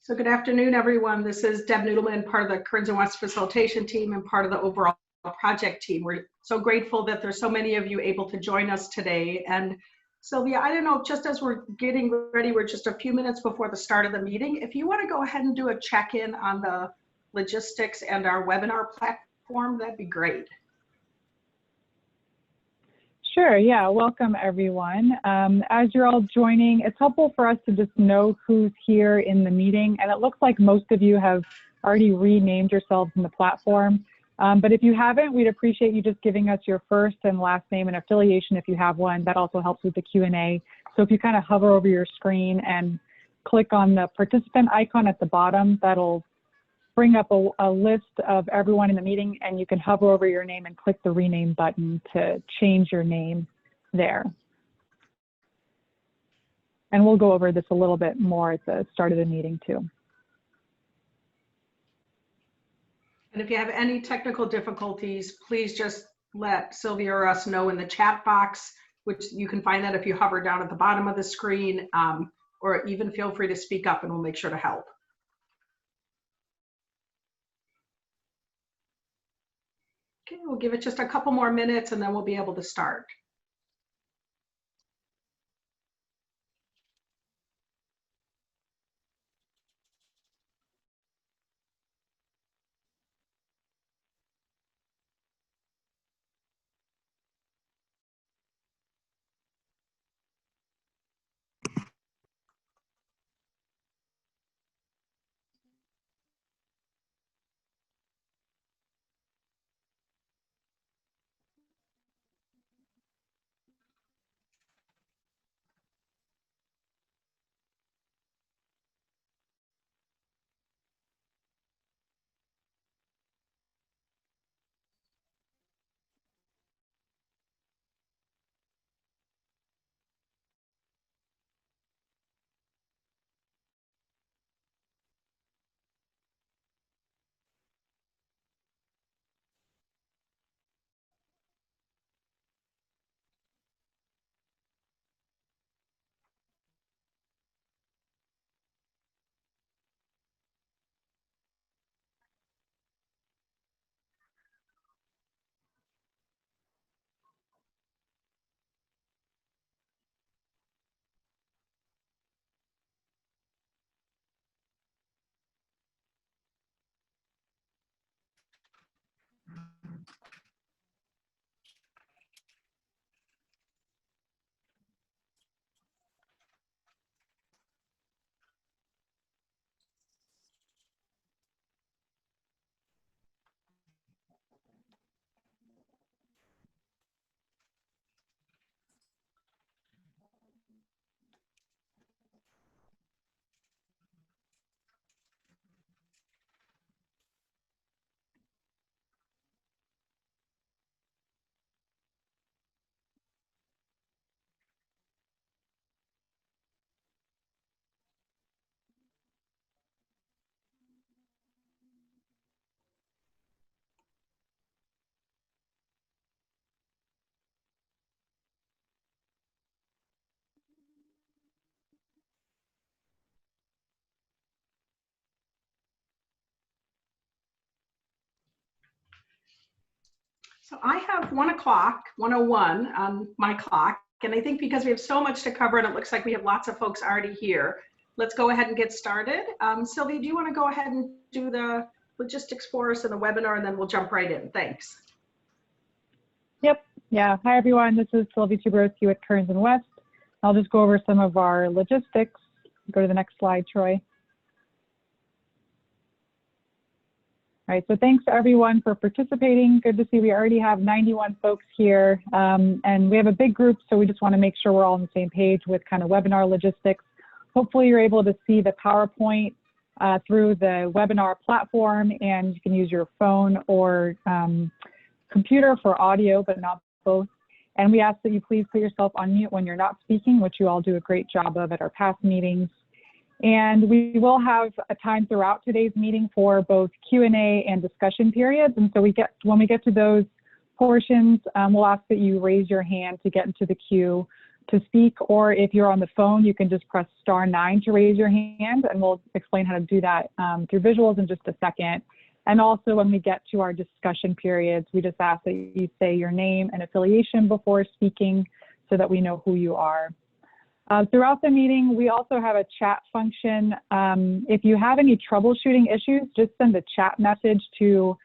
So good afternoon, everyone. This is Deb Noodleman, part of the Kearns and West facilitation team and part of the overall project team. We're so grateful that there's so many of you able to join us today. And Sylvia, I don't know, just as we're getting ready, we're just a few minutes before the start of the meeting. If you want to go ahead and do a check-in on the logistics and our webinar platform, that'd be great. Sure, yeah, welcome everyone. As you're all joining, it's helpful for us to just know who's here in the meeting, and it looks like most of you have already renamed yourselves in the platform. But if you haven't, we'd appreciate you just giving us your first and last name and affiliation if you have one. That also helps with the Q&A. So if you kind of hover over your screen and click on the participant icon at the bottom, that'll bring up a list of everyone in the meeting, and you can hover over your name and click the rename button to change your name there. And we'll go over this a little bit more at the start of the meeting too. And if you have any technical difficulties, please just let Sylvia or us know in the chat box, which you can find that if you hover down at the bottom of the screen, or even feel free to speak up and we'll make sure to help. Okay, we'll give it just a couple more minutes and then we'll be able to start. So I have 1:01 on my clock, and I think because we have so much to cover and it looks like we have lots of folks already here, let's go ahead and get started. Sylvia, do you want to go ahead and do the logistics for us in the webinar, and then we'll jump right in. Thanks. Yep, yeah. Hi everyone, this is Sylvia Tuberowski with Kearns and West. I'll just go over some of our logistics. Go to the next slide, Troy. All right, so thanks to everyone for participating. Good to see we already have 91 folks here, and we have a big group, so we just want to make sure we're all on the same page with kind of webinar logistics. Hopefully you're able to see the PowerPoint through the webinar platform, and you can use your phone or computer for audio, but not both. And we ask that you please put yourself on mute when you're not speaking, which you all do a great job of at our past meetings. And we will have a time throughout today's meeting for both Q&A and discussion periods. And so when we get to those portions, we'll ask that you raise your hand to get into the queue to speak, or if you're on the phone, you can just press *9 to raise your hand, and we'll explain how to do that through visuals in just a second. And also when we get to our discussion periods, we just ask that you say your name and affiliation before speaking so that we know who you are. Throughout the meeting, we also have a chat function. If you have any troubleshooting issues, just send a chat message to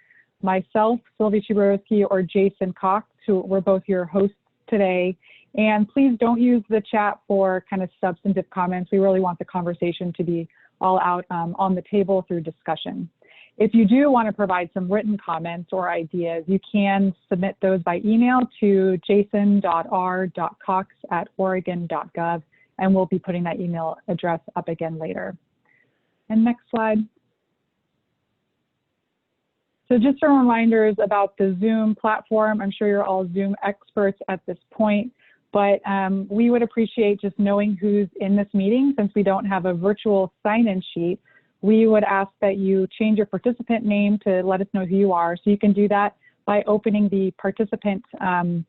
myself, Sylvia Chiborowski, or Jason Cox, who we're both your hosts today. And please don't use the chat for kind of substantive comments. We really want the conversation to be all out on the table through discussion. If you do want to provide some written comments or ideas, you can submit those by email to jason.r.cox@oregon.gov, and we'll be putting that email address up again later. And next slide. So just some reminders about the Zoom platform. I'm sure you're all Zoom experts at this point, but we would appreciate just knowing who's in this meeting. Since we don't have a virtual sign-in sheet, we would ask that you change your participant name to let us know who you are. So you can do that by opening the participant tab.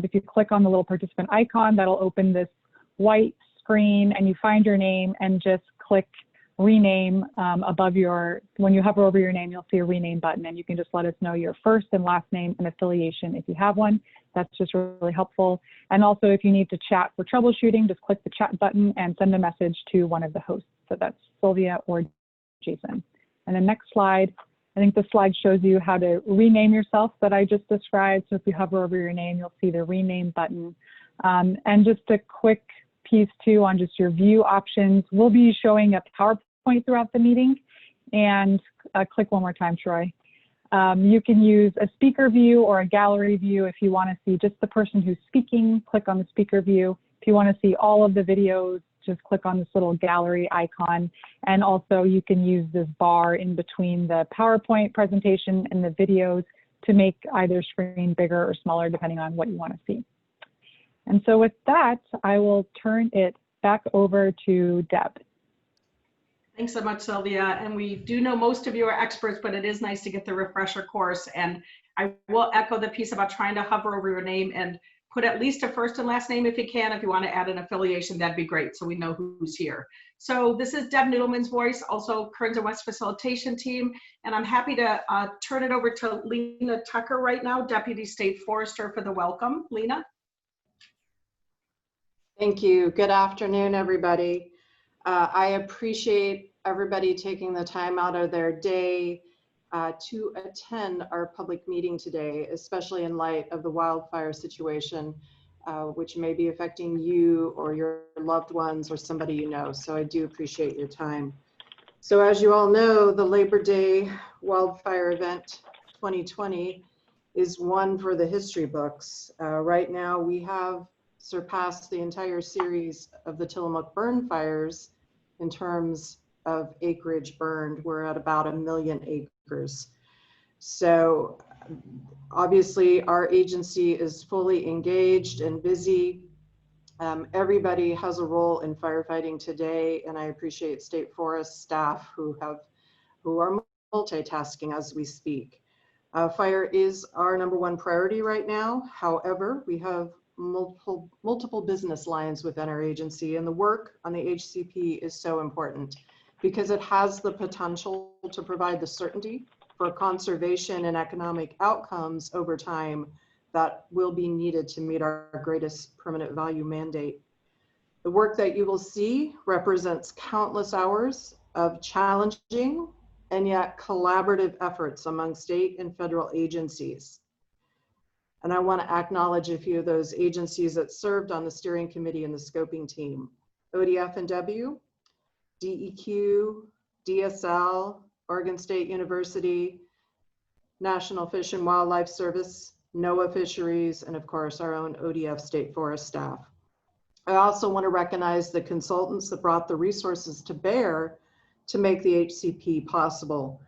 If you click on the little participant icon, that'll open this white screen, and you find your name and just click rename above when you hover over your name, you'll see a rename button, and you can just let us know your first and last name and affiliation if you have one. That's just really helpful. And also, if you need to chat for troubleshooting, just click the chat button and send a message to one of the hosts. So that's Sylvia or Jason. And the next slide, I think the slide shows you how to rename yourself that I just described. So if you hover over your name, you'll see the rename button. And just a quick piece too on just your view options. We'll be showing a PowerPoint throughout the meeting, and click one more time, Troy. You can use a speaker view or a gallery view. If you want to see just the person who's speaking, click on the speaker view. If you want to see all of the videos, just click on this little gallery icon. And also you can use this bar in between the PowerPoint presentation and the videos to make either screen bigger or smaller, depending on what you want to see. And so with that, I will turn it back over to Deb. Thanks so much, Sylvia. And we do know most of you are experts, but it is nice to get the refresher course. And I will echo the piece about trying to hover over your name and put at least a first and last name if you can. If you want to add an affiliation, that'd be great, so we know who's here. So this is Deb Noodleman's voice, also Kearns and West Facilitation Team. And I'm happy to turn it over to Lena Tucker right now, Deputy State Forester, for the welcome. Lena? Thank you. Good afternoon, everybody. I appreciate everybody taking the time out of their day to attend our public meeting today, especially in light of the wildfire situation, which may be affecting you or your loved ones or somebody you know. So I do appreciate your time. So as you all know, the Labor Day wildfire event 2020 is one for the history books. Right now we have surpassed the entire series of the Tillamook burn fires in terms of acreage burned. We're at about 1 million acres. So obviously our agency is fully engaged and busy. Everybody has a role in firefighting today, and I appreciate State Forest staff who are multitasking as we speak. Fire is our #1 priority right now. However, we have multiple business lines within our agency, and the work on the HCP is so important because it has the potential to provide the certainty for conservation and economic outcomes over time that will be needed to meet our greatest permanent value mandate. The work that you will see represents countless hours of challenging and yet collaborative efforts among state and federal agencies. And I want to acknowledge a few of those agencies that served on the steering committee and the scoping team: ODF&W, DEQ, DSL, Oregon State University, National Fish and Wildlife Service, NOAA Fisheries, and of course our own ODF State Forest staff. I also want to recognize the consultants that brought the resources to bear to make the HCP possible.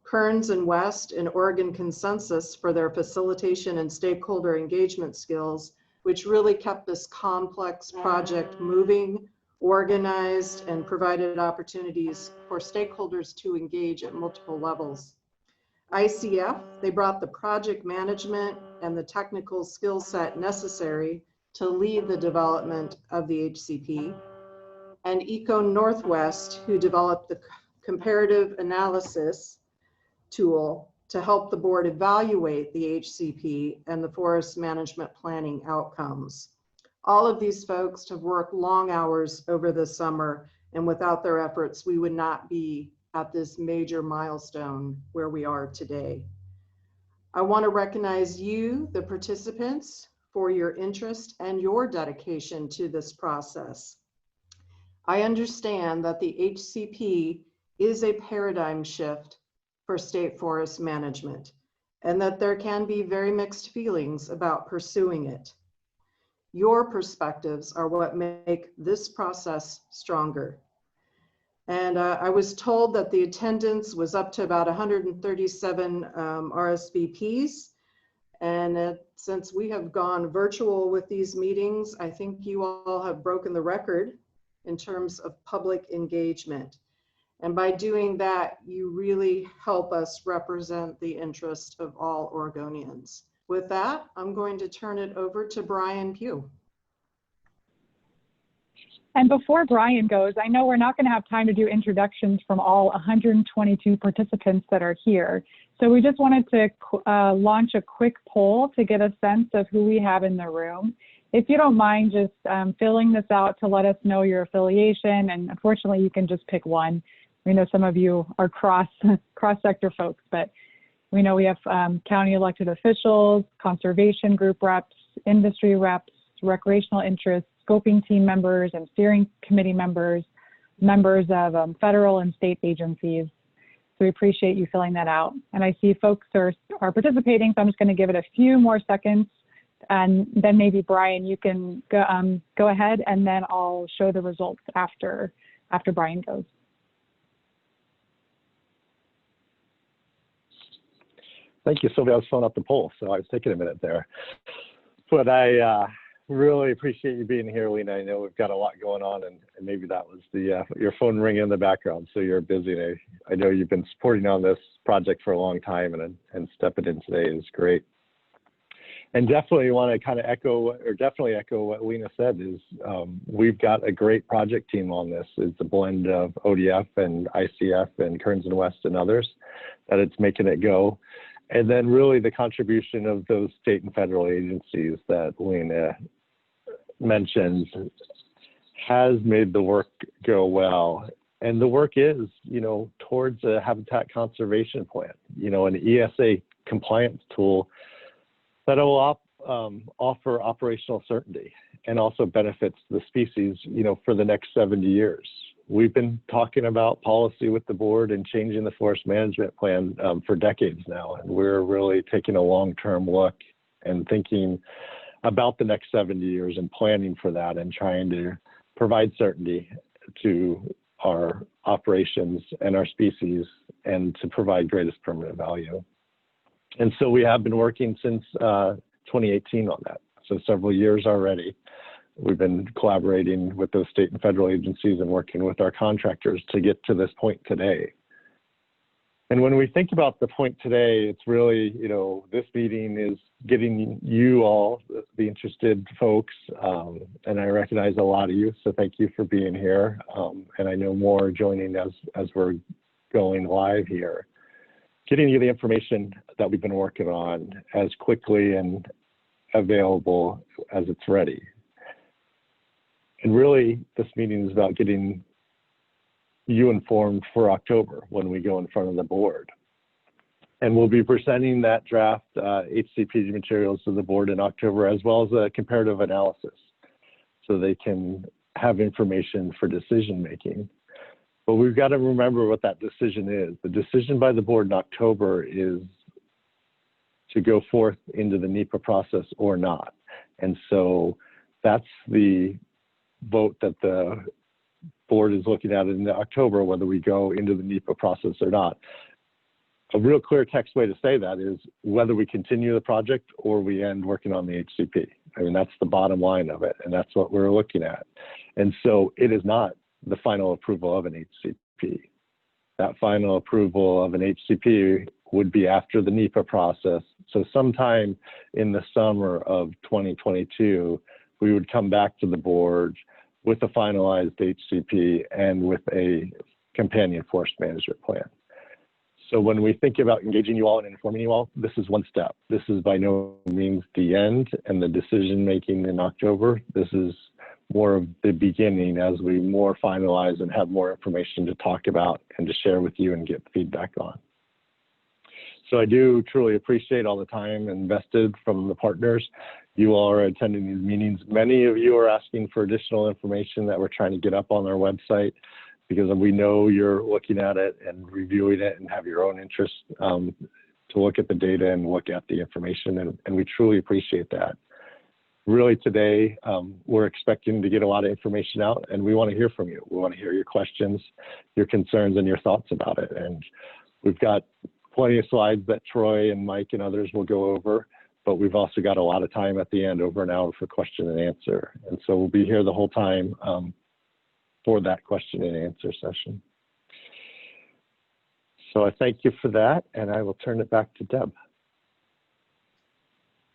Kearns and West and Oregon Consensus for their facilitation and stakeholder engagement skills, which really kept this complex project moving, organized, and provided opportunities for stakeholders to engage at multiple levels. ICF, they brought the project management and the technical skill set necessary to lead the development of the HCP. And Eco Northwest, who developed the comparative analysis tool to help the board evaluate the HCP and the forest management planning outcomes. All of these folks have worked long hours over the summer, and without their efforts, we would not be at this major milestone where we are today. I want to recognize you, the participants, for your interest and your dedication to this process. I understand that the HCP is a paradigm shift for state forest management, and that there can be very mixed feelings about pursuing it. Your perspectives are what make this process stronger. And I was told that the attendance was up to about 137 RSVPs. And since we have gone virtual with these meetings, I think you all have broken the record in terms of public engagement. And by doing that, you really help us represent the interest of all Oregonians. With that, I'm going to turn it over to Brian Pugh. And before Brian goes, I know we're not going to have time to do introductions from all 122 participants that are here. So we just wanted to launch a quick poll to get a sense of who we have in the room. If you don't mind just filling this out to let us know your affiliation, and unfortunately you can just pick one. We know some of you are cross-sector folks, but we know we have county elected officials, conservation group reps, industry reps, recreational interests, scoping team members, and steering committee members, members of federal and state agencies. So we appreciate you filling that out. And I see folks are participating, so I'm just going to give it a few more seconds. And then maybe, Brian, you can go ahead, and then I'll show the results after Brian goes. Thank you, Sylvia. I was filling up the poll, so I was taking a minute there. But I really appreciate you being here, Lena. I know we've got a lot going on, and maybe that was the your phone ringing in the background, so you're busy. I know you've been supporting on this project for a long time, and stepping in today is great. And definitely want to kind of echo what Lena said is we've got a great project team on this. It's a blend of ODF and ICF and Kearns and West and others that it's making it go. And then really the contribution of those state and federal agencies that Lena mentioned has made the work go well. And the work is, towards a habitat conservation plan, an ESA compliance tool that will offer operational certainty and also benefits the species, for the next 70 years. We've been talking about policy with the board and changing the forest management plan for decades now, and we're really taking a long-term look and thinking about the next 70 years and planning for that and trying to provide certainty to our operations and our species and to provide greatest permanent value. And so we have been working since 2018 on that, so several years already. We've been collaborating with those state and federal agencies and working with our contractors to get to this point today. And when we think about the point today, it's really, this meeting is getting you all, the interested folks, and I recognize a lot of you, so thank you for being here. And I know more joining as we're going live here. Getting you the information that we've been working on as quickly and available as it's ready. And really, this meeting is about getting you informed for October when we go in front of the board. And we'll be presenting that draft HCP materials to the board in October, as well as a comparative analysis, so they can have information for decision making. But we've got to remember what that decision is. The decision by the board in October is to go forth into the NEPA process or not. And so that's the vote that the board is looking at in October, whether we go into the NEPA process or not. A real clear text way to say that is whether we continue the project or we end working on the HCP. I mean, that's the bottom line of it, and that's what we're looking at. And so it is not the final approval of an HCP. That final approval of an HCP would be after the NEPA process. So sometime in the summer of 2022, we would come back to the board with a finalized HCP and with a companion forest management plan. So when we think about engaging you all and informing you all, this is one step. This is by no means the end and the decision making in October. This is more of the beginning as we more finalize and have more information to talk about and to share with you and get feedback on. So I do truly appreciate all the time invested from the partners. You all are attending these meetings. Many of you are asking for additional information that we're trying to get up on our website, because we know you're looking at it and reviewing it and have your own interest to look at the data and look at the information, and we truly appreciate that. Really today, we're expecting to get a lot of information out, and we want to hear from you. We want to hear your questions, your concerns, and your thoughts about it. And we've got plenty of slides that Troy and Mike and others will go over, but we've also got a lot of time at the end, over an hour for question and answer. And so we'll be here the whole time for that question and answer session. So I thank you for that, and I will turn it back to Deb.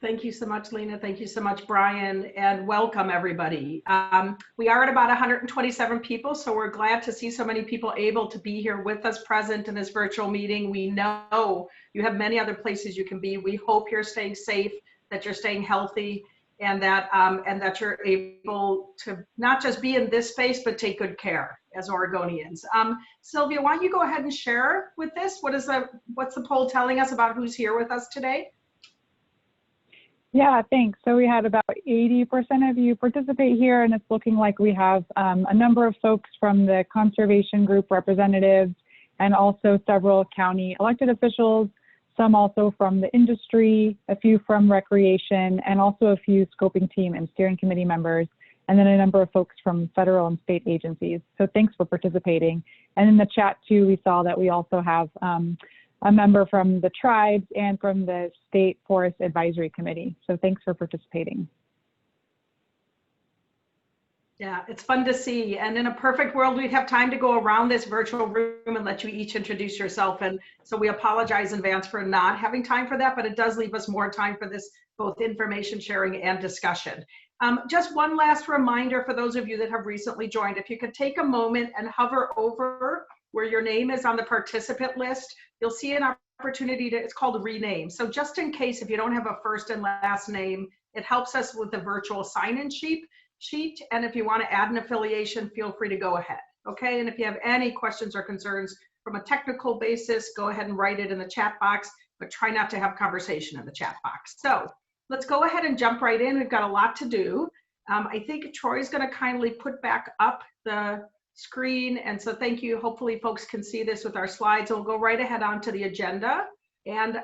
Thank you so much, Lena. Thank you so much, Brian, and welcome everybody. We are at about 127 people, so we're glad to see so many people able to be here with us present in this virtual meeting. We know you have many other places you can be. We hope you're staying safe, that you're staying healthy, and that you're able to not just be in this space, but take good care as Oregonians. Sylvia, why don't you go ahead and share with this? What's the poll telling us about who's here with us today? Yeah, thanks. So we had about 80% of you participate here, and it's looking like we have a number of folks from the conservation group representatives and also several county elected officials, some also from the industry, a few from recreation, and also a few scoping team and steering committee members, and then a number of folks from federal and state agencies. So thanks for participating. And in the chat too, we saw that we also have a member from the tribes and from the State Forest Advisory Committee. So thanks for participating. Yeah, it's fun to see. And in a perfect world, we'd have time to go around this virtual room and let you each introduce yourself. And so we apologize in advance for not having time for that, but it does leave us more time for this, both information sharing and discussion. Just one last reminder for those of you that have recently joined, if you could take a moment and hover over where your name is on the participant list, you'll see an opportunity to, it's called rename. So just in case, if you don't have a first and last name, it helps us with the virtual sign-in sheet. And if you want to add an affiliation, feel free to go ahead. Okay, and if you have any questions or concerns from a technical basis, go ahead and write it in the chat box, but try not to have conversation in the chat box. So let's go ahead and jump right in. We've got a lot to do. I think Troy's going to kindly put back up the screen. And so thank you. Hopefully folks can see this with our slides. We'll go right ahead onto the agenda. And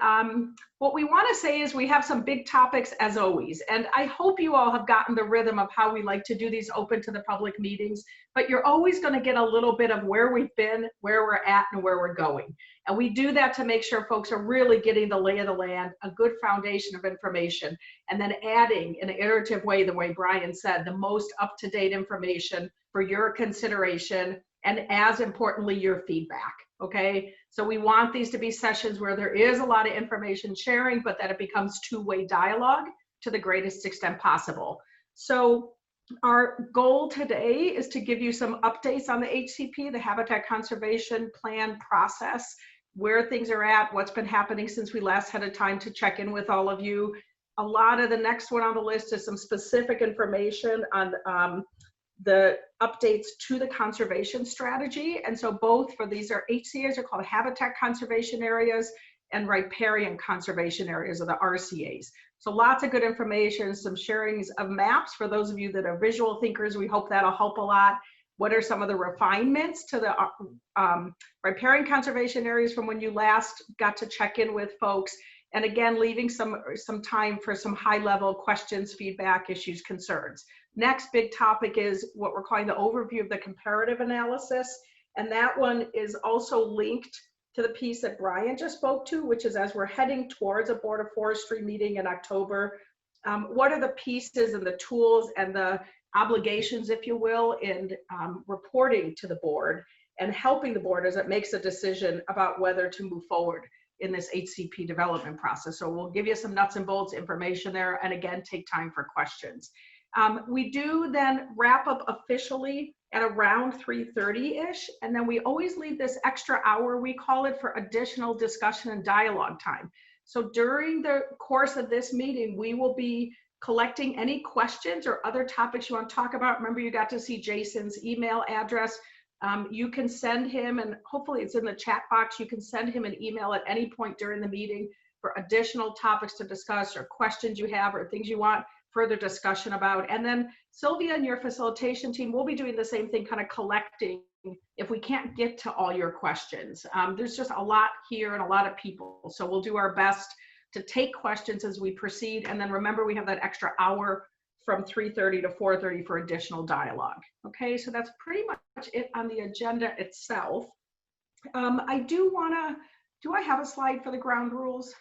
what we want to say is we have some big topics as always. And I hope you all have gotten the rhythm of how we like to do these open to the public meetings, but you're always going to get a little bit of where we've been, where we're at, and where we're going. And we do that to make sure folks are really getting the lay of the land, a good foundation of information, and then adding in an iterative way, the way Brian said, the most up-to-date information for your consideration, and as importantly, your feedback. Okay, so we want these to be sessions where there is a lot of information sharing, but that it becomes two-way dialogue to the greatest extent possible. So our goal today is to give you some updates on the HCP, the Habitat Conservation Plan process, where things are at, what's been happening since we last had a time to check in with all of you. A lot of the next one on the list is some specific information on the updates to the conservation strategy. And so both for these are HCAs are called habitat conservation areas, and riparian conservation areas are the RCAs. So lots of good information, some sharings of maps for those of you that are visual thinkers. We hope that'll help a lot. What are some of the refinements to the riparian conservation areas from when you last got to check in with folks? And again, leaving some time for some high-level questions, feedback, issues, concerns. Next big topic is what we're calling the overview of the comparative analysis. And that one is also linked to the piece that Brian just spoke to, which is as we're heading towards a Board of Forestry meeting in October, what are the pieces and the tools and the obligations, if you will, in reporting to the board and helping the board as it makes a decision about whether to move forward in this HCP development process. So we'll give you some nuts and bolts information there, and again, take time for questions. We do then wrap up officially at around 3:30-ish, and then we always leave this extra hour, we call it, for additional discussion and dialogue time. So during the course of this meeting, we will be collecting any questions or other topics you want to talk about. Remember, you got to see Jason's email address. You can send him, and hopefully it's in the chat box, you can send him an email at any point during the meeting for additional topics to discuss or questions you have or things you want further discussion about. And then Sylvia and your facilitation team will be doing the same thing, kind of collecting if we can't get to all your questions. There's just a lot here and a lot of people. So we'll do our best to take questions as we proceed. And then remember, we have that extra hour from 3:30 to 4:30 for additional dialogue. Okay, so that's pretty much it on the agenda itself. I do I have a slide for the ground rules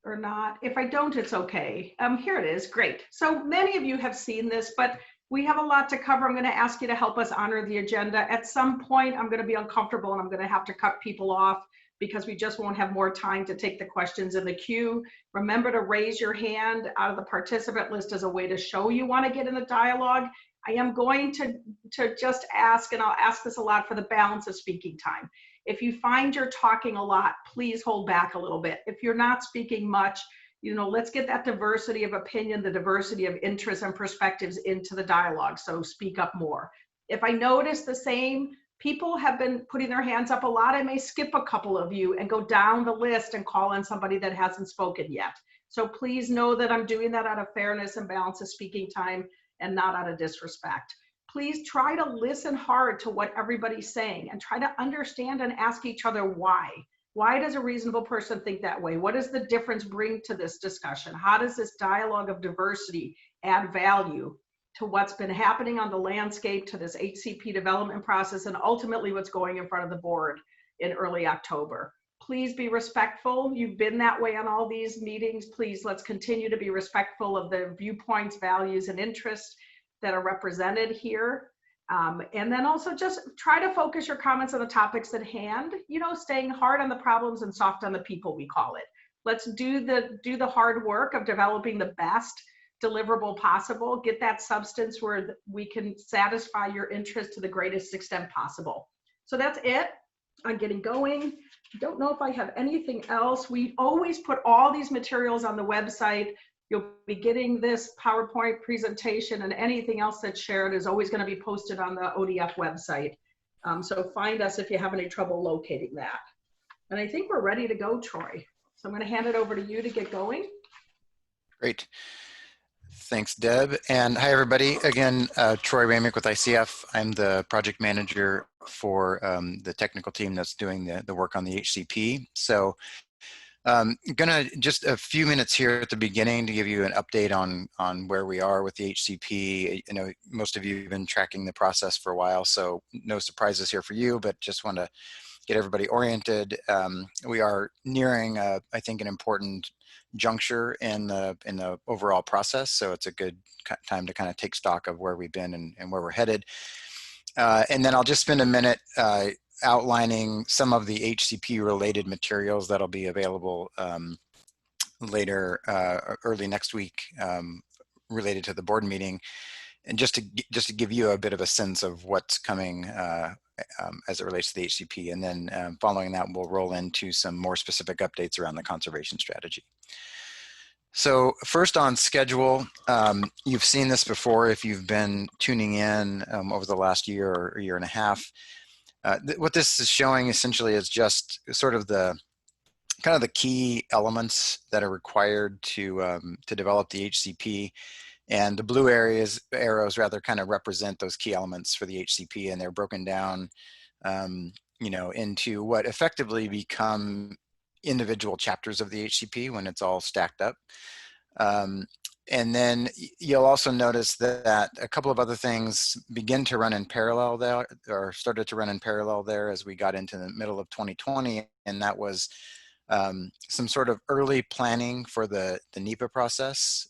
or not? If I don't, it's okay. Here it is, great. So many of you have seen this, but we have a lot to cover. I'm gonna ask you to help us honor the agenda. At some point, I'm gonna be uncomfortable and I'm gonna have to cut people off because we just won't have more time to take the questions in the queue. Remember to raise your hand out of the participant list as a way to show you want to get in the dialogue. I am going to just ask, and I'll ask this a lot for the balance of speaking time. If you find you're talking a lot, please hold back a little bit. If you're not speaking much, let's get that diversity of opinion, the diversity of interests and perspectives into the dialogue. So speak up more. If I notice the same people have been putting their hands up a lot, I may skip a couple of you and go down the list and call on somebody that hasn't spoken yet. So please know that I'm doing that out of fairness and balance of speaking time and not out of disrespect. Please try to listen hard to what everybody's saying and try to understand and ask each other why. Why does a reasonable person think that way? What does the difference bring to this discussion? How does this dialogue of diversity add value to what's been happening on the landscape, to this HCP development process, and ultimately what's going in front of the board in early October? Please be respectful. You've been that way on all these meetings. Please, let's continue to be respectful of the viewpoints, values, and interests that are represented here. And then also just try to focus your comments on the topics at hand, staying hard on the problems and soft on the people, we call it. Let's do the hard work of developing the best deliverable possible, get that substance where we can satisfy your interest to the greatest extent possible. So that's it. I'm getting going. Don't know if I have anything else. We always put all these materials on the website. You'll be getting this PowerPoint presentation, and anything else that's shared is always going to be posted on the ODF website. So find us if you have any trouble locating that. And I think we're ready to go, Troy. So I'm going to hand it over to you to get going. Great. Thanks, Deb. And hi, everybody. Again, Troy Ramick with ICF. I'm the project manager for the technical team that's doing the work on the HCP. So gonna just a few minutes here at the beginning to give you an update on where we are with the HCP. Most of you have been tracking the process for a while, so no surprises here for you, but just want to get everybody oriented. We are nearing, I think, an important juncture in the overall process, so it's a good time to kind of take stock of where we've been and where we're headed. And then I'll just spend a minute outlining some of the HCP related materials that'll be available later, early next week, related to the board meeting, and just to give you a bit of a sense of what's coming as it relates to the HCP. And then following that, we'll roll into some more specific updates around the conservation strategy. So first on schedule, you've seen this before if you've been tuning in over the last year or year and a half. What this is showing essentially is just sort of the kind of the key elements that are required to develop the HCP. And the blue arrows rather kind of represent those key elements for the HCP, and they're broken down, into what effectively become individual chapters of the HCP when it's all stacked up. And then you'll also notice that a couple of other things begin to run in parallel there, or started to run in parallel there as we got into the middle of 2020, and that was some sort of early planning for the NEPA process,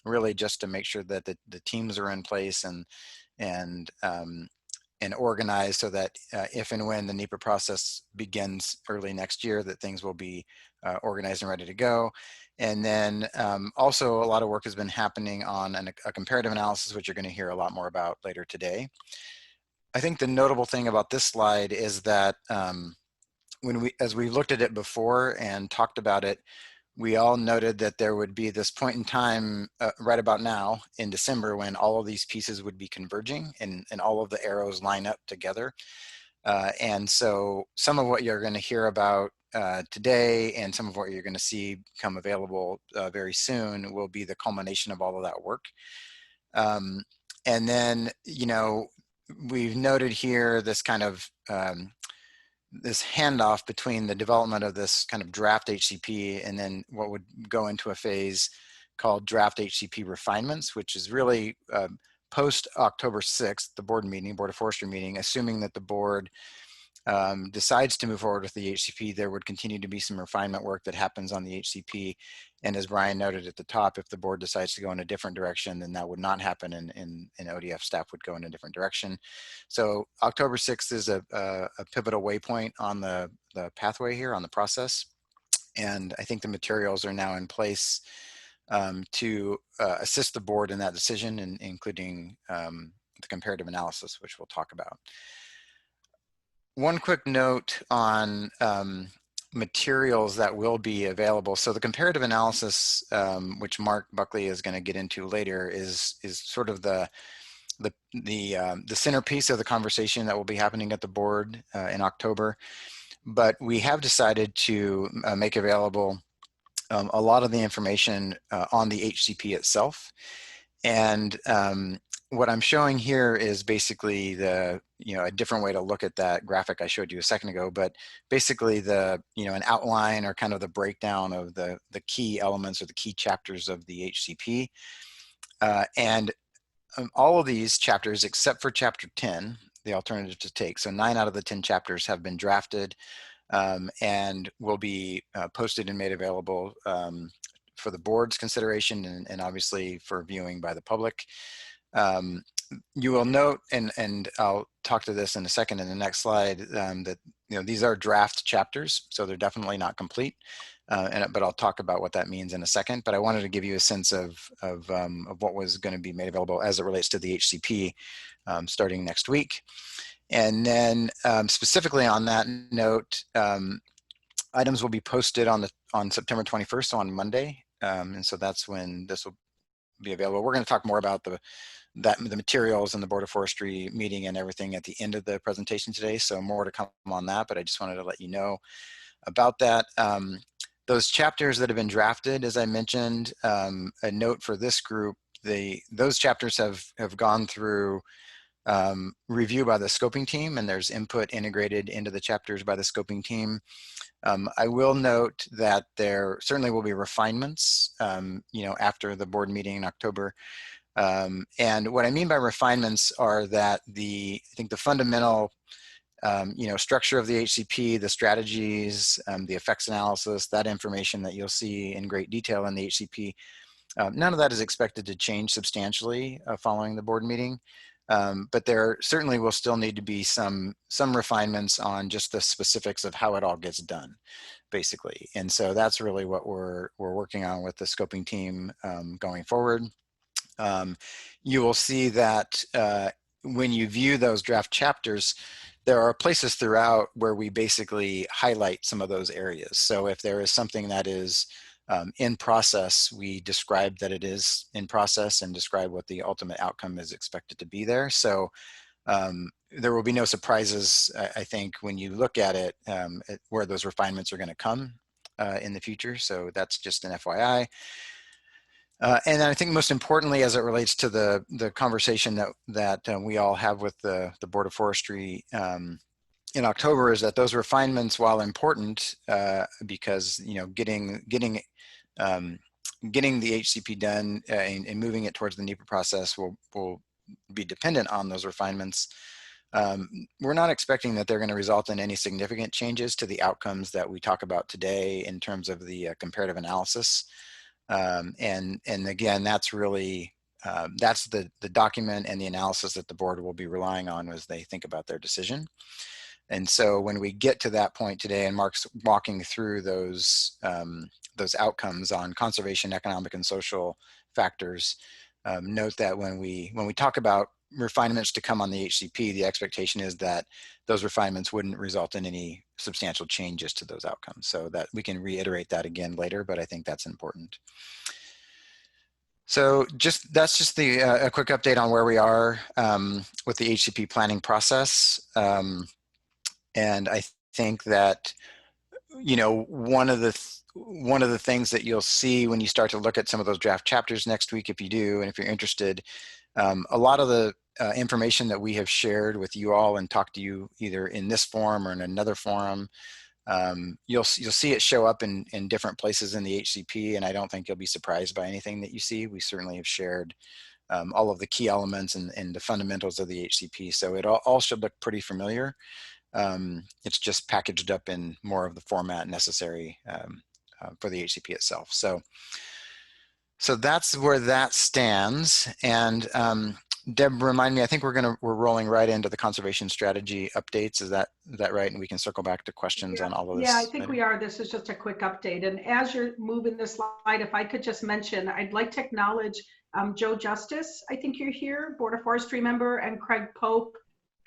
really just to make sure that the teams are in place and and organized so that if and when the NEPA process begins early next year, that things will be organized and ready to go. And then also a lot of work has been happening on a comparative analysis, which you're going to hear a lot more about later today. I think the notable thing about this slide is that as we looked at it before and talked about it, we all noted that there would be this point in time right about now in December when all of these pieces would be converging and all of the arrows line up together. And so some of what you're going to hear about today and some of what you're going to see come available very soon will be the culmination of all of that work. And then, you know, we've noted here this kind of this handoff between the development of this kind of draft HCP and then what would go into a phase called draft HCP refinements, which is really post October 6th, the board of forestry meeting, assuming that the board decides to move forward with the HCP, there would continue to be some refinement work that happens on the HCP. And as Brian noted at the top, if the board decides to go in a different direction, then that would not happen and ODF staff would go in a different direction. So October 6th is a pivotal waypoint on the pathway here on the process. And I think the materials are now in place to assist the board in that decision, including the comparative analysis, which we'll talk about. One quick note on materials that will be available. So the comparative analysis, which Mark Buckley is going to get into later, is sort of the centerpiece of the conversation that will be happening at the board in October. But we have decided to make available a lot of the information on the HCP itself. And what I'm showing here is basically a different way to look at that graphic I showed you a second ago, but basically an outline or kind of the breakdown of the key elements or the key chapters of the HCP. And all of these chapters, except for chapter 10, the alternative to take. So 9 out of the 10 chapters have been drafted and will be posted and made available for the board's consideration and obviously for viewing by the public. You will note, and I'll talk to this in a second in the next slide, that these are draft chapters, so they're definitely not complete. But I'll talk about what that means in a second. But I wanted to give you a sense of what was going to be made available as it relates to the HCP starting next week. And then specifically on that note, items will be posted on September 21st, so on Monday. And so that's when this will be available. We're going to talk more about the materials and the Board of Forestry meeting and everything at the end of the presentation today. So more to come on that, but I just wanted to let you know about that. Those chapters that have been drafted, as I mentioned, a note for this group, those chapters have gone through review by the scoping team, and there's input integrated into the chapters by the scoping team. I will note that there certainly will be refinements, after the board meeting in October. And what I mean by refinements are that I think the fundamental, structure of the HCP, the strategies, the effects analysis, that information that you'll see in great detail in the HCP, none of that is expected to change substantially following the board meeting. But there certainly will still need to be some refinements on just the specifics of how it all gets done, basically. And so that's really what we're working on with the scoping team going forward. You will see that when you view those draft chapters, there are places throughout where we basically highlight some of those areas. So if there is something that is in process, we describe that it is in process and describe what the ultimate outcome is expected to be there. So there will be no surprises, I think, when you look at it, where those refinements are going to come in the future. So that's just an FYI. And I think most importantly, as it relates to the conversation that we all have with the Board of Forestry in October, is that those refinements, while important, because getting the HCP done and moving it towards the NEPA process will be dependent on those refinements. We're not expecting that they're going to result in any significant changes to the outcomes that we talk about today in terms of the comparative analysis. And again, that's really that's the document and the analysis that the board will be relying on as they think about their decision. And so when we get to that point today, and Mark's walking through those outcomes on conservation, economic, and social factors, note that when we talk about refinements to come on the HCP, the expectation is that those refinements wouldn't result in any substantial changes to those outcomes. So that we can reiterate that again later, but I think that's important. So that's just a quick update on where we are with the HCP planning process. And I think that, you know, one of the things that you'll see when you start to look at some of those draft chapters next week, if you do, and if you're interested, a lot of the information that we have shared with you all and talked to you either in this forum or in another forum, you'll see it show up in different places in the HCP, and I don't think you'll be surprised by anything that you see. We certainly have shared all of the key elements and the fundamentals of the HCP, so it all should look pretty familiar. It's just packaged up in more of the format necessary for the HCP itself. So that's where that stands. And Deb, remind me, I think we're rolling right into the conservation strategy updates. Is that right? And we can circle back to questions on all of this. Yeah, I think we are. This is just a quick update. And as you're moving this slide, if I could just mention, I'd like to acknowledge Joe Justice. I think you're here, Board of Forestry member, and Craig Pope,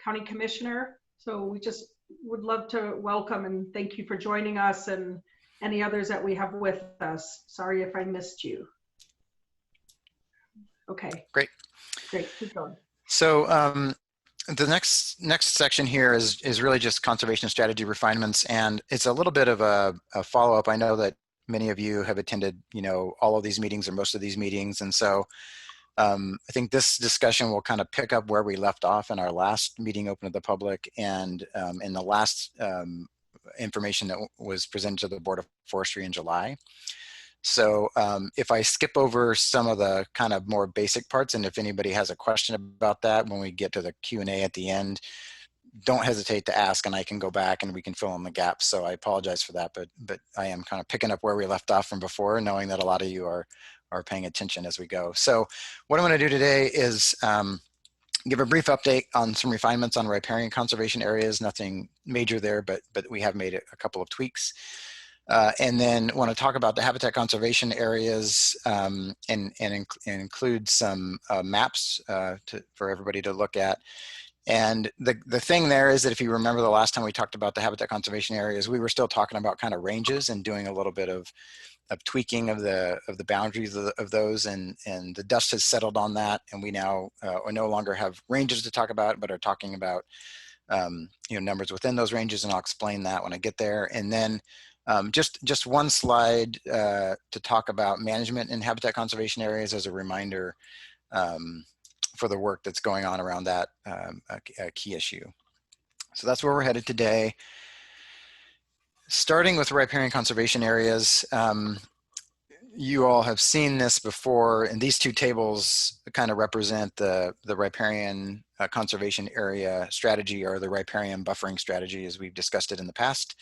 County Commissioner. So we just would love to welcome and thank you for joining us, and any others that we have with us. Sorry if I missed you. Okay. Great. Keep going. So the next section here is really just conservation strategy refinements, and it's a little bit of a follow-up. I know that many of you have attended, you know, all of these meetings or most of these meetings, and so I think this discussion will kind of pick up where we left off in our last meeting open to the public, and in the last information that was presented to the Board of Forestry in July. So if I skip over some of the kind of more basic parts, and if anybody has a question about that when we get to the Q&A at the end, don't hesitate to ask, and I can go back and we can fill in the gaps. So I apologize for that, but I am kind of picking up where we left off from before, knowing that a lot of you are paying attention as we go. So what I'm going to do today is give a brief update on some refinements on riparian conservation areas. Nothing major there, but we have made a couple of tweaks. And then want to talk about the habitat conservation areas and include some maps for everybody to look at. And the thing there is that if you remember the last time we talked about the habitat conservation areas, we were still talking about kind of ranges and doing a little bit of tweaking of the boundaries of those, and the dust has settled on that, and we now no longer have ranges to talk about, but are talking about you know, numbers within those ranges, and I'll explain that when I get there. And then just one slide to talk about management in habitat conservation areas as a reminder for the work that's going on around that a key issue. So that's where we're headed today. Starting with riparian conservation areas, you all have seen this before, and these two tables kind of represent the riparian conservation area strategy, or the riparian buffering strategy as we've discussed it in the past.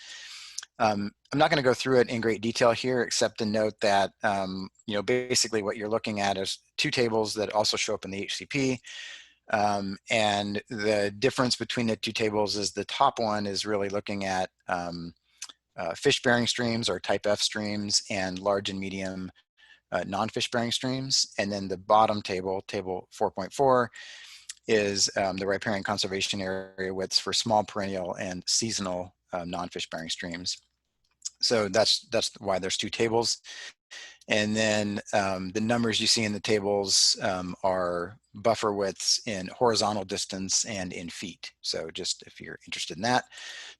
I'm not going to go through it in great detail here, except to note that you know, basically what you're looking at is two tables that also show up in the HCP. And the difference between the two tables is the top one is really looking at fish-bearing streams, or type F streams, and large and medium non-fish-bearing streams. And then the bottom table, table 4.4, is the riparian conservation area widths for small perennial and seasonal non-fish-bearing streams. So that's why there's two tables. And then the numbers you see in the tables are buffer widths in horizontal distance and in feet. So just if you're interested in that.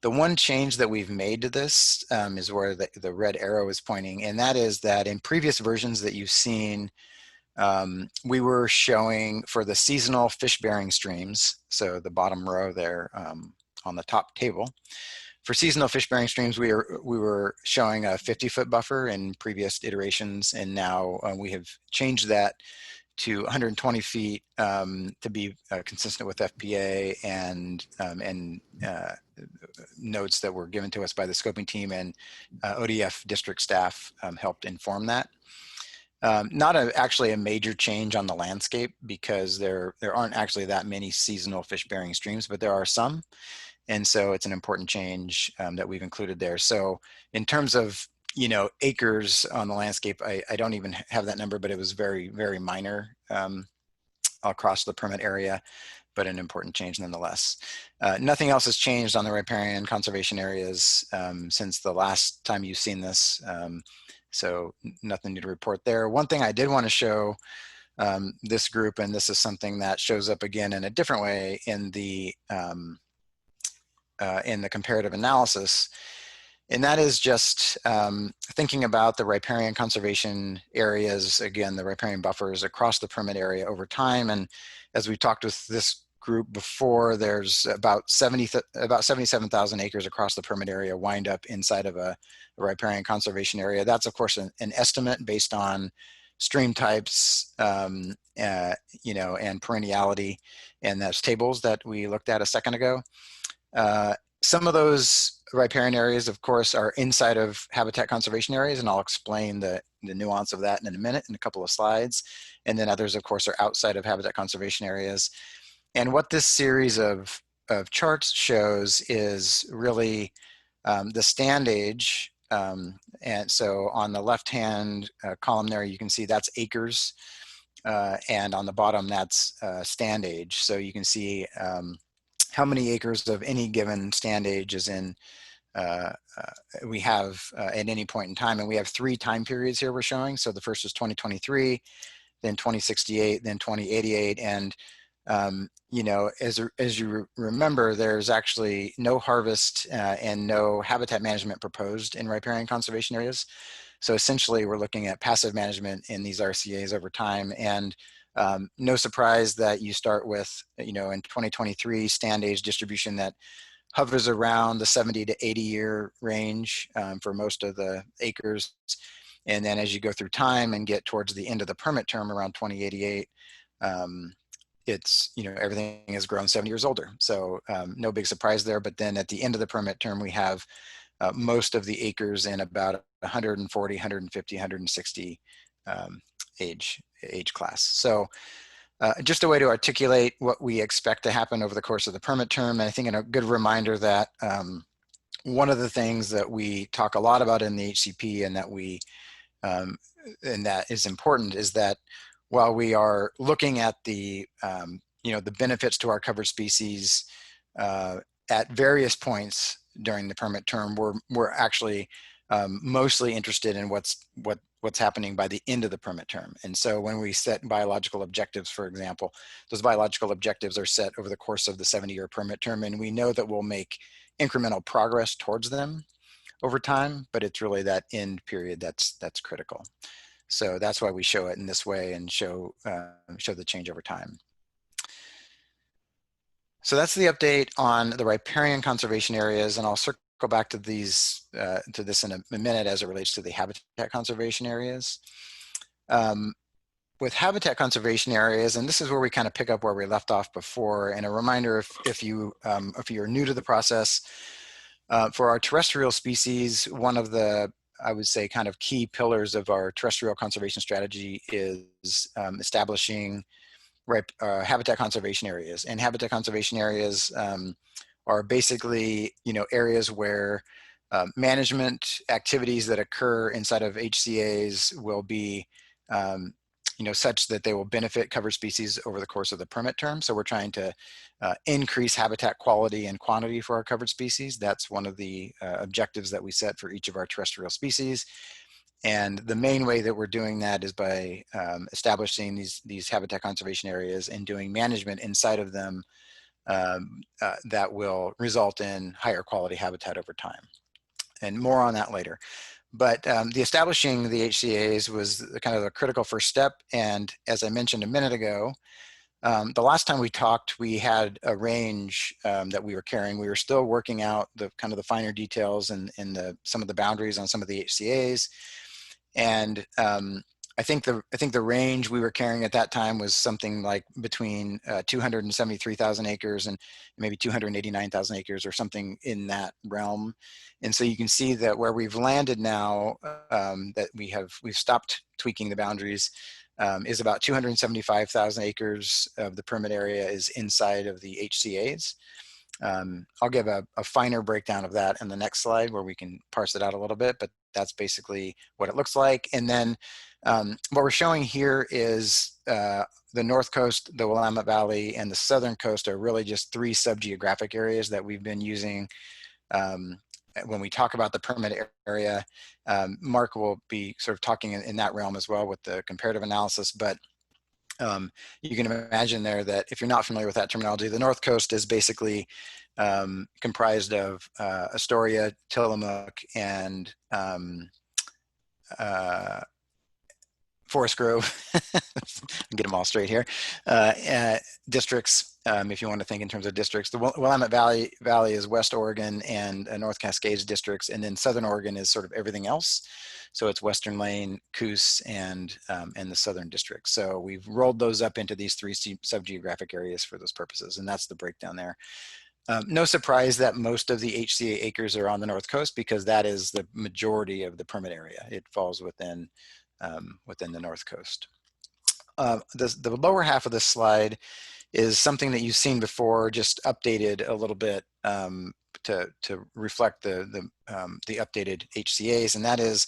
The one change that we've made to this is where the red arrow is pointing, and that is that in previous versions that you've seen, we were showing for the seasonal fish-bearing streams, so the bottom row there on the top table. For seasonal fish-bearing streams, we were showing a 50-foot buffer in previous iterations, and now we have changed that to 120 feet to be consistent with FPA and notes that were given to us by the scoping team, and ODF district staff helped inform that. Not actually a major change on the landscape because there aren't actually that many seasonal fish-bearing streams, but there are some. And so it's an important change that we've included there. So in terms of, acres on the landscape, I don't even have that number, but it was very, very minor across the permit area, but an important change nonetheless. Nothing else has changed on the riparian conservation areas since the last time you've seen this. So nothing new to report there. One thing I did want to show this group, and this is something that shows up again in a different way in the comparative analysis, and that is just thinking about the riparian conservation areas, again, the riparian buffers across the permit area over time. And as we talked with this group before, there's about 77,000 acres across the permit area wind up inside of a riparian conservation area. That's of course an estimate based on stream types, and perenniality, and those tables that we looked at a second ago. Some of those riparian areas, of course, are inside of habitat conservation areas, and I'll explain the nuance of that in a minute in a couple of slides. And then others, of course, are outside of habitat conservation areas. And what this series of charts shows is really the stand age. And so on the left-hand column there, you can see that's acres. And on the bottom, that's stand age. So you can see how many acres of any given stand age is in we have at any point in time. And we have 3 time periods here we're showing. So the first is 2023, then 2068, then 2088. And as you remember, there's actually no harvest and no habitat management proposed in riparian conservation areas. So essentially, we're looking at passive management in these RCAs over time. And no surprise that you start with, in 2023, stand age distribution that hovers around the 70 to 80 year range for most of the acres. And then as you go through time and get towards the end of the permit term around 2088, it's, everything has grown 7 years older. So no big surprise there. But then at the end of the permit term, we have most of the acres in about 140, 150, 160 age class. So just a way to articulate what we expect to happen over the course of the permit term. And I think a good reminder that one of the things that we talk a lot about in the HCP and that is important is that while we are looking at the the benefits to our covered species at various points during the permit term, we're actually mostly interested in what's happening by the end of the permit term. And so when we set biological objectives, for example, those biological objectives are set over the course of the 70-year permit term, and we know that we'll make incremental progress towards them over time, but it's really that end period that's critical. So that's why we show it in this way and show the change over time. So that's the update on the riparian conservation areas, and I'll circle back to this in a minute as it relates to the habitat conservation areas. With habitat conservation areas, and this is where we kind of pick up where we left off before, and a reminder if you're new to the process, for our terrestrial species, one of the, I would say, kind of key pillars of our terrestrial conservation strategy is establishing habitat conservation areas. And habitat conservation areas are basically, areas where management activities that occur inside of HCAs will be, such that they will benefit covered species over the course of the permit term. So we're trying to increase habitat quality and quantity for our covered species. That's one of the objectives that we set for each of our terrestrial species. And the main way that we're doing that is by establishing these habitat conservation areas and doing management inside of them that will result in higher quality habitat over time. And more on that later. But the establishing the HCAs was kind of a critical first step. And as I mentioned a minute ago, the last time we talked, we had a range that we were carrying. We were still working out the kind of the finer details and some of the boundaries on some of the HCAs. And I think the range we were carrying at that time was something like between 273,000 acres and maybe 289,000 acres or something in that realm. And so you can see that where we've landed now, that we've stopped tweaking the boundaries, is about 275,000 acres of the permit area is inside of the HCAs. I'll give a finer breakdown of that in the next slide where we can parse it out a little bit, but that's basically what it looks like. And then what we're showing here is the North Coast, the Willamette Valley, and the Southern Coast are really just 3 subgeographic areas that we've been using when we talk about the permit area. Mark will be sort of talking in that realm as well with the comparative analysis, but you can imagine there that if you're not familiar with that terminology, the North Coast is basically comprised of Astoria, Tillamook, and Forest Grove, get them all straight here, districts, if you want to think in terms of districts. The Willamette Valley is West Oregon and North Cascades districts, and then Southern Oregon is sort of everything else. So it's Western Lane, Coos, and the Southern District. So we've rolled those up into these 3 subgeographic areas for those purposes, and that's the breakdown there. No surprise that most of the HCA acres are on the North Coast because that is the majority of the permit area. It falls within the North Coast. The lower half of this slide is something that you've seen before, just updated a little bit to reflect the updated HCAs, and that is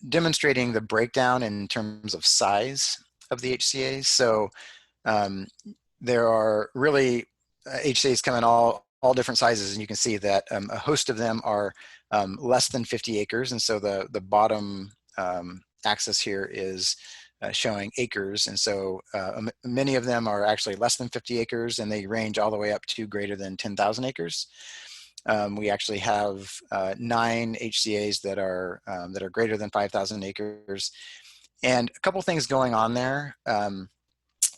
demonstrating the breakdown in terms of size of the HCAs. So there are really HCAs come in all different sizes, and you can see that a host of them are less than 50 acres, and so the bottom axis here is showing acres, and so many of them are actually less than 50 acres, and they range all the way up to greater than 10,000 acres. We actually have 9 HCAs that are greater than 5,000 acres, and a couple things going on there.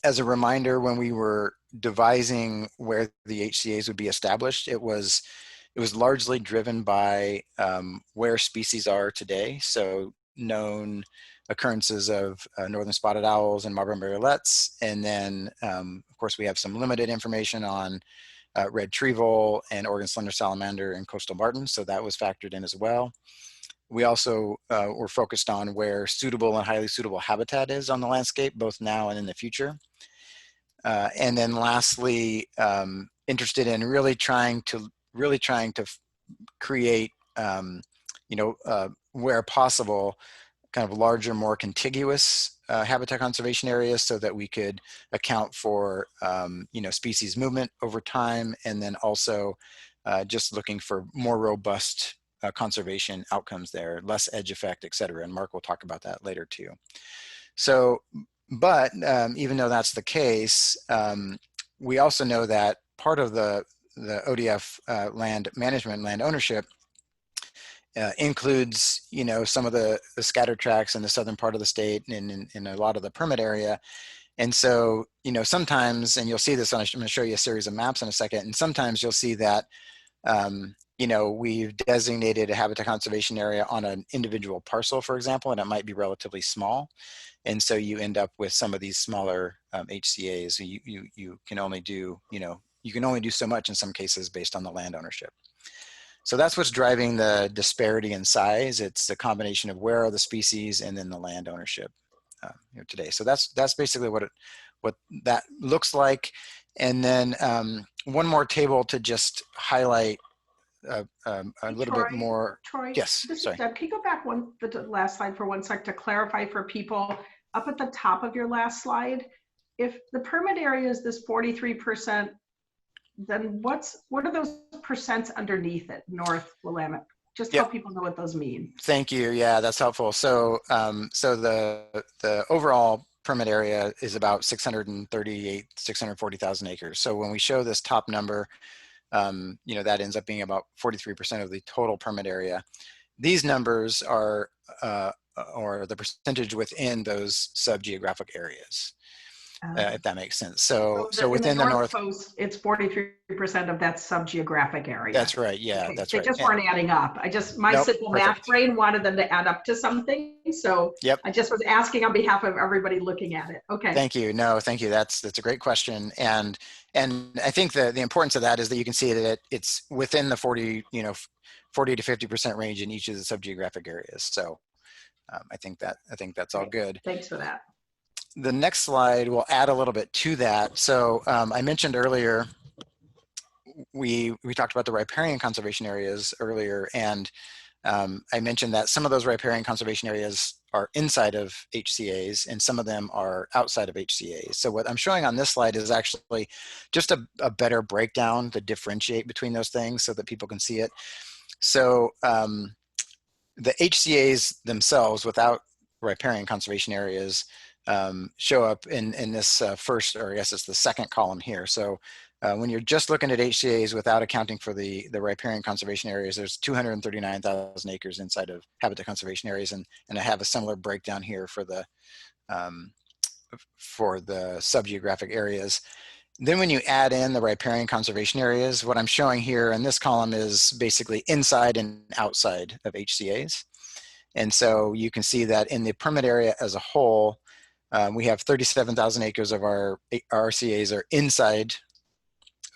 As a reminder, when we were devising where the HCAs would be established, it was largely driven by where species are today. So known occurrences of northern spotted owls and Marbled murrelets, and then of course we have some limited information on red tree vole and Oregon slender salamander and coastal martin, so that was factored in as well. We also were focused on where suitable and highly suitable habitat is on the landscape, both now and in the future. And then lastly, interested in really trying to create, where possible, kind of larger, more contiguous habitat conservation areas so that we could account for, species movement over time, and then also just looking for more robust conservation outcomes there, less edge effect, et cetera. And Mark will talk about that later too. So, but even though that's the case, we also know that part of the ODF land management, land ownership, includes, some of the scattered tracts in the southern part of the state and in a lot of the permit area. And so, sometimes, and you'll see this, I'm going to show you a series of maps in a second, and sometimes you'll see that, we've designated a habitat conservation area on an individual parcel, for example, and it might be relatively small. And so you end up with some of these smaller HCAs. You can only do, you can only do so much in some cases based on the land ownership. So that's what's driving the disparity in size. It's a combination of where are the species and then the land ownership today. So that's basically what that looks like. And then one more table to just highlight a little bit more. Troy, yes, sorry. Deb, can you go back the last slide for one sec to clarify for people up at the top of your last slide? If the permit area is this 43%, then what are those percents underneath it, North Willamette? Just Yep. help people know what those mean. Thank you. Yeah, that's helpful. So, so the overall permit area is about 640,000 acres. So when we show this top number, that ends up being about 43% of the total permit area. These numbers are, or the percentage within those sub-geographic areas. if that makes sense. So In the within the North north, Coast, it's 43% of that sub-geographic area. that's right. Yeah, Okay, that's they right. just weren't adding up. My Nope, simple math perfect. brain wanted them to add up to something. So Yep. I just was asking on behalf of everybody looking at it. Okay. Thank you. No, thank you. That's a great question. And I think the importance of that is that you can see that it's within the 40 to 50% range in each of the subgeographic areas. So I think that's all Great. good. Thanks for that. The next slide will add a little bit to that. So I mentioned earlier, we talked about the riparian conservation areas earlier, and I mentioned that some of those riparian conservation areas are inside of HCAs and some of them are outside of HCAs. So what I'm showing on this slide is actually just a better breakdown to differentiate between those things so that people can see it. So the HCAs themselves without riparian conservation areas show up in this first, or I guess it's the second column here. So when you're just looking at HCAs without accounting for the riparian conservation areas, there's 239,000 acres inside of habitat conservation areas, and I have a similar breakdown here for the subgeographic areas. Then when you add in the riparian conservation areas, what I'm showing here in this column is basically inside and outside of HCAs. And so you can see that in the permit area as a whole, we have 37,000 acres of our RCAs are inside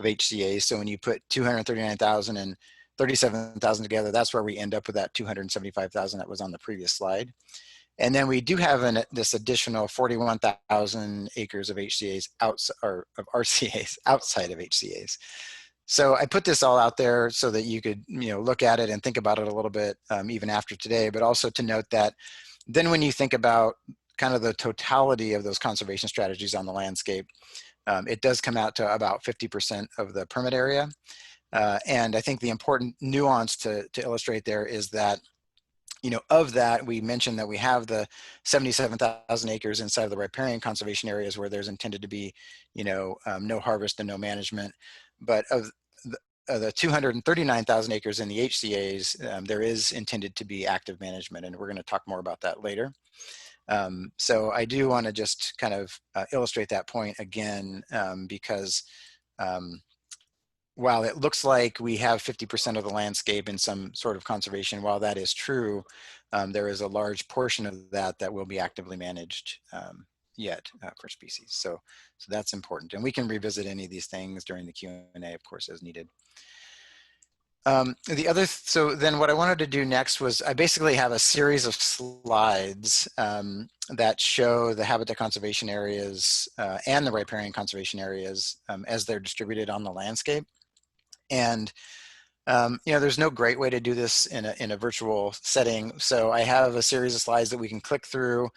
of HCAs. So when you put 239,000 and 37,000 together, that's where we end up with that 275,000 that was on the previous slide. And then we do have this additional 41,000 acres of HCAs outside, or of RCAs outside of HCAs. So I put this all out there so that you could, look at it and think about it a little bit even after today, but also to note that then when you think about kind of the totality of those conservation strategies on the landscape, it does come out to about 50% of the permit area. And I think the important nuance to illustrate there is that, of that, we mentioned that we have the 77,000 acres inside of the riparian conservation areas where there's intended to be, no harvest and no management. But of the 239,000 acres in the HCAs, there is intended to be active management, and we're going to talk more about that later. So I do want to just kind of illustrate that point again, because while it looks like we have 50% of the landscape in some sort of conservation, while that is true, there is a large portion of that will be actively managed yet for species. So that's important. And we can revisit any of these things during the Q&A, of course, as needed. So then what I wanted to do next was I basically have a series of slides that show the habitat conservation areas and the riparian conservation areas as they're distributed on the landscape. And there's no great way to do this in a virtual setting. So I have a series of slides that we can click through,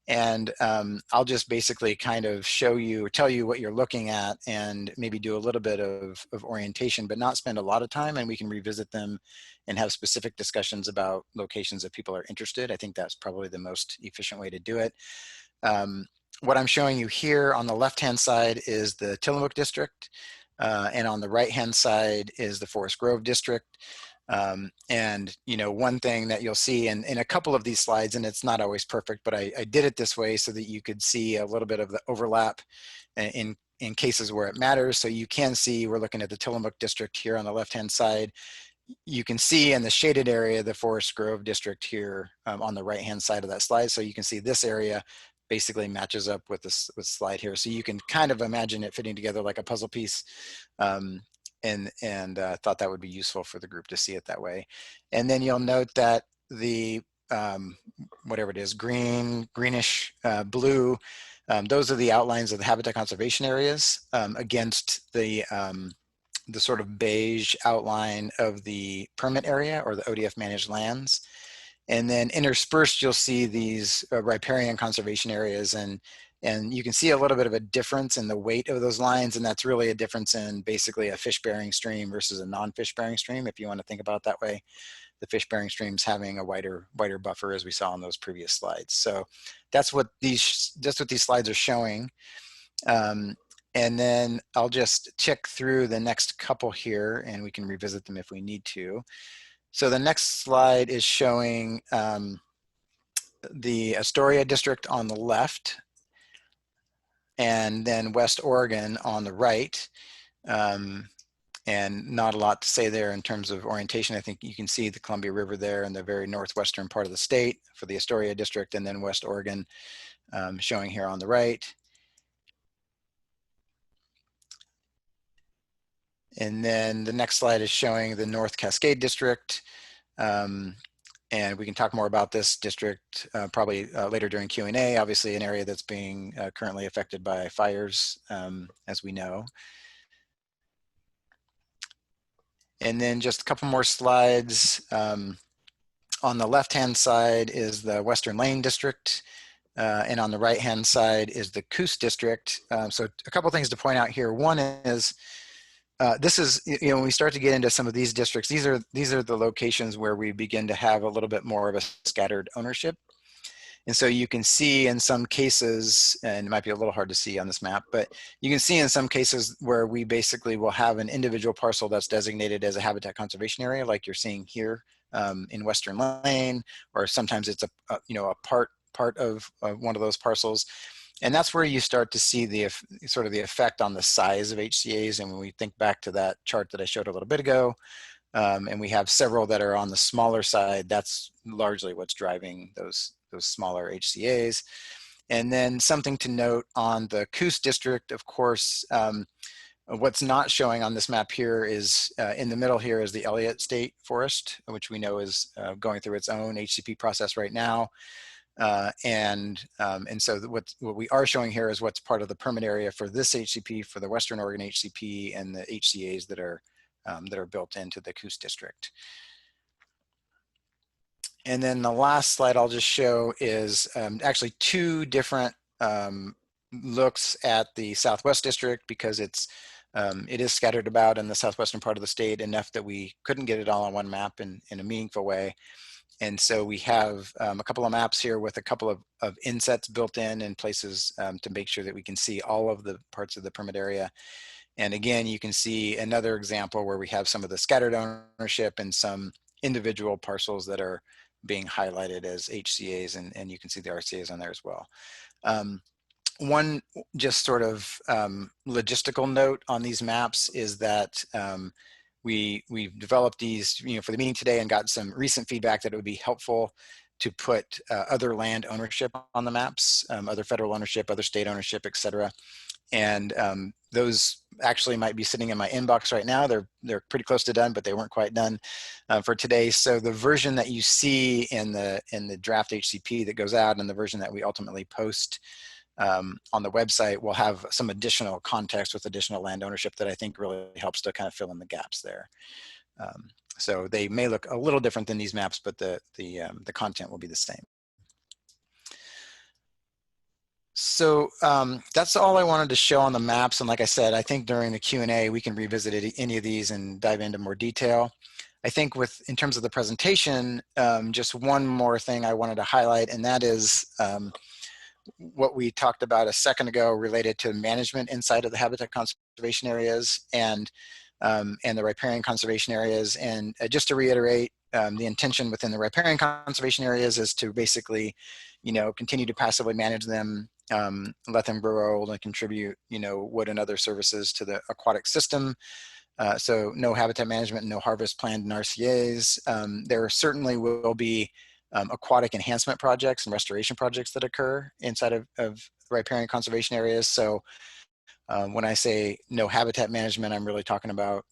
and I'll just basically kind of tell you what you're looking at, and maybe do a little bit of orientation, but not spend a lot of time, and we can revisit them and have specific discussions about locations if people are interested. I think that's probably the most efficient way to do it. What I'm showing you here on the left-hand side is the Tillamook district. And on the right-hand side is the Forest Grove district. And one thing that you'll see in a couple of these slides, and it's not always perfect, but I did it this way so that you could see a little bit of the overlap in cases where it matters. So you can see, we're looking at the Tillamook district here on the left-hand side. You can see in the shaded area, the Forest Grove district here on the right-hand side of that slide. So you can see this area basically matches up with this slide here. So you can kind of imagine it fitting together like a puzzle piece, and thought that would be useful for the group to see it that way. And then you'll note that the, whatever it is, greenish, blue, those are the outlines of the habitat conservation areas against the sort of beige outline of the permit area or the ODF managed lands. And then interspersed, you'll see these riparian conservation areas, and you can see a little bit of a difference in the weight of those lines, and that's really a difference in basically a fish-bearing stream versus a non-fish-bearing stream, if you want to think about it that way. The fish-bearing streams having a wider buffer, as we saw on those previous slides. So that's what these slides are showing. And then I'll just check through the next couple here, and we can revisit them if we need to. So the next slide is showing the Astoria district on the left. and then West Oregon on the right. And not a lot to say there in terms of orientation. I think you can see the Columbia River there in the very northwestern part of the state for the Astoria district, and then West Oregon showing here on the right. And then the next slide is showing the North Cascade district. And we can talk more about this district probably later during Q&A. Obviously an area that's being currently affected by fires, as we know. And then just a couple more slides. On the left-hand side is the Western Lane district. And on the right-hand side is the Coos district. So a couple things to point out here. One is, this is, when we start to get into some of these districts, these are the locations where we begin to have a little bit more of a scattered ownership. And so you can see in some cases, and it might be a little hard to see on this map, but you can see in some cases where we basically will have an individual parcel that's designated as a habitat conservation area, like you're seeing here in Western Lane, or sometimes it's a part of one of those parcels. And that's where you start to see the sort of the effect on the size of HCAs. And when we think back to that chart that I showed a little bit ago, and we have several that are on the smaller side, that's largely what's driving those smaller HCAs. And then something to note on the Coos district, of course, what's not showing on this map here is in the middle here is the Elliott State Forest, which we know is going through its own HCP process right now. And so what we are showing here is what's part of the permit area for this HCP, for the Western Oregon HCP, and the HCAs that are built into the Coos district. And then the last slide I'll just show is actually two different looks at the Southwest district, because it is scattered about in the southwestern part of the state enough that we couldn't get it all on one map in a meaningful way. And so we have a couple of maps here with a couple of insets built in places to make sure that we can see all of the parts of the permit area. And again, you can see another example where we have some of the scattered ownership and some individual parcels that are being highlighted as HCAs, and you can see the RCAs on there as well. One just sort of logistical note on these maps is that we've developed these for the meeting today and got some recent feedback that it would be helpful to put other land ownership on the maps, other federal ownership, other state ownership, et cetera. And those actually might be sitting in my inbox right now. They're pretty close to done, but they weren't quite done for today. So the version that you see in the draft HCP that goes out and the version that we ultimately post on the website will have some additional context with additional land ownership that I think really helps to kind of fill in the gaps there. So they may look a little different than these maps, but the content will be the same. So that's all I wanted to show on the maps. And like I said, I think during the Q&A, we can revisit any of these and dive into more detail. I think in terms of the presentation, just one more thing I wanted to highlight, and that is what we talked about a second ago related to management inside of the habitat conservation areas and the riparian conservation areas. And just to reiterate, the intention within the riparian conservation areas is to basically, continue to passively manage them, let them grow old and contribute, wood and other services to the aquatic system. So no habitat management, no harvest planned in RCAs. There certainly will be aquatic enhancement projects and restoration projects that occur inside of riparian conservation areas. So when I say no habitat management, I'm really talking about,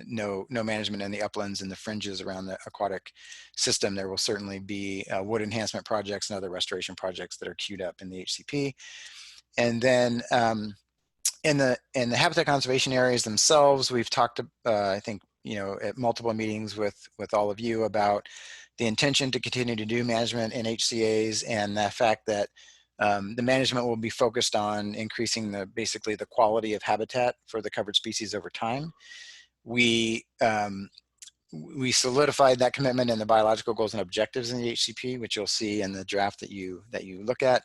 no management in the uplands and the fringes around the aquatic system. There will certainly be wood enhancement projects and other restoration projects that are queued up in the HCP. And then in the habitat conservation areas themselves, we've talked, I think, at multiple meetings with all of you about the intention to continue to do management in HCAs and the fact that the management will be focused on increasing basically the quality of habitat for the covered species over time. We solidified that commitment in the biological goals and objectives in the HCP, which you'll see in the draft that you look at.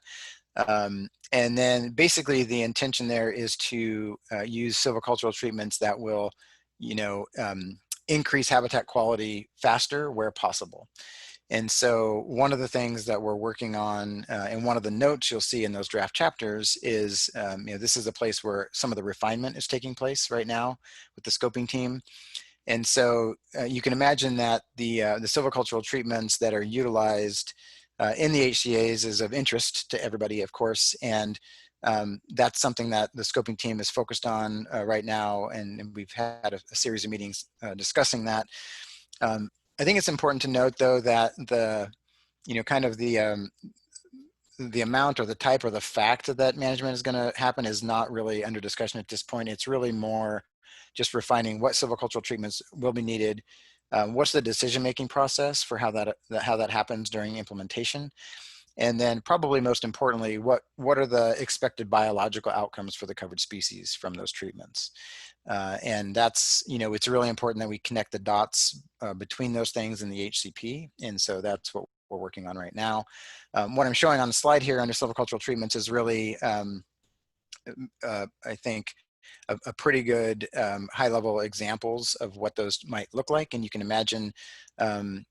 And then basically the intention there is to use silvicultural treatments that will, increase habitat quality faster where possible. And so one of the things that we're working on, and one of the notes you'll see in those draft chapters is, this is a place where some of the refinement is taking place right now with the scoping team. And so you can imagine that the silvicultural treatments that are utilized in the HCAs is of interest to everybody, of course, and that's something that the scoping team is focused on right now, and we've had a series of meetings discussing that. I think it's important to note, though, that the amount or the type or the fact that management is going to happen is not really under discussion at this point. It's really more just refining what silvicultural treatments will be needed. What's the decision-making process for how that happens during implementation? And then probably most importantly, what are the expected biological outcomes for the covered species from those treatments? And that's, it's really important that we connect the dots between those things in the HCP. And so that's what we're working on right now. What I'm showing on the slide here under silvicultural treatments is really, I think, a pretty good high-level examples of what those might look like. And you can imagine,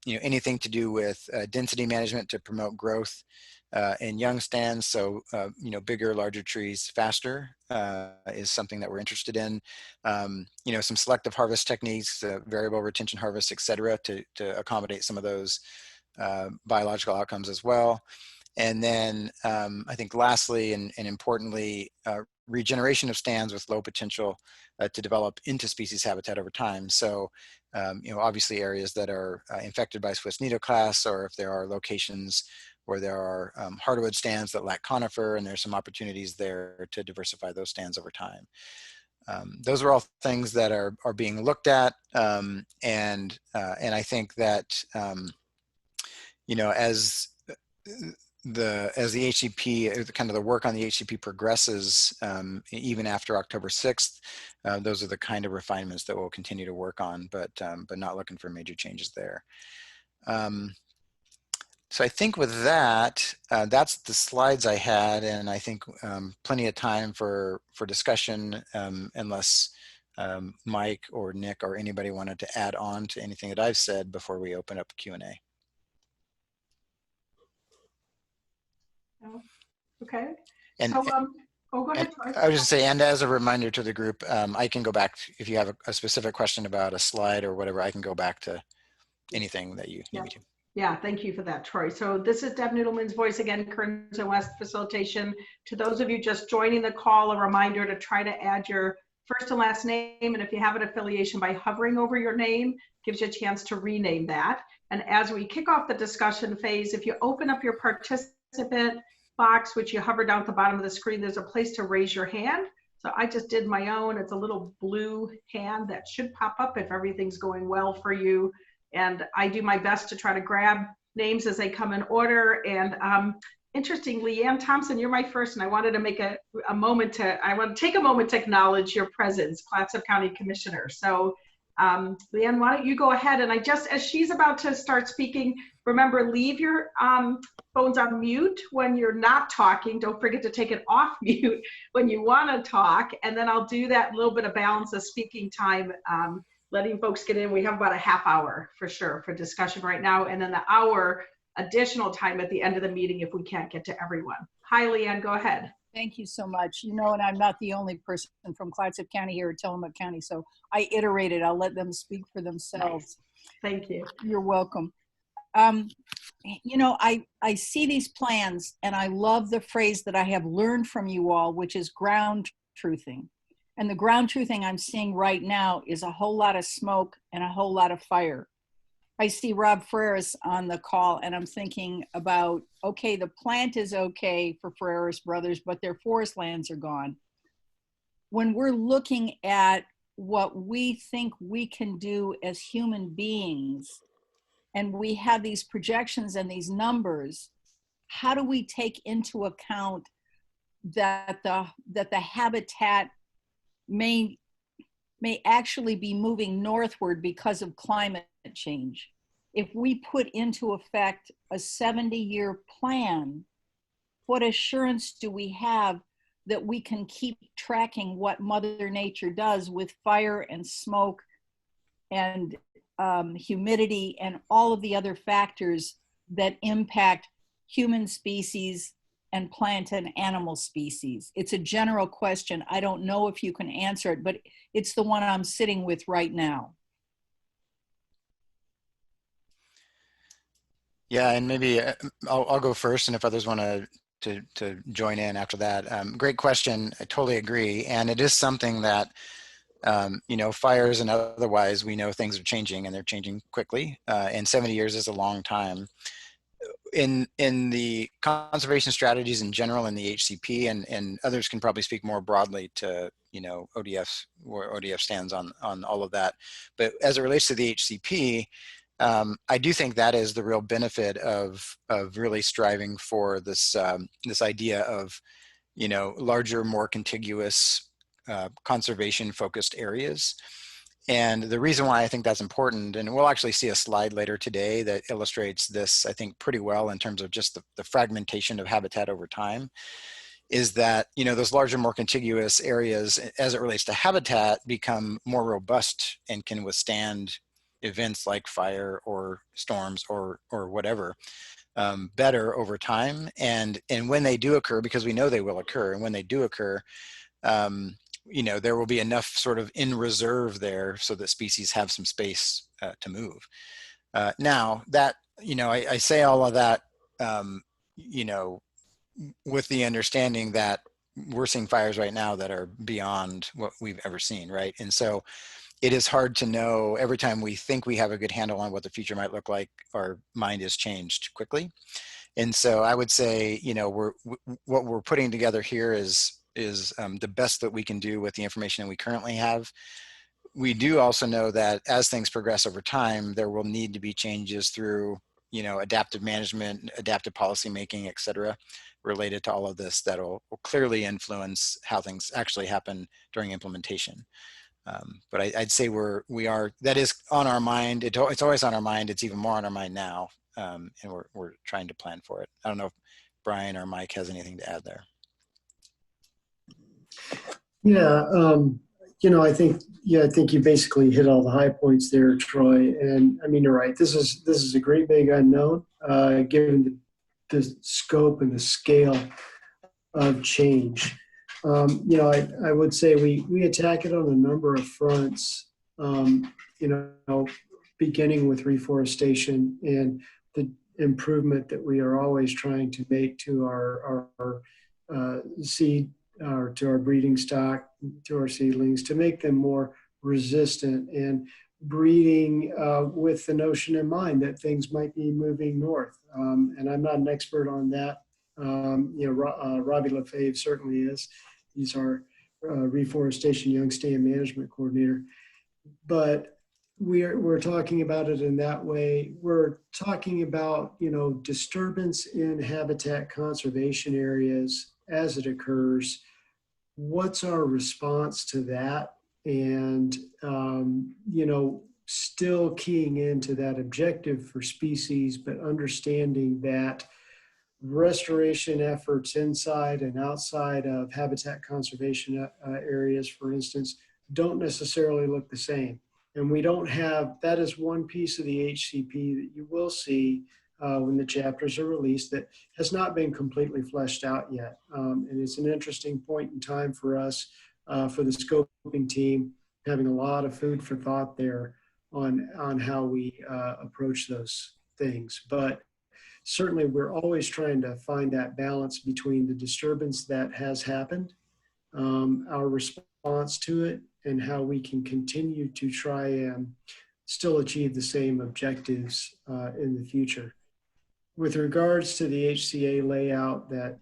anything to do with density management to promote growth in young stands. So, bigger, larger trees faster is something that we're interested in. Some selective harvest techniques, variable retention harvest, et cetera, to accommodate some of those biological outcomes as well. And then I think lastly and importantly, regeneration of stands with low potential to develop into species habitat over time. So, obviously areas that are infected by Swiss needleclass, or if there are locations where there are hardwood stands that lack conifer, and there's some opportunities there to diversify those stands over time. Those are all things that are being looked at, and I think that as the HCP, kind of the work on the HCP progresses, even after October 6th, those are the kind of refinements that we'll continue to work on, but not looking for major changes there. So I think with that, that's the slides I had, and I think plenty of time for discussion, unless Mike or Nick or anybody wanted to add on to anything that I've said before we open up Q&A. Okay. And, so, go ahead. I was just say, and as a reminder to the group, I can go back if you have a specific question about a slide or whatever. I can go back to anything that you need me to. Yeah, thank you for that, Troy. So this is Deb Noodleman's voice again, Kearns and West Facilitation. To those of you just joining the call, a reminder to try to add your first and last name, and if you have an affiliation, by hovering over your name, gives you a chance to rename that. And as we kick off the discussion phase, if you open up your participant box, which you hover down at the bottom of the screen, there's a place to raise your hand. So I just did my own. It's a little blue hand that should pop up if everything's going well for you. And I do my best to try to grab names as they come in order. And interestingly, Leanne Thompson, you're my first, and I wanted to make a moment to, I want to take a moment to acknowledge your presence, Clatsop County Commissioner. So Leanne, why don't you go ahead, and I just, as she's about to start speaking, remember, leave your phones on mute when you're not talking. Don't forget to take it off mute when you want to talk, and then I'll do that little bit of balance of speaking time, letting folks get in. We have about a half hour for sure for discussion right now, and then the hour additional time at the end of the meeting if we can't get to everyone. Hi, Leanne, go ahead. Thank you so much. And I'm not the only person from Clatsop County here at Tillamook County, so I iterated. I'll let them speak for themselves. Thank you. You're welcome. I see these plans, and I love the phrase that I have learned from you all, which is ground truthing. And the ground truthing I'm seeing right now is a whole lot of smoke and a whole lot of fire. I see Rob Freris on the call, and I'm thinking about, okay, the plant is okay for Freris Brothers, but their forest lands are gone. When we're looking at what we think we can do as human beings, and we have these projections and these numbers, how do we take into account that the habitat may actually be moving northward because of climate change? If we put into effect a 70-year plan, what assurance do we have that we can keep tracking what Mother Nature does with fire and smoke and humidity and all of the other factors that impact human species and plant and animal species? It's a general question. I don't know if you can answer it, but it's the one I'm sitting with right now. Yeah, and maybe I'll go first, and if others want to join in after that. Great question. I totally agree, and it is something that you know, fires and otherwise, we know things are changing, and they're changing quickly. And 70 years is a long time. In the conservation strategies in general in the HCP, and others can probably speak more broadly to, you know, ODF, where ODF stands on all of that. But as it relates to the HCP, I do think that is the real benefit of really striving for this this idea of, you know, larger, more contiguous conservation focused areas. And the reason why I think that's important, and we'll actually see a slide later today that illustrates this, I think, pretty well in terms of just the fragmentation of habitat over time, is that, you know, those larger, more contiguous areas, as it relates to habitat, become more robust and can withstand events like fire or storms or whatever better over time. And when they do occur, because we know they will occur, and when they do occur, you know, there will be enough sort of in reserve there so that species have some space to move. Now that, you know, I say all of that, you know, with the understanding that we're seeing fires right now that are beyond what we've ever seen, right? And so it is hard to know. Every time we think we have a good handle on what the future might look like, our mind is changed quickly. And so I would say, you know, what we're putting together here is the best that we can do with the information that we currently have. We do also know that as things progress over time, there will need to be changes through, you know, adaptive management, adaptive policymaking, et cetera, related to all of this that will clearly influence how things actually happen during implementation. But I'd say that is on our mind. It's always on our mind. It's even more on our mind now. And we're trying to plan for it. I don't know if Brian or Mike has anything to add there. Yeah, you know, I think you basically hit all the high points there, Troy. And I mean, you're right. This is a great big unknown, given the scope and the scale of change. You know, I would say we attack it on a number of fronts. You know, beginning with reforestation and the improvement that we are always trying to make to our seed, or to our breeding stock, to our seedlings, to make them more resistant, and breeding with the notion in mind that things might be moving north. And I'm not an expert on that. You know, Robbie Lefebvre certainly is. He's our reforestation young stand management coordinator. But we're talking about it in that way. We're talking about, you know, disturbance in habitat conservation areas as it occurs. What's our response to that? And, you know, still keying into that objective for species, but understanding that restoration efforts inside and outside of habitat conservation areas, for instance, don't necessarily look the same. And we don't have, that is one piece of the HCP that you will see when the chapters are released that has not been completely fleshed out yet. And it's an interesting point in time for us, for the scoping team, having a lot of food for thought there on how we approach those things. But certainly we're always trying to find that balance between the disturbance that has happened, our response to it, and how we can continue to try and still achieve the same objectives in the future. With regards to the HCA layout that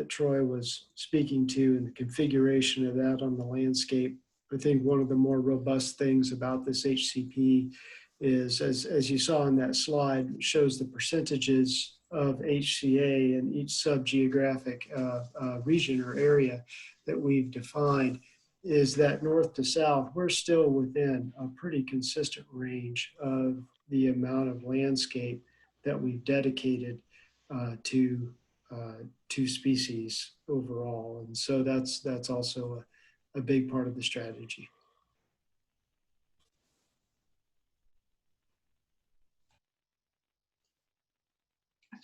Troy was speaking to and the configuration of that on the landscape, I think one of the more robust things about this HCP is, as you saw in that slide, shows the percentages of HCA in each sub-geographic region or area that we've defined, is that north to south, we're still within a pretty consistent range of the amount of landscape that we've dedicated to species overall. And so that's also a big part of the strategy.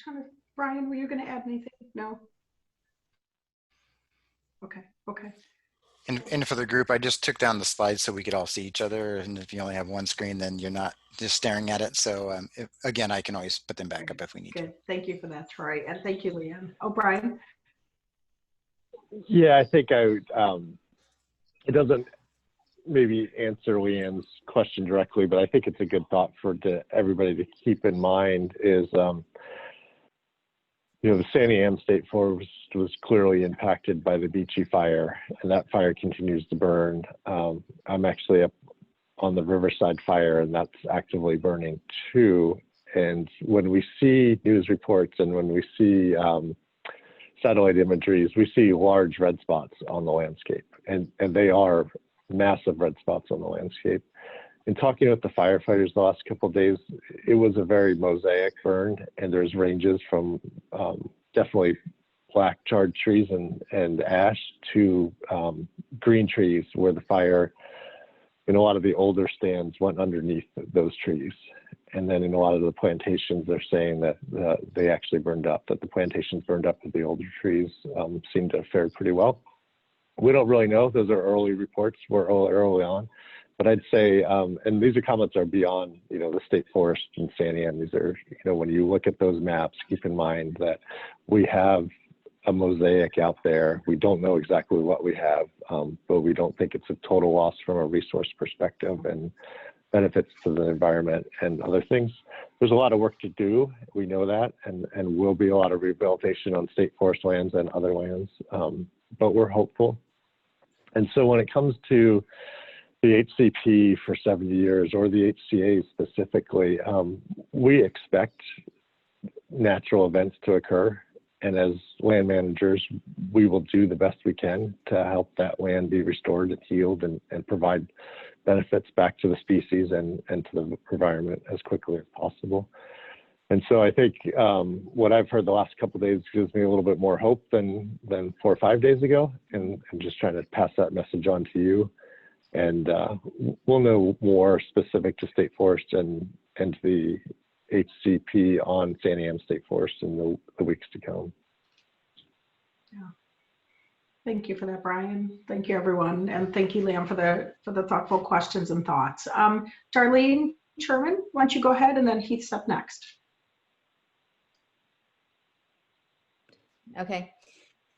trying to, Brian, were you going to add anything? No? Okay, okay. And for the group, I just took down the slides so we could all see each other. And if you only have one screen, then you're not just staring at it. So again, I can always put them back up if we need to. Good. Thank you for that, Troy. And thank you, Leanne. Oh, Brian? Yeah, I think it doesn't maybe answer Leanne's question directly, but I think it's a good thought for everybody to keep in mind is, the San Am State Forest was clearly impacted by the Beachy fire, and that fire continues to burn. I'm actually up on the Riverside fire, and that's actively burning too. And when we see news reports and when we see satellite imageries, we see large red spots on the landscape, and they are massive red spots on the landscape. In talking with the firefighters the last couple of days, it was a very mosaic burn, and there's ranges from definitely black charred trees and ash to green trees where the fire in a lot of the older stands went underneath those trees. And then in a lot of the plantations, they're saying that they actually burned up, that the plantations burned up with the older trees seem to have fared pretty well. We don't really know. Those are early reports. We're early on. But I'd say, and these are comments are beyond, the state forest and San Am. These are, when you look at those maps, keep in mind that we have a mosaic out there. We don't know exactly what we have, but we don't think it's a total loss from a resource perspective and benefits to the environment and other things. There's a lot of work to do. We know that, and will be a lot of rehabilitation on state forest lands and other lands, but we're hopeful. And so when it comes to the HCP for 70 years or the HCAs specifically, we expect natural events to occur. And as land managers, we will do the best we can to help that land be restored and healed and provide benefits back to the species and to the environment as quickly as possible. And so I think what I've heard the last couple of days gives me a little bit more hope than 4 or 5 days ago. And I'm just trying to pass that message on to you. And we'll know more specific to State Forest and the HCP on San Am State Forest in the weeks to come. Yeah. Thank you for that, Brian. Thank you, everyone. And thank you, Liam, for the thoughtful questions and thoughts. Darlene Sherman, why don't you go ahead, and then Heath's up next. Okay.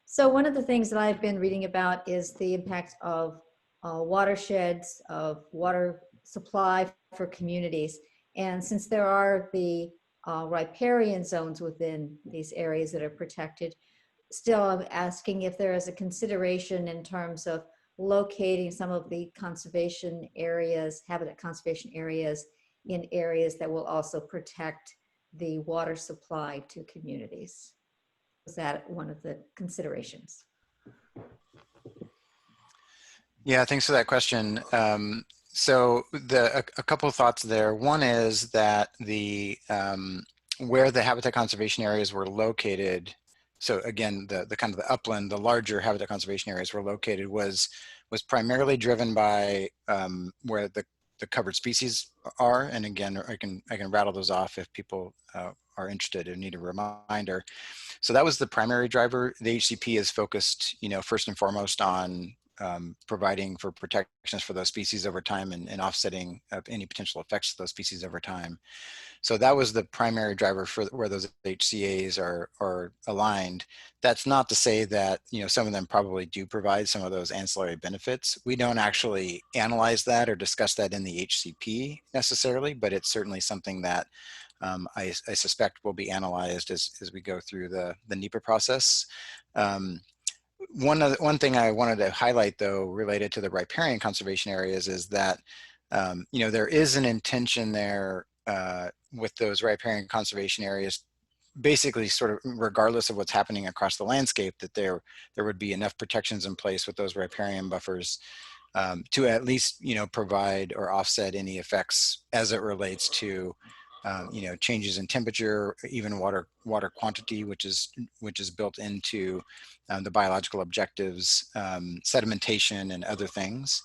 So one of the things that I've been reading about is the impact of watersheds, of water supply for communities. And since there are the riparian zones within these areas that are protected, still I'm asking if there is a consideration in terms of locating some of the conservation areas, habitat conservation areas, in areas that will also protect the water supply to communities. Is that one of the considerations? Yeah, thanks for that question. So a couple of thoughts there. One is that where the habitat conservation areas were located, so again, the kind of the upland, the larger habitat conservation areas were located was primarily driven by where the covered species are. And again, I can rattle those off if people are interested and need a reminder. So that was the primary driver. The HCP is focused, first and foremost on providing for protections for those species over time and offsetting any potential effects of those species over time. So that was the primary driver for where those HCAs are aligned. That's not to say that, some of them probably do provide some of those ancillary benefits. We don't actually analyze that or discuss that in the HCP necessarily, but it's certainly something that I suspect will be analyzed as we go through the NEPA process. One thing I wanted to highlight, though, related to the riparian conservation areas is that, there is an intention there with those riparian conservation areas, basically sort of regardless of what's happening across the landscape, that there would be enough protections in place with those riparian buffers to at least, provide or offset any effects as it relates to changes in temperature, even water quantity, which is built into the biological objectives, sedimentation and other things.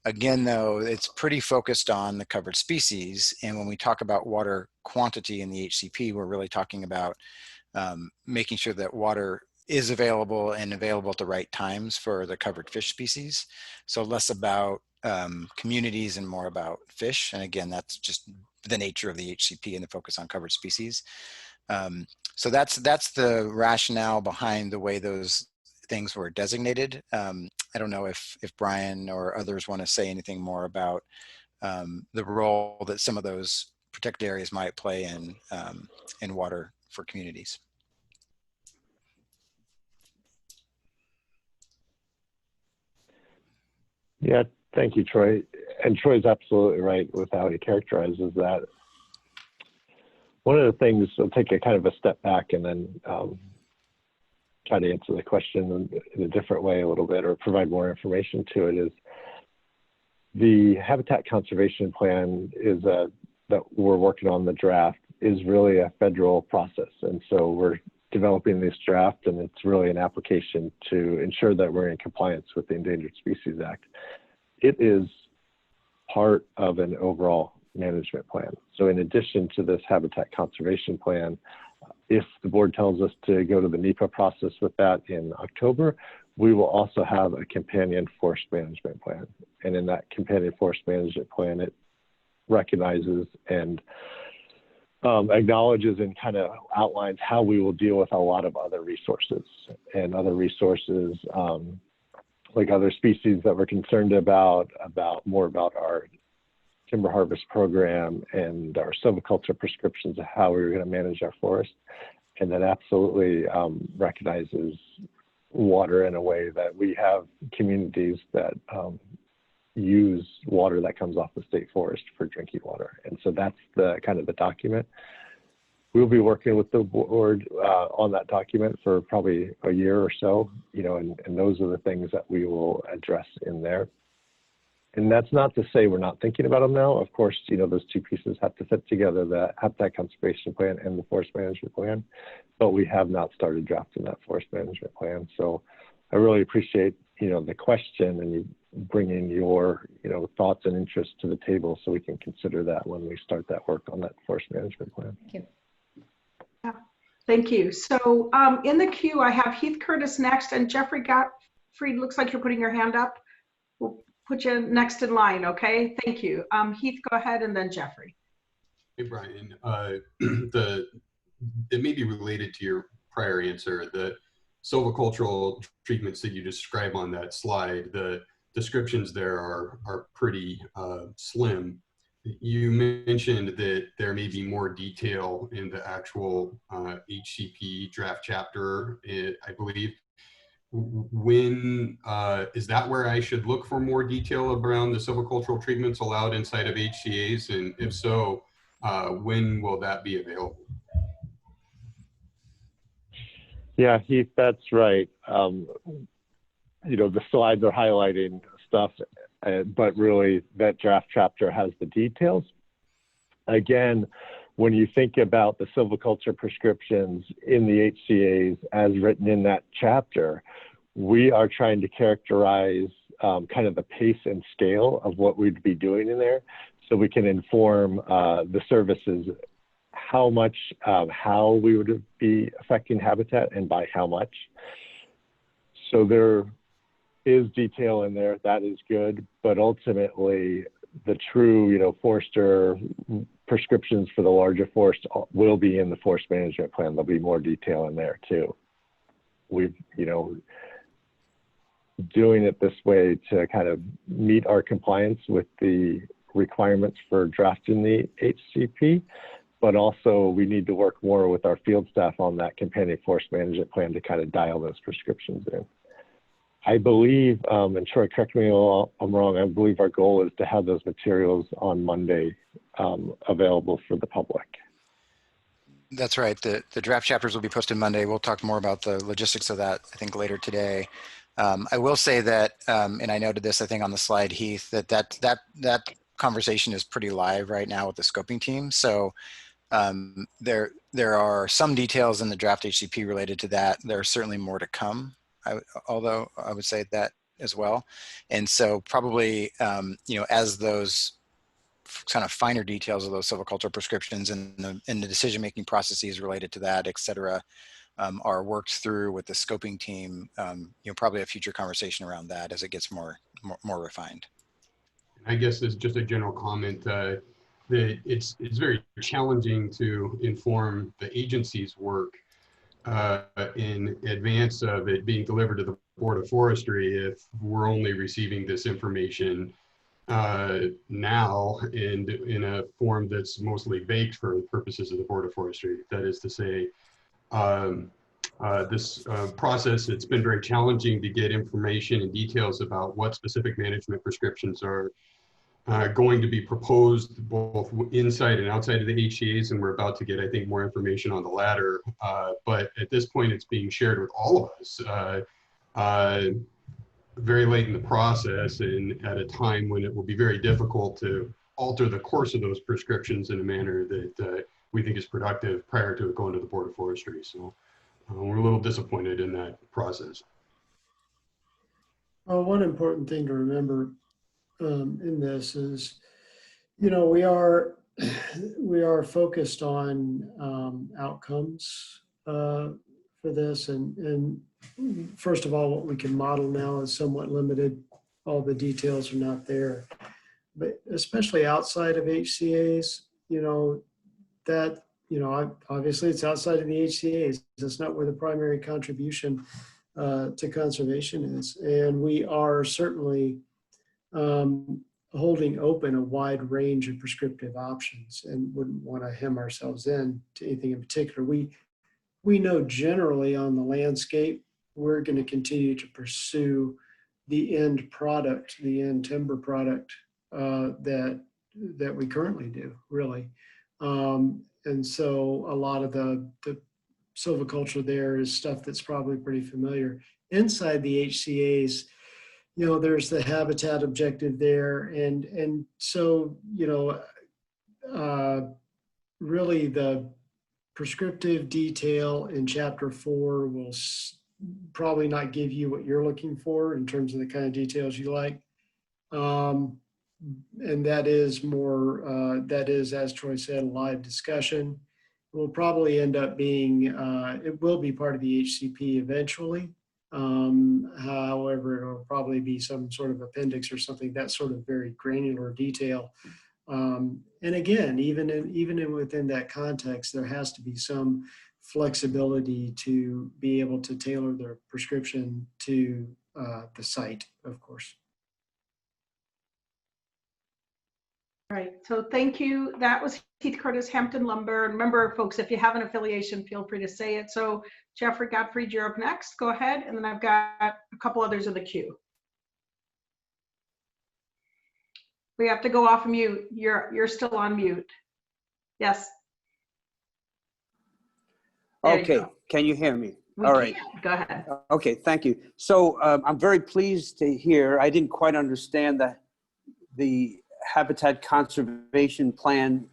Again, though, it's pretty focused on the covered species. And when we talk about water quantity in the HCP, we're really talking about making sure that water is available and available at the right times for the covered fish species. So less about communities and more about fish. And again, that's just the nature of the HCP and the focus on covered species. So that's the rationale behind the way those things were designated. I don't know if Brian or others want to say anything more about the role that some of those protected areas might play in water for communities. Yeah, thank you, Troy. And Troy's absolutely right with how he characterizes that. One of the things, I'll take a kind of a step back and then try to answer the question in a different way a little bit, or provide more information to it, is the habitat conservation plan that we're working on, the draft, is really a federal process. And so we're developing this draft, and it's really an application to ensure that we're in compliance with the Endangered Species Act. It is part of an overall management plan. So in addition to this habitat conservation plan, if the board tells us to go to the NEPA process with that in October, we will also have a companion forest management plan. And in that companion forest management plan, it recognizes and acknowledges and kind of outlines how we will deal with a lot of other resources like other species that we're concerned about more about our timber harvest program and our silviculture prescriptions of how we're going to manage our forest. And that absolutely recognizes water in a way that we have communities that use water that comes off the state forest for drinking water. And so that's the kind of the document. We'll be working with the board on that document for probably a year or so, and those are the things that we will address in there. And that's not to say we're not thinking about them now. Of course, those two pieces have to fit together, the habitat conservation plan and the forest management plan, but we have not started drafting that forest management plan. So I really appreciate, the question and you bringing your, thoughts and interests to the table so we can consider that when we start that work on that forest management plan. Thank you. Yeah, thank you. So in the queue, I have Heath Curtis next, and Jeffrey Gottfried, looks like you're putting your hand up. We'll put you next in line, okay? Thank you. Heath, go ahead, and then Jeffrey. Hey, Brian. It may be related to your prior answer. The silvicultural treatments that you describe on that slide, the descriptions there are pretty slim. You mentioned that there may be more detail in the actual HCP draft chapter, I believe. When is that where I should look for more detail around the silvicultural treatments allowed inside of HCAs? And if so, when will that be available? Yeah, Heath, that's right. The slides are highlighting stuff, but really that draft chapter has the details. Again, when you think about the silviculture prescriptions in the HCAs as written in that chapter, we are trying to characterize kind of the pace and scale of what we'd be doing in there so we can inform the services how much, how we would be affecting habitat and by how much. So there is detail in there, that is good, but ultimately the true, forester prescriptions for the larger forest will be in the forest management plan. There'll be more detail in there too. We've, doing it this way to kind of meet our compliance with the requirements for drafting the HCP, but also we need to work more with our field staff on that companion forest management plan to kind of dial those prescriptions in. I believe, and Troy, correct me if I'm wrong, I believe our goal is to have those materials on Monday available for the public. That's right. The draft chapters will be posted Monday. We'll talk more about the logistics of that, I think, later today. I will say that, and I noted this, I think, on the slide, Heath, that conversation is pretty live right now with the scoping team. So there are some details in the draft HCP related to that. There are certainly more to come. Although I would say that as well. And so probably, you know, as those kind of finer details of those silvicultural prescriptions and the decision-making processes related to that, et cetera, are worked through with the scoping team, you know, probably a future conversation around that as it gets more refined. I guess as just a general comment, that it's very challenging to inform the agency's work in advance of it being delivered to the Board of Forestry if we're only receiving this information now and in a form that's mostly baked for purposes of the Board of Forestry. That is to say, this process, it's been very challenging to get information and details about what specific management prescriptions are going to be proposed both inside and outside of the HCAs, and we're about to get, I think, more information on the latter. But at this point, it's being shared with all of us very late in the process and at a time when it will be very difficult to alter the course of those prescriptions in a manner that we think is productive prior to it going to the Board of Forestry. So we're a little disappointed in that process. Well, one important thing to remember in this is, you know, we are focused on outcomes for this, and first of all, what we can model now is somewhat limited. All the details are not there, but especially outside of HCAs, you know, that, you know, obviously it's outside of the HCAs. That's not where the primary contribution to conservation is, and we are certainly holding open a wide range of prescriptive options and wouldn't want to hem ourselves in to anything in particular. We know generally on the landscape, we're going to continue to pursue the end product, the end timber product that we currently do, really. And so a lot of the silviculture there is stuff that's probably pretty familiar. Inside the HCAs, you know, there's the habitat objective there. And so, you know, really the prescriptive detail in Chapter 4 will probably not give you what you're looking for in terms of the kind of details you like. And that is more, that is, as Troy said, a live discussion. It will probably end up being, it will be part of the HCP eventually. However, it'll probably be some sort of appendix or something, that sort of very granular detail. And again, even within that context, there has to be some flexibility to be able to tailor the prescription to the site, of course. Right. So thank you. That was Keith Curtis, Hampton Lumber. And remember, folks, if you have an affiliation, feel free to say it. So Jeffrey Gottfried, you're up next. Go ahead. And then I've got a couple others in the queue. We have to go off mute. You're still on mute. Yes. There Okay. Can you hear me? All right. Go ahead. Okay. Thank you. So I'm very pleased to hear. I didn't quite understand the habitat conservation plan,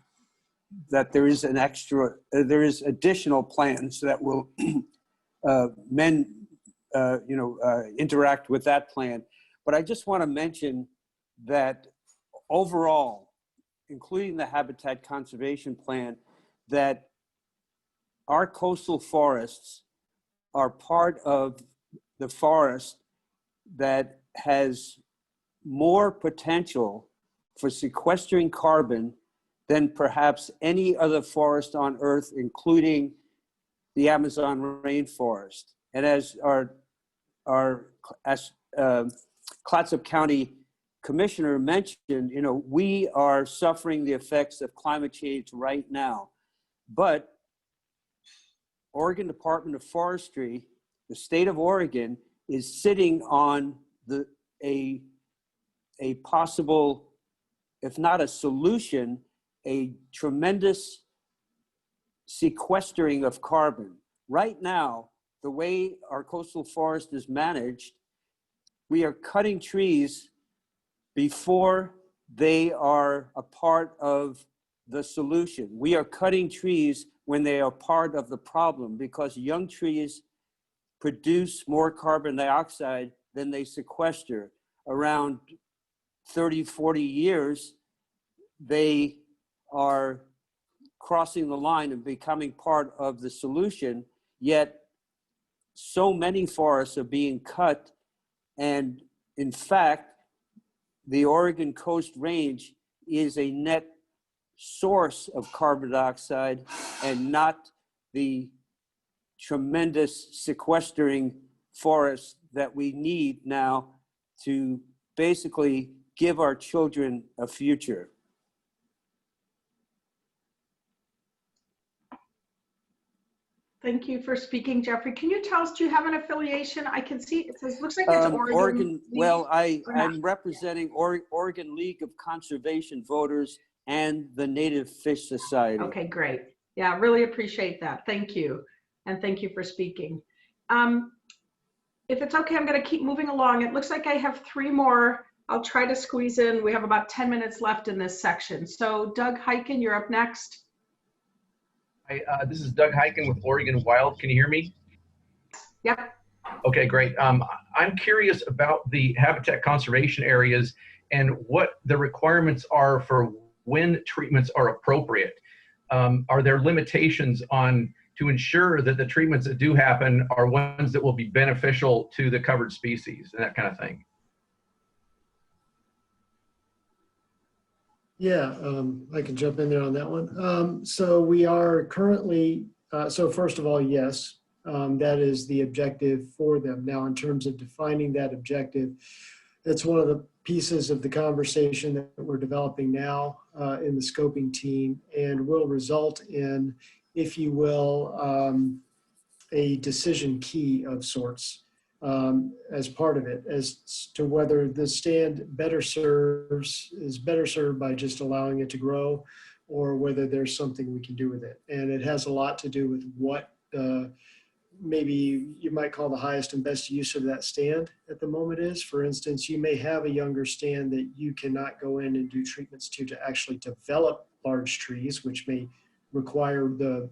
that there is additional plans that will interact with that plan. But I just want to mention that overall, including the habitat conservation plan, that our coastal forests are part of the forest that has more potential for sequestering carbon than perhaps any other forest on Earth, including the Amazon rainforest. And as our Clatsop County Commissioner mentioned, you know, we are suffering the effects of climate change right now. But Oregon Department of Forestry, the state of Oregon, is sitting on a possible, if not a solution, a tremendous sequestering of carbon. Right now, the way our coastal forest is managed, we are cutting trees before they are a part of the solution. We are cutting trees when they are part of the problem, because young trees produce more carbon dioxide than they sequester. Around 30, 40 years, they are crossing the line and becoming part of the solution, yet so many forests are being cut. And in fact, the Oregon Coast Range is a net source of carbon dioxide and not the tremendous sequestering forests that we need now to basically give our children a future. Thank you for speaking, Jeffrey. Can you tell us, do you have an affiliation? I can see, it says, looks like it's Oregon. Well, or not? I'm representing Oregon League of Conservation Voters and the Native Fish Society. Okay, great. Yeah, really appreciate that. Thank you. And thank you for speaking. If it's okay, I'm going to keep moving along. It looks like I have 3 more. I'll try to squeeze in. We have about 10 minutes left in this section. So Doug Heiken, you're up next. Hi, this is Doug Heiken with Oregon Wild. Can you hear me? Yep. Okay, great. I'm curious about the habitat conservation areas and what the requirements are for when treatments are appropriate. Are there limitations on to ensure that the treatments that do happen are ones that will be beneficial to the covered species and that kind of thing? Yeah, I can jump in there on that one. So we are currently, so first of all, yes, that is the objective for them. Now, in terms of defining that objective, that's one of the pieces of the conversation that we're developing now in the scoping team, and will result in, if you will, a decision key of sorts as part of it, as to whether the stand is better served by just allowing it to grow, or whether there's something we can do with it. And it has a lot to do with what maybe you might call the highest and best use of that stand at the moment is. For instance, you may have a younger stand that you cannot go in and do treatments to actually develop large trees, which may require the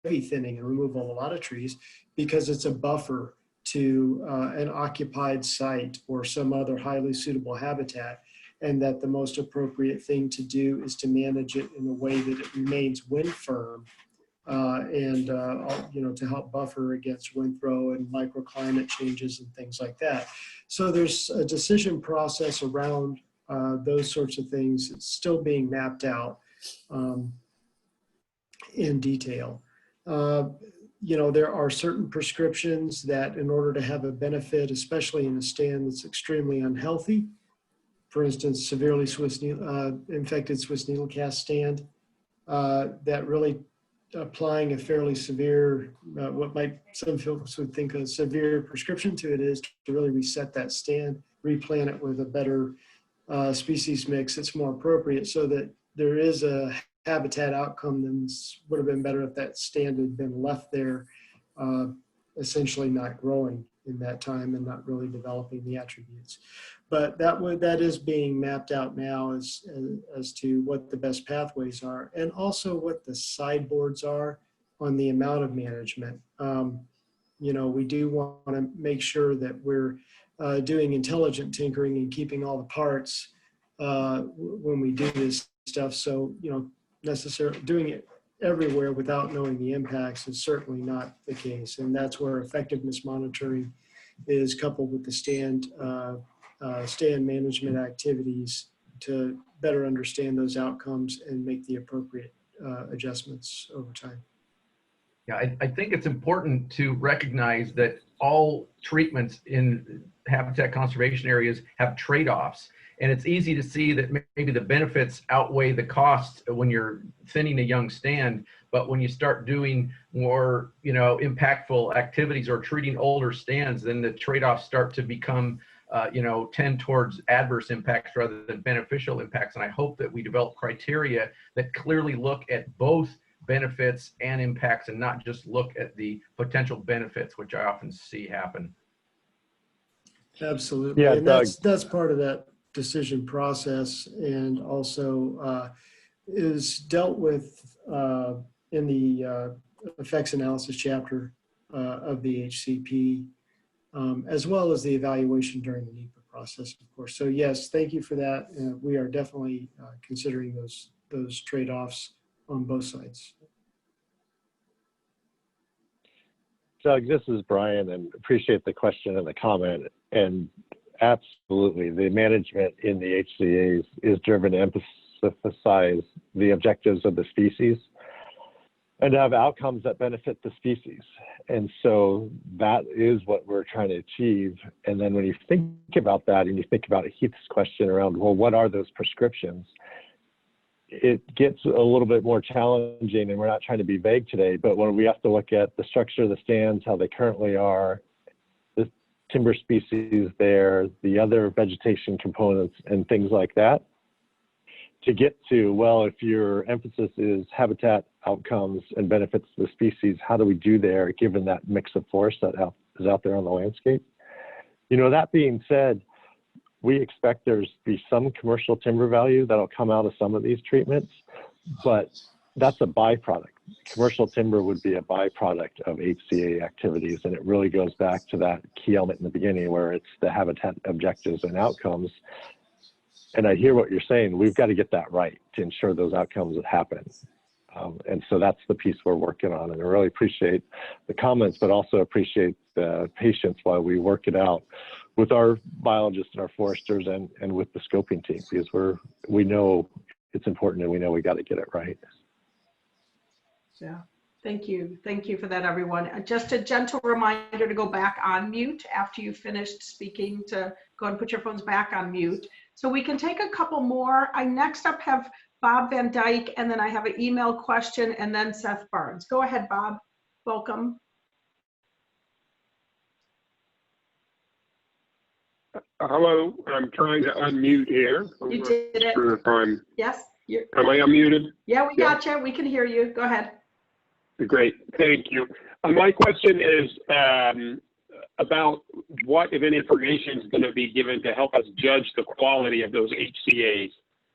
heavy thinning and removal of a lot of trees, because it's a buffer to an occupied site or some other highly suitable habitat, and that the most appropriate thing to do is to manage it in a way that it remains wind firm and to help buffer against wind throw and microclimate changes and things like that. So there's a decision process around those sorts of things. It's still being mapped out in detail. There are certain prescriptions that in order to have a benefit, especially in a stand that's extremely unhealthy, for instance, severely infected Swiss needle cast stand, that really applying a fairly severe, what might some folks would think a severe prescription to it is to really reset that stand, replant it with a better species mix that's more appropriate, so that there is a habitat outcome that would have been better if that stand had been left there, essentially not growing in that time and not really developing the attributes. But that is being mapped out now as to what the best pathways are, and also what the sideboards are on the amount of management. We do want to make sure that we're doing intelligent tinkering and keeping all the parts when we do this stuff. So, necessarily doing it everywhere without knowing the impacts is certainly not the case. And that's where effectiveness monitoring is coupled with the stand management activities to better understand those outcomes and make the appropriate adjustments over time. Yeah, I think it's important to recognize that all treatments in habitat conservation areas have trade-offs. And it's easy to see that maybe the benefits outweigh the costs when you're thinning a young stand. But when you start doing more, impactful activities or treating older stands, then the trade-offs start to become, tend towards adverse impacts rather than beneficial impacts. And I hope that we develop criteria that clearly look at both benefits and impacts, and not just look at the potential benefits, which I often see happen. Absolutely. Yeah, and Doug. that's part of that decision process, and also is dealt with in the effects analysis chapter of the HCP. as well as the evaluation during the NEPA process, of course. So yes, thank you for that. We are definitely considering those trade-offs on both sides. Doug, this is Brian, and appreciate the question and the comment. And absolutely, the management in the HCAs is driven to emphasize the objectives of the species and to have outcomes that benefit the species. And so that is what we're trying to achieve. And then when you think about that and you think about Heath's question around, well, what are those prescriptions? It gets a little bit more challenging, and we're not trying to be vague today, but when we have to look at the structure of the stands, how they currently are, the timber species there, the other vegetation components and things like that, to get to, well, if your emphasis is habitat outcomes and benefits to the species, how do we do there given that mix of forest that is out there on the landscape? You know, that being said, we expect there's be some commercial timber value that'll come out of some of these treatments, but that's a byproduct. Commercial timber would be a byproduct of HCA activities, and it really goes back to that key element in the beginning where it's the habitat objectives and outcomes. And I hear what you're saying. We've got to get that right to ensure those outcomes happen. And so that's the piece we're working on. And I really appreciate the comments, but also appreciate the patience while we work it out with our biologists and our foresters and with the scoping team, because we know it's important and we know we got to get it right. Yeah, thank you. Thank you for that, everyone. Just a gentle reminder to go back on mute after you finished speaking, to go and put your phones back on mute. So we can take a couple more. I next up have Bob Van Dyke, and then I have an email question, and then Seth Barnes. Go ahead, Bob. Welcome. Hello, I'm trying to unmute here. You did it. Sure if I'm, yes. am I unmuted? Yeah, we got you. We can hear you. Go ahead. Great, thank you. My question is about what, if any, information is going to be given to help us judge the quality of those HCAs.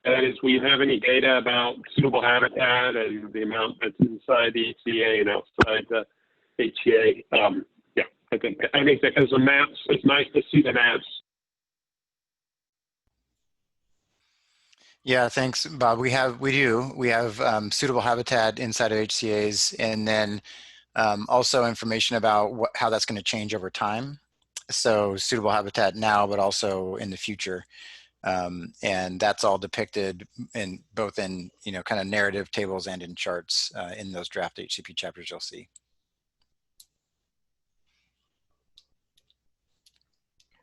That is, we have any data about suitable habitat and the amount that's inside the HCA and outside the HCA. Yeah, I think that as the maps, it's nice to see the maps. Yeah, thanks, Bob. We have suitable habitat inside of HCAs, and then also information about how that's going to change over time. So suitable habitat now, but also in the future. And that's all depicted in both in, kind of narrative tables and in charts in those draft HCP chapters you'll see.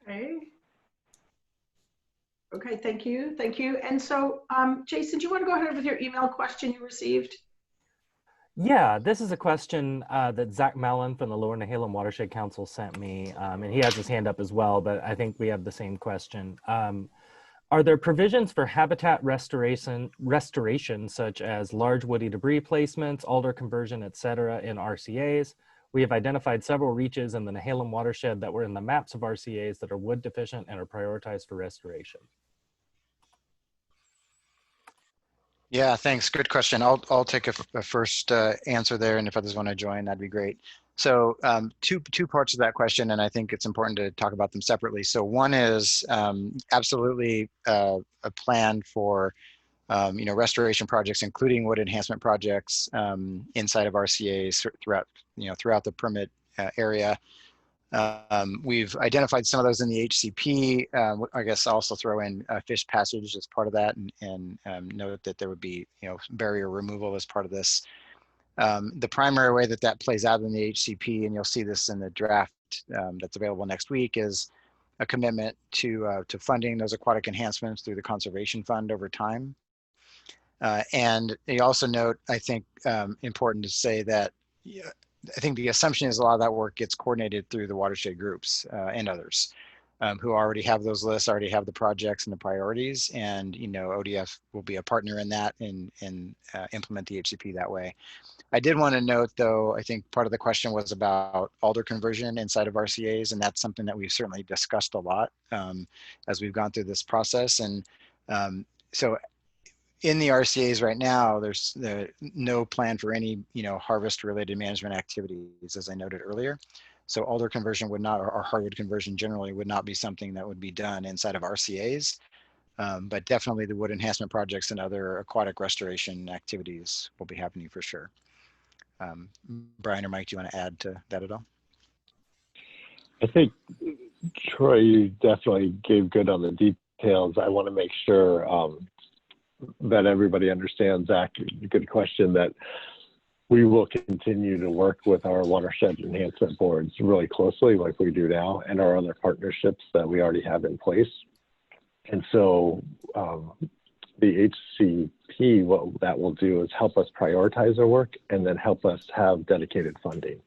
Okay. Okay, thank you. Thank you. And so, Jason, do you want to go ahead with your email question you received? Yeah, this is a question that Zach Mallon from the Lower Nehalem Watershed Council sent me, and he has his hand up as well, but I think we have the same question. Are there provisions for habitat restoration, such as large woody debris placements, alder conversion, etc., in RCAs? We have identified several reaches in the Nehalem watershed that were in the maps of RCAs that are wood deficient and are prioritized for restoration. Yeah, thanks. Good question. I'll take a first answer there, and if others want to join, that'd be great. So two parts of that question, and I think it's important to talk about them separately. So one is absolutely a plan for restoration projects, including wood enhancement projects inside of RCAs throughout the permit area. We've identified some of those in the HCP. I guess I'll also throw in fish passage as part of that, and note that there would be barrier removal as part of this. The primary way that plays out in the HCP, and you'll see this in the draft that's available next week, is a commitment to funding those aquatic enhancements through the Conservation Fund over time. And you also note, I think, important to say that I think the assumption is a lot of that work gets coordinated through the watershed groups and others who already have those lists, already have the projects and the priorities, and ODF will be a partner in that and implement the HCP that way. I did want to note, though, I think part of the question was about alder conversion inside of RCAs, and that's something that we've certainly discussed a lot as we've gone through this process. And so in the RCAs right now, there's no plan for any harvest-related management activities, as I noted earlier. So alder conversion would not, or hardwood conversion generally would not be something that would be done inside of RCAs. But definitely the wood enhancement projects and other aquatic restoration activities will be happening for sure. Brian or Mike, do you want to add to that at all? I think, Troy, you definitely gave good on the details. I want to make sure that everybody understands, Zach, good question, that we will continue to work with our watershed enhancement boards really closely like we do now, and our other partnerships that we already have in place. And so the HCP, what that will do is help us prioritize our work and then help us have dedicated funding.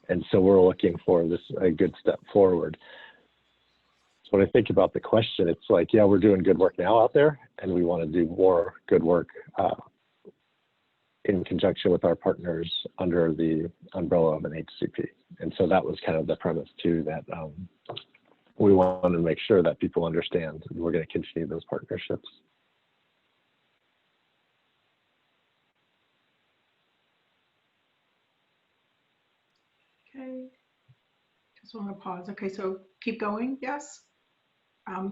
And so we're looking for this a good step forward. So when I think about the question, it's like, yeah, we're doing good work now out there, and we want to do more good work in conjunction with our partners under the umbrella of an HCP. And so that was kind of the premise too, that we want to make sure that people understand we're going to continue those partnerships. Okay, just want to pause. Okay, so keep going, yes?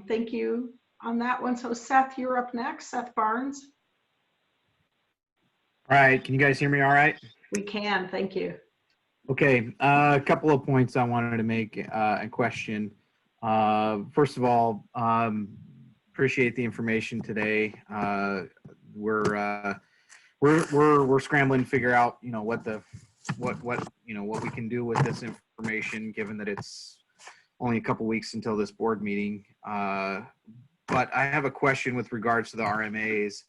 Thank you on that one. So Seth, you're up next, Seth Barnes. All right, can you guys hear me all right? We can, thank you. Okay, a couple of points I wanted to make a question. First of all, appreciate the information today. We're scrambling to figure out, you know, what we can do with this information, given that it's only a couple weeks until this board meeting. But I have a question with regards to the RMAs.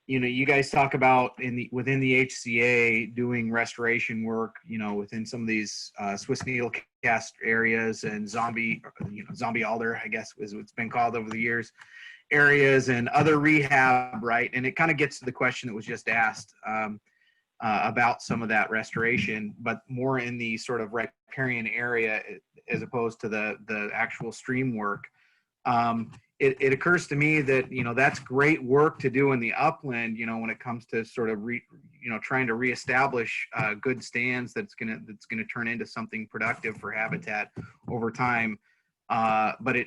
You know, you guys talk about within the HCA doing restoration work, you know, within some of these Swiss needle cast areas and zombie alder, I guess is what's been called over the years, areas and other rehab, right? And it kind of gets to the question that was just asked about some of that restoration, but more in the sort of riparian area as opposed to the actual stream work. It occurs to me that, you know, that's great work to do in the upland, you know, when it comes to sort of trying to reestablish good stands that's gonna turn into something productive for habitat over time. But you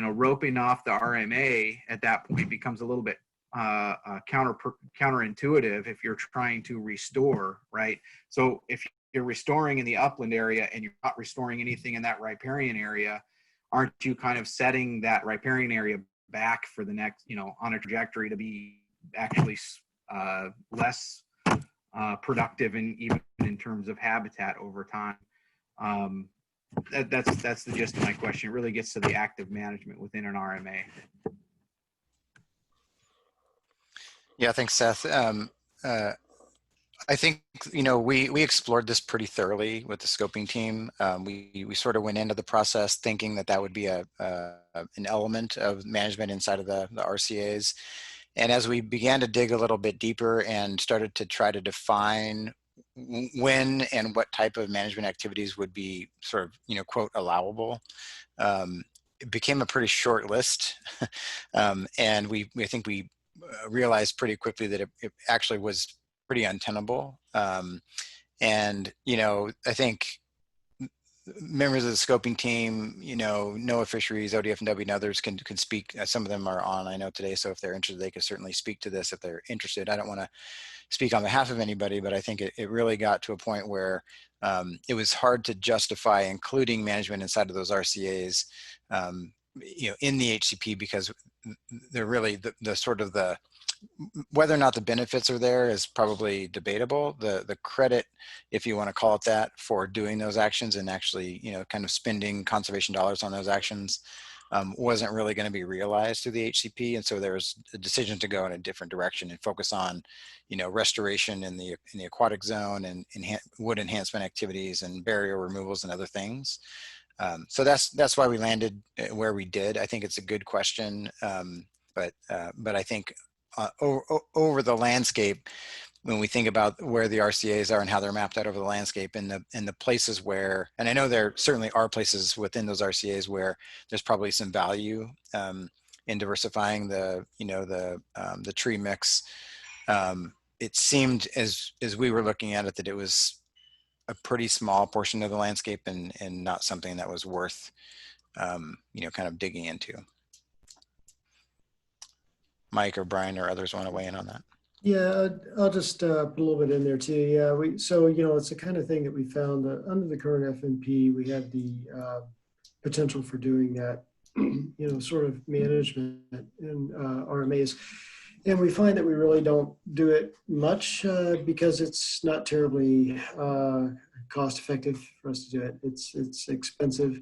know, roping off the RMA at that point becomes a little bit counterintuitive if you're trying to restore, right? So if you're restoring in the upland area and you're not restoring anything in that riparian area, aren't you kind of setting that riparian area back for the next, you know, on a trajectory to be actually less productive, and even in terms of habitat over time? That's the gist of my question. It really gets to the active management within an RMA. Yeah, thanks, Seth. I think, you know, we explored this pretty thoroughly with the scoping team. We sort of went into the process thinking that would be an element of management inside of the RCAs. And as we began to dig a little bit deeper and started to try to define when and what type of management activities would be sort of, you know, quote, allowable, it became a pretty short list. And I think we realized pretty quickly that it actually was pretty untenable. And, you know, I think members of the scoping team, you know, NOAA Fisheries, ODF&W, and others can speak. Some of them are on, I know, today. So if they're interested, they could certainly speak to this if they're interested. I don't want to speak on behalf of anybody, but I think it really got to a point where it was hard to justify including management inside of those RCAs, you know, in the HCP, because they're really the sort of the, whether or not the benefits are there is probably debatable. The credit, if you want to call it that, for doing those actions and actually, you know, kind of spending conservation dollars on those actions wasn't really going to be realized through the HCP. And so there was a decision to go in a different direction and focus on, you know, restoration in the aquatic zone and wood enhancement activities and barrier removals and other things. So that's why we landed where we did. I think it's a good question, but I think over the landscape, when we think about where the RCAs are and how they're mapped out over the landscape, and the places where, and I know there certainly are places within those RCAs where there's probably some value in diversifying the, you know, the tree mix. It seemed as we were looking at it that it was a pretty small portion of the landscape and not something that was worth, kind of digging into. Mike or Brian or others want to weigh in on that? Yeah, I'll just put a little bit in there too. Yeah, so it's the kind of thing that we found under the current FMP, we had the potential for doing that, sort of management in RMAs. And we find that we really don't do it much because it's not terribly cost effective for us to do it. It's expensive.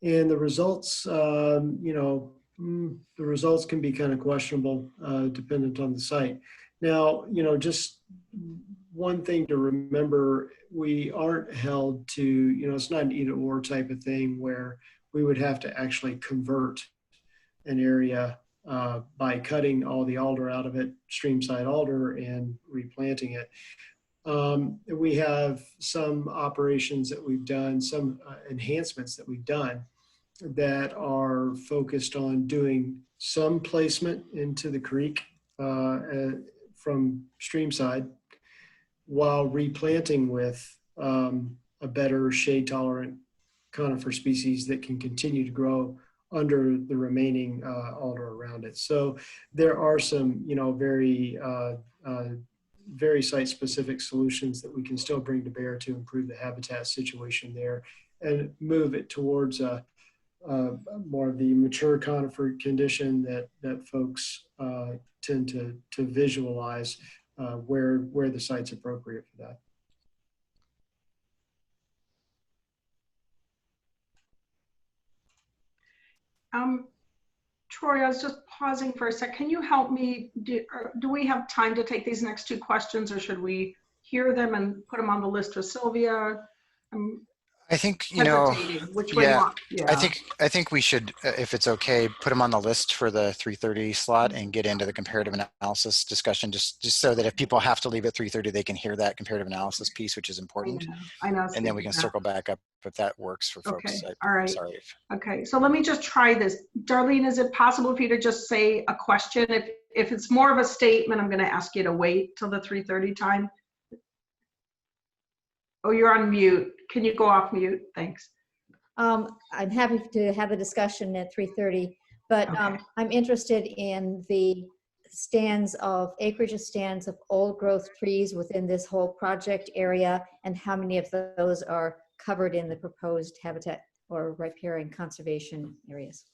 And the results, the results can be kind of questionable dependent on the site. Now, just one thing to remember, we aren't held to, it's not an either or type of thing where we would have to actually convert an area by cutting all the alder out of it, streamside alder, and replanting it. We have some operations that we've done, some enhancements that we've done that are focused on doing some placement into the creek from streamside while replanting with a better shade tolerant conifer species that can continue to grow under the remaining alder around it. So there are some, very site-specific solutions that we can still bring to bear to improve the habitat situation there and move it towards more of the mature conifer condition that folks tend to visualize where the site's appropriate for that. Troy, I was just pausing for a sec. Can you help me? Do we have time to take these next two questions, or should we hear them and put them on the list with Sylvia? I think, which way you want. Yeah. I think we should, if it's okay, put them on the list for the 3:30 slot and get into the comparative analysis discussion, just so that if people have to leave at 3:30, they can hear that comparative analysis piece, which is important. I know. And then we can circle back up if that works for folks. Okay. All right. Sorry. Okay. So let me just try this. Darlene, is it possible for you to just say a question? If it's more of a statement, I'm going to ask you to wait till the 3:30 time. Oh, you're on mute. Can you go off mute? Thanks. I'm happy to have a discussion at 3:30, but Okay. I'm interested in the acreage of stands of old growth trees within this whole project area, and how many of those are covered in the proposed habitat or riparian conservation areas.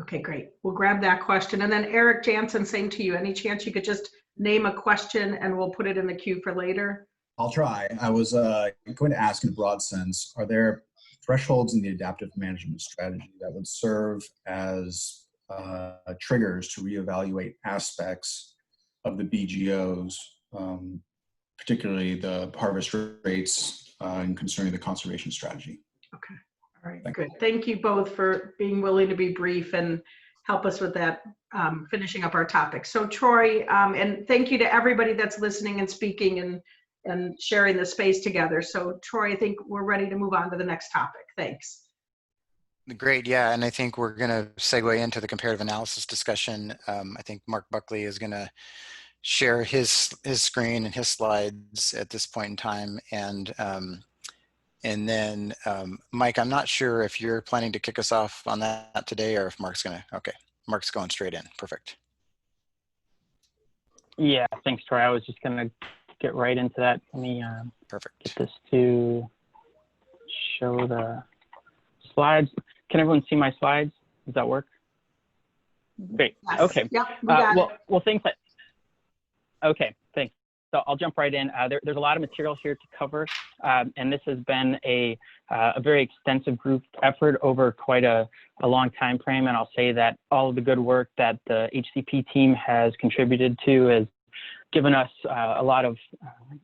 Okay, great. We'll grab that question. And then Eric Jansen, same to you. Any chance you could just name a question and we'll put it in the queue for later? I'll try. I was going to ask in a broad sense, are there thresholds in the adaptive management strategy that would serve as triggers to reevaluate aspects of the BGOs, particularly the harvest rates and concerning the conservation strategy? Okay. All right, good. Thank you both for being willing to be brief and help us with that, finishing up our topic. So Troy, and thank you to everybody that's listening and speaking and sharing the space together. So Troy, I think we're ready to move on to the next topic. Thanks. Great, yeah, and I think we're gonna segue into the comparative analysis discussion. I think Mark Buckley is gonna share his screen and his slides at this point in time. And then Mike, I'm not sure if you're planning to kick us off on that today or if Mark's gonna, okay. Mark's going straight in, perfect. Yeah, thanks Troy. I was just gonna get right into that. Let me perfect. Get this to show the slides. Can everyone see my slides? Does that work? Great. Yes. Okay. Yep, we got it. Well, thanks. Okay, thanks. So I'll jump right in. There's a lot of material here to cover, and this has been a very extensive group effort over quite a long time frame. And I'll say that all of the good work that the HCP team has contributed to has given us a lot of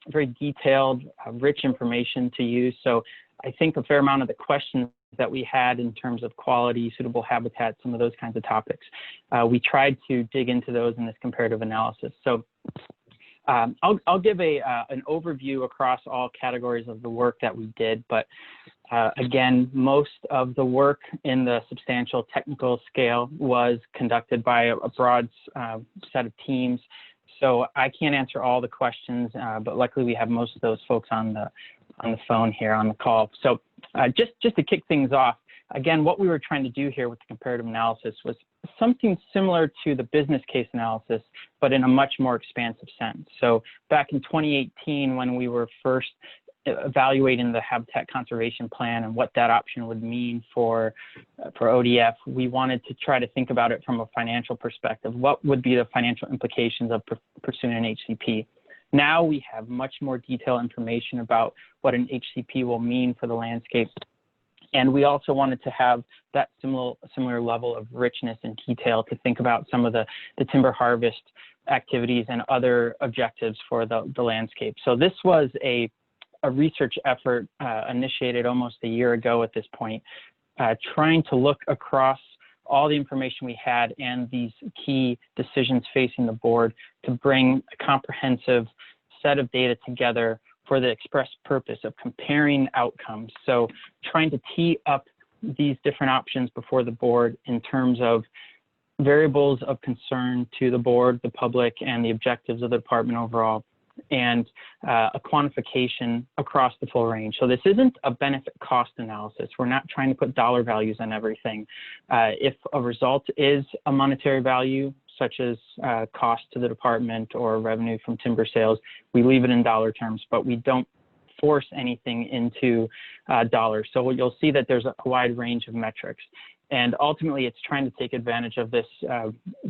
very detailed, rich information to use. So I think a fair amount of the questions that we had in terms of quality, suitable habitat, some of those kinds of topics, we tried to dig into those in this comparative analysis. So I'll give an overview across all categories of the work that we did, but again, most of the work in the substantial technical scale was conducted by a broad set of teams. So I can't answer all the questions, but luckily we have most of those folks on the phone here on the call. So just to kick things off, again, what we were trying to do here with the comparative analysis was something similar to the business case analysis, but in a much more expansive sense. So back in 2018, when we were first evaluating the habitat conservation plan and what that option would mean for ODF, we wanted to try to think about it from a financial perspective. What would be the financial implications of pursuing an HCP? Now we have much more detailed information about what an HCP will mean for the landscape. And we also wanted to have that similar level of richness and detail to think about some of the timber harvest activities and other objectives for the landscape. So this was a research effort initiated almost a year ago at this point, trying to look across all the information we had and these key decisions facing the board to bring a comprehensive set of data together for the express purpose of comparing outcomes. So trying to tee up these different options before the board in terms of variables of concern to the board, the public, and the objectives of the department overall, and a quantification across the full range. So this isn't a benefit cost analysis. We're not trying to put dollar values on everything. If a result is a monetary value, such as cost to the department or revenue from timber sales, we leave it in dollar terms, but we don't force anything into dollars. So you'll see that there's a wide range of metrics. And ultimately, it's trying to take advantage of this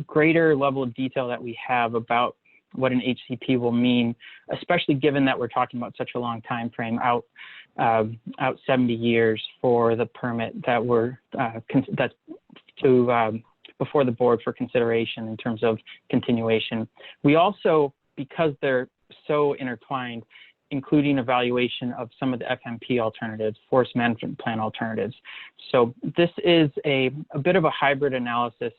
greater level of detail that we have about what an HCP will mean, especially given that we're talking about such a long time frame, out 70 years for the permit that that's before the board for consideration in terms of continuation. We also, because they're so intertwined, including evaluation of some of the FMP alternatives, forest management plan alternatives. So this is a bit of a hybrid analysis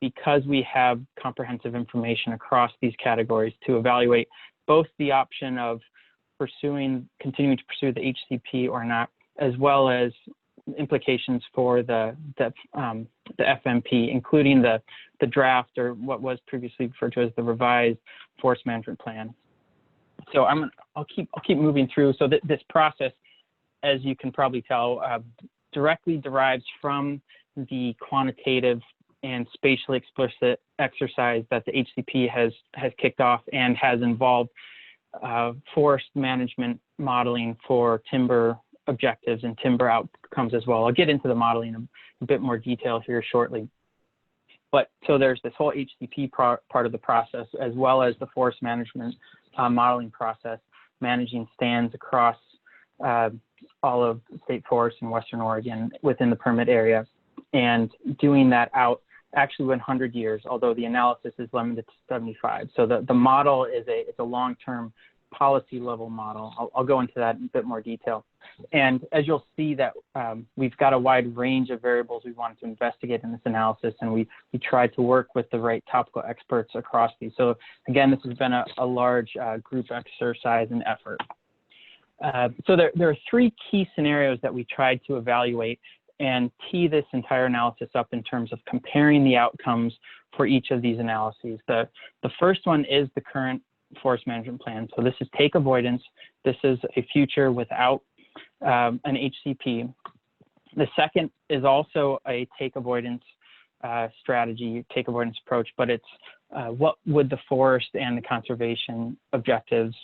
because we have comprehensive information across these categories to evaluate both the option of continuing to pursue the HCP or not, as well as implications for the FMP, including the draft, or what was previously referred to as the revised forest management plan. So I'll keep moving through. So this process, as you can probably tell, directly derives from the quantitative and spatially explicit exercise that the HCP has kicked off and has involved forest management modeling for timber objectives and timber outcomes as well. I'll get into the modeling in a bit more detail here shortly. But so there's this whole HCP part of the process, as well as the forest management modeling process, managing stands across all of state forests in Western Oregon within the permit area, and doing that out actually 100 years, although the analysis is limited to 75. So the model is a long-term policy level model. I'll go into that in a bit more detail. And as you'll see that we've got a wide range of variables we wanted to investigate in this analysis, and we tried to work with the right topical experts across these. So again, this has been a large group exercise and effort. So there are three key scenarios that we tried to evaluate and tee this entire analysis up in terms of comparing the outcomes for each of these analyses. The first one is the current forest management plan. So this is take avoidance. This is a future without an HCP. The second is also a take avoidance strategy, take avoidance approach, but it's what would the forest and the conservation objectives,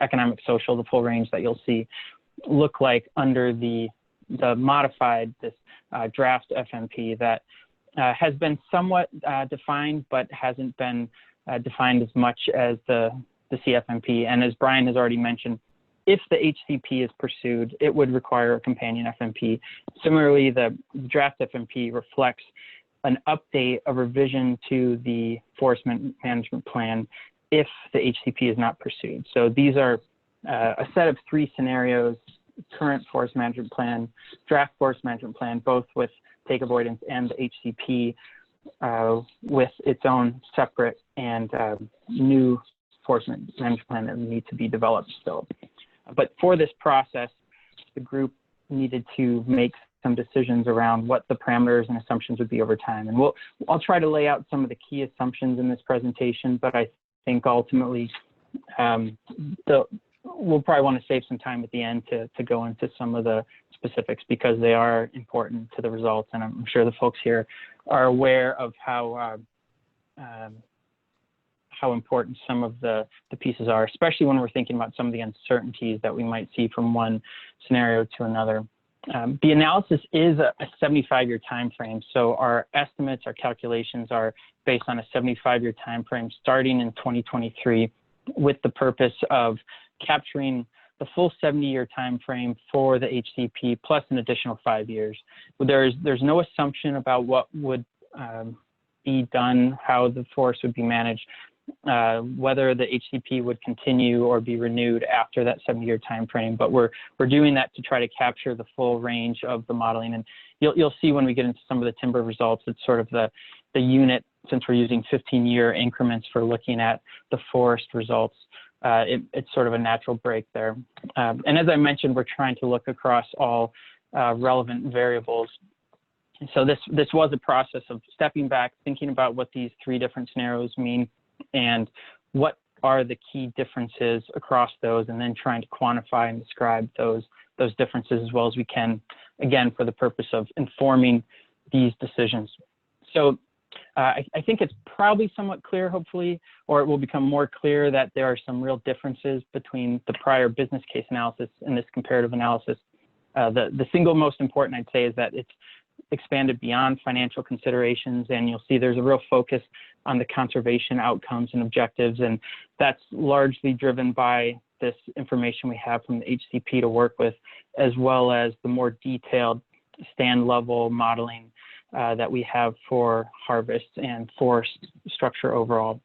economic, social, the full range that you'll see, look like under the modified, this draft FMP that has been somewhat defined, but hasn't been defined as much as the CFMP. And as Brian has already mentioned, if the HCP is pursued, it would require a companion FMP. Similarly, the draft FMP reflects an update, a revision to the forest management plan if the HCP is not pursued. So these are a set of three scenarios: current forest management plan, draft forest management plan, both with take avoidance, and the HCP with its own separate and new forest management plan that need to be developed still. But for this process, the group needed to make some decisions around what the parameters and assumptions would be over time. And I'll try to lay out some of the key assumptions in this presentation, but I think ultimately we'll probably want to save some time at the end to go into some of the specifics because they are important to the results. And I'm sure the folks here are aware of how important some of the pieces are, especially when we're thinking about some of the uncertainties that we might see from one scenario to another. The analysis is a 75-year time frame. So our estimates, our calculations are based on a 75-year time frame starting in 2023 with the purpose of capturing the full 70-year time frame for the HCP plus an additional 5 years. There's no assumption about what would be done, how the forest would be managed, whether the HCP would continue or be renewed after that 70-year time frame. But we're doing that to try to capture the full range of the modeling. And you'll see when we get into some of the timber results, it's sort of the unit, since we're using 15-year increments for looking at the forest results. It's sort of a natural break there. And as I mentioned, we're trying to look across all relevant variables. And so this was a process of stepping back, thinking about what these three different scenarios mean and what are the key differences across those, and then trying to quantify and describe those differences as well as we can, again, for the purpose of informing these decisions. So I think it's probably somewhat clear, hopefully, or it will become more clear that there are some real differences between the prior business case analysis and this comparative analysis. The single most important, I'd say, is that it's expanded beyond financial considerations, and you'll see there's a real focus on the conservation outcomes and objectives, and that's largely driven by this information we have from the HCP to work with, as well as the more detailed stand level modeling that we have for harvest and forest structure overall.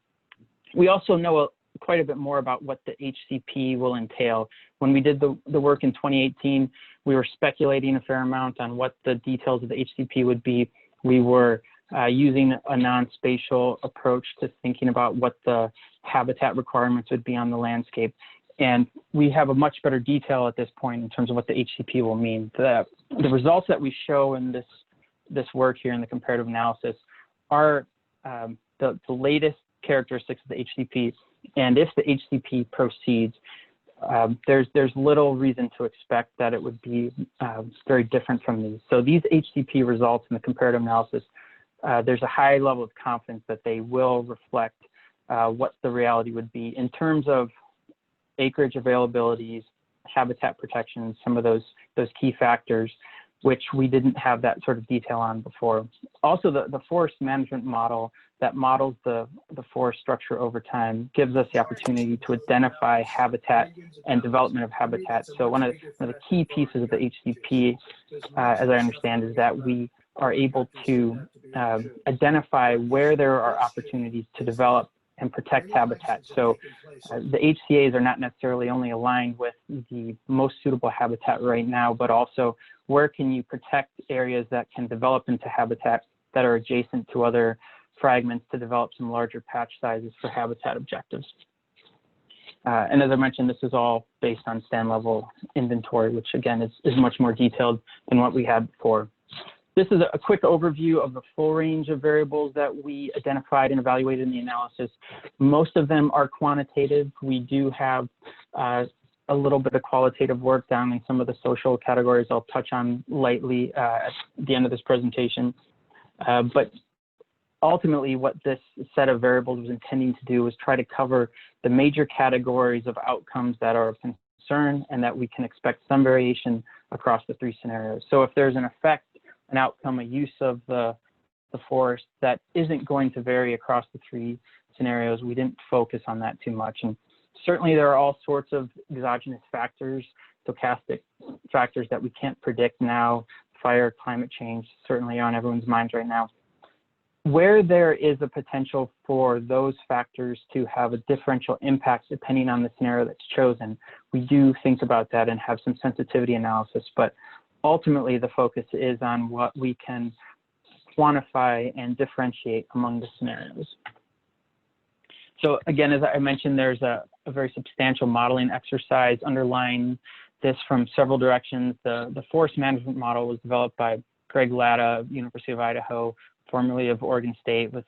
We also know quite a bit more about what the HCP will entail. When we did the work in 2018, we were speculating a fair amount on what the details of the HCP would be. We were using a non-spatial approach to thinking about what the habitat requirements would be on the landscape. And we have a much better detail at this point in terms of what the HCP will mean. The results that we show in this work here in the comparative analysis are the latest characteristics of the HCP. And if the HCP proceeds, there's little reason to expect that it would be very different from these. So these HCP results in the comparative analysis, there's a high level of confidence that they will reflect what the reality would be in terms of acreage availabilities, habitat protections, some of those key factors, which we didn't have that sort of detail on before. Also, the forest management model that models the forest structure over time gives us the opportunity to identify habitat and development of habitat. So one of the key pieces of the HCP, as I understand, is that we are able to identify where there are opportunities to develop and protect habitat. So the HCAs are not necessarily only aligned with the most suitable habitat right now, but also where can you protect areas that can develop into habitat that are adjacent to other fragments to develop some larger patch sizes for habitat objectives. And as I mentioned, this is all based on stand level inventory, which again is much more detailed than what we had before. This is a quick overview of the full range of variables that we identified and evaluated in the analysis. Most of them are quantitative. We do have a little bit of qualitative work down in some of the social categories I'll touch on lightly at the end of this presentation. But ultimately, what this set of variables was intending to do was try to cover the major categories of outcomes that are of concern and that we can expect some variation across the three scenarios. So if there's an effect, an outcome, a use of the forest that isn't going to vary across the three scenarios, we didn't focus on that too much. And certainly there are all sorts of exogenous factors, stochastic factors that we can't predict now. Fire, climate change certainly are on everyone's minds right now. Where there is a potential for those factors to have a differential impact depending on the scenario that's chosen, we do think about that and have some sensitivity analysis, but ultimately the focus is on what we can quantify and differentiate among the scenarios. So again, as I mentioned, there's a very substantial modeling exercise underlying this from several directions. The forest management model was developed by Greg Latta, University of Idaho, formerly of Oregon State, with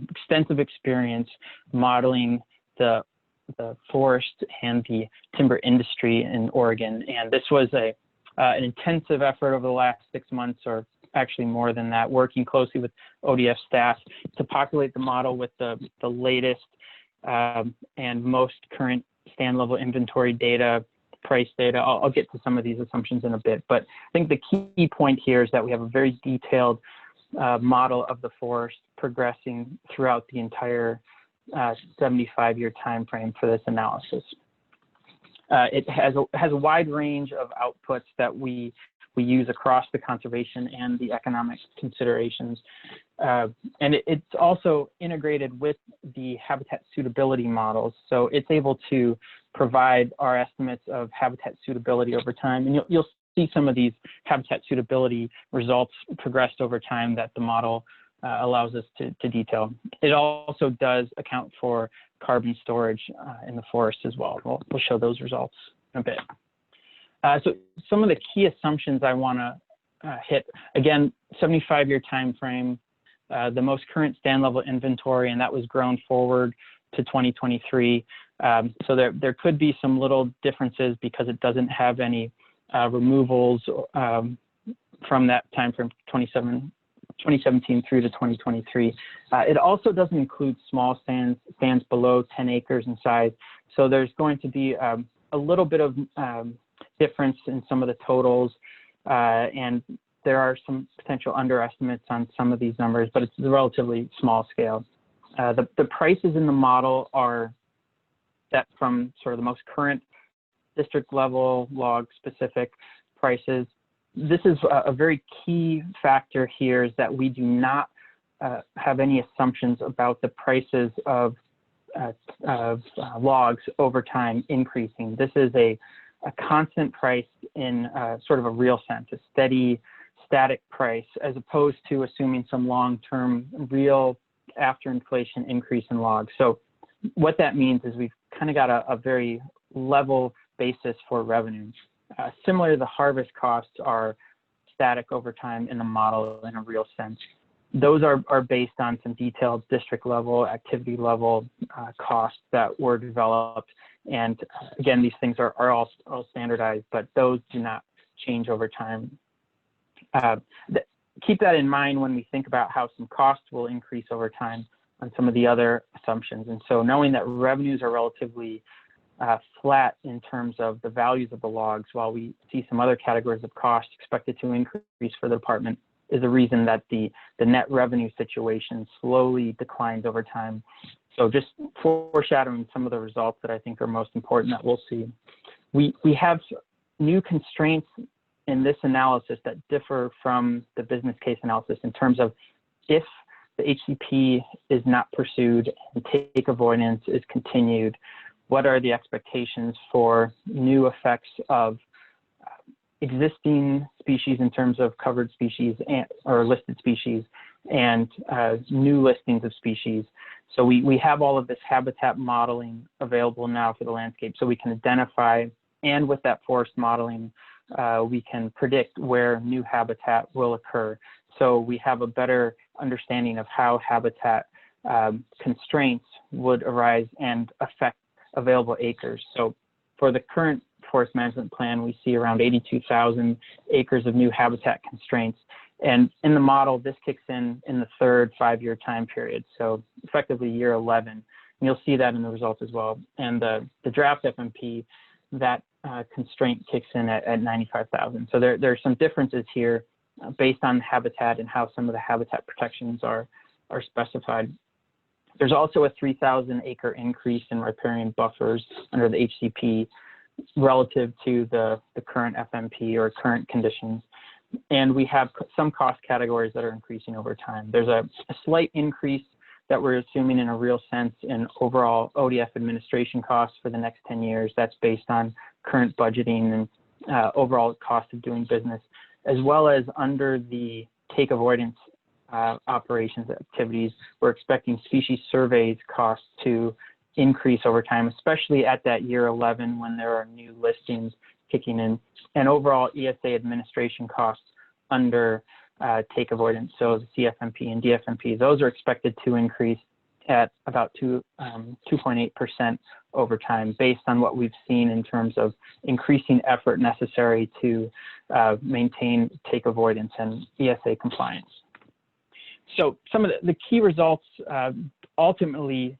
extensive experience modeling the the forest and the timber industry in Oregon. And this was an intensive effort over the last 6 months, or actually more than that, working closely with ODF staff to populate the model with the latest and most current stand level inventory data, price data. I'll get to some of these assumptions in a bit, but I think the key point here is that we have a very detailed model of the forest progressing throughout the entire 75-year time frame for this analysis. It has a wide range of outputs that we use across the conservation and the economic considerations. And it's also integrated with the habitat suitability models. So it's able to provide our estimates of habitat suitability over time. And you'll see some of these habitat suitability results progressed over time that the model allows us to detail. It also does account for carbon storage in the forest as well. We'll show those results in a bit. So some of the key assumptions I want to hit, again, 75-year time frame, the most current stand level inventory, and that was grown forward to 2023. So there could be some little differences because it doesn't have any removals from that time frame, 2017 through to 2023. It also doesn't include small stands below 10 acres in size. So there's going to be a little bit of difference in some of the totals, and there are some potential underestimates on some of these numbers, but it's a relatively small scale. The prices in the model are set from sort of the most current district level log specific prices. This is a very key factor here, is that we do not have any assumptions about the prices of logs over time increasing. This is a constant price in sort of a real sense, a steady, static price, as opposed to assuming some long-term real after inflation increase in logs. So what that means is we've kind of got a very level basis for revenues. Similar to the harvest costs are static over time in the model in a real sense. Those are based on some detailed district level, activity level costs that were developed. And again, these things are all standardized, but those do not change over time. Keep that in mind when we think about how some costs will increase over time on some of the other assumptions. And so knowing that revenues are relatively flat in terms of the values of the logs, while we see some other categories of cost expected to increase for the department, is the reason that the net revenue situation slowly declines over time. So just foreshadowing some of the results that I think are most important that we'll see. We have new constraints in this analysis that differ from the business case analysis in terms of if the HCP is not pursued and take avoidance is continued, what are the expectations for new effects of existing species in terms of covered species or listed species and new listings of species. So we have all of this habitat modeling available now for the landscape, so we can identify, and with that forest modeling, we can predict where new habitat will occur. So we have a better understanding of how habitat constraints would arise and affect available acres. So for the current forest management plan, we see around 82,000 acres of new habitat constraints. And in the model, this kicks in the third 5-year time period, so effectively year 11. And you'll see that in the results as well. And the draft FMP, that constraint kicks in at 95,000. So there are some differences here based on habitat and how some of the habitat protections are specified. There's also a 3,000 acre increase in riparian buffers under the HCP relative to the current FMP or current conditions. And we have some cost categories that are increasing over time. There's a slight increase that we're assuming in a real sense in overall ODF administration costs for the next 10 years. That's based on current budgeting and overall cost of doing business, as well as under the take avoidance operations activities, we're expecting species surveys costs to increase over time, especially at that year 11 when there are new listings kicking in, and overall ESA administration costs under take avoidance. So the CFMP and DFMP, those are expected to increase at about 2.8% over time, based on what we've seen in terms of increasing effort necessary to maintain take avoidance and ESA compliance. So some of the key results ultimately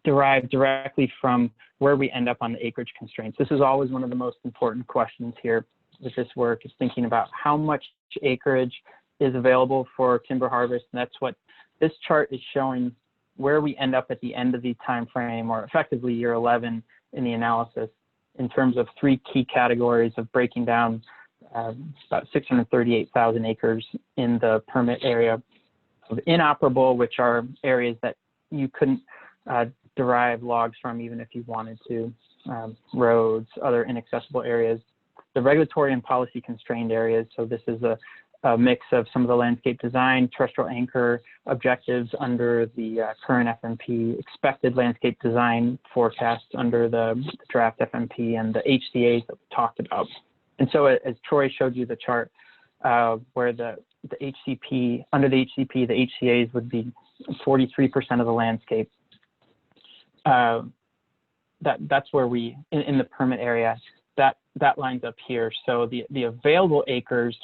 derive directly from where we end up on the acreage constraints. This is always one of the most important questions here with this work, is thinking about how much acreage is available for timber harvest. And that's what this chart is showing, where we end up at the end of the time frame, or effectively year 11 in the analysis, in terms of 3 key categories of breaking down about 638,000 acres in the permit area of inoperable, which are areas that you couldn't derive logs from even if you wanted to, roads, other inaccessible areas. The regulatory and policy constrained areas, so this is a mix of some of the landscape design, terrestrial anchor objectives under the current FMP, expected landscape design forecasts under the draft FMP, and the HCAs that we talked about. And so as Troy showed you the chart, where the HCP, under the HCP, the HCAs would be 43% of the landscape. That's where we, in the permit area, that lines up here. So the available acres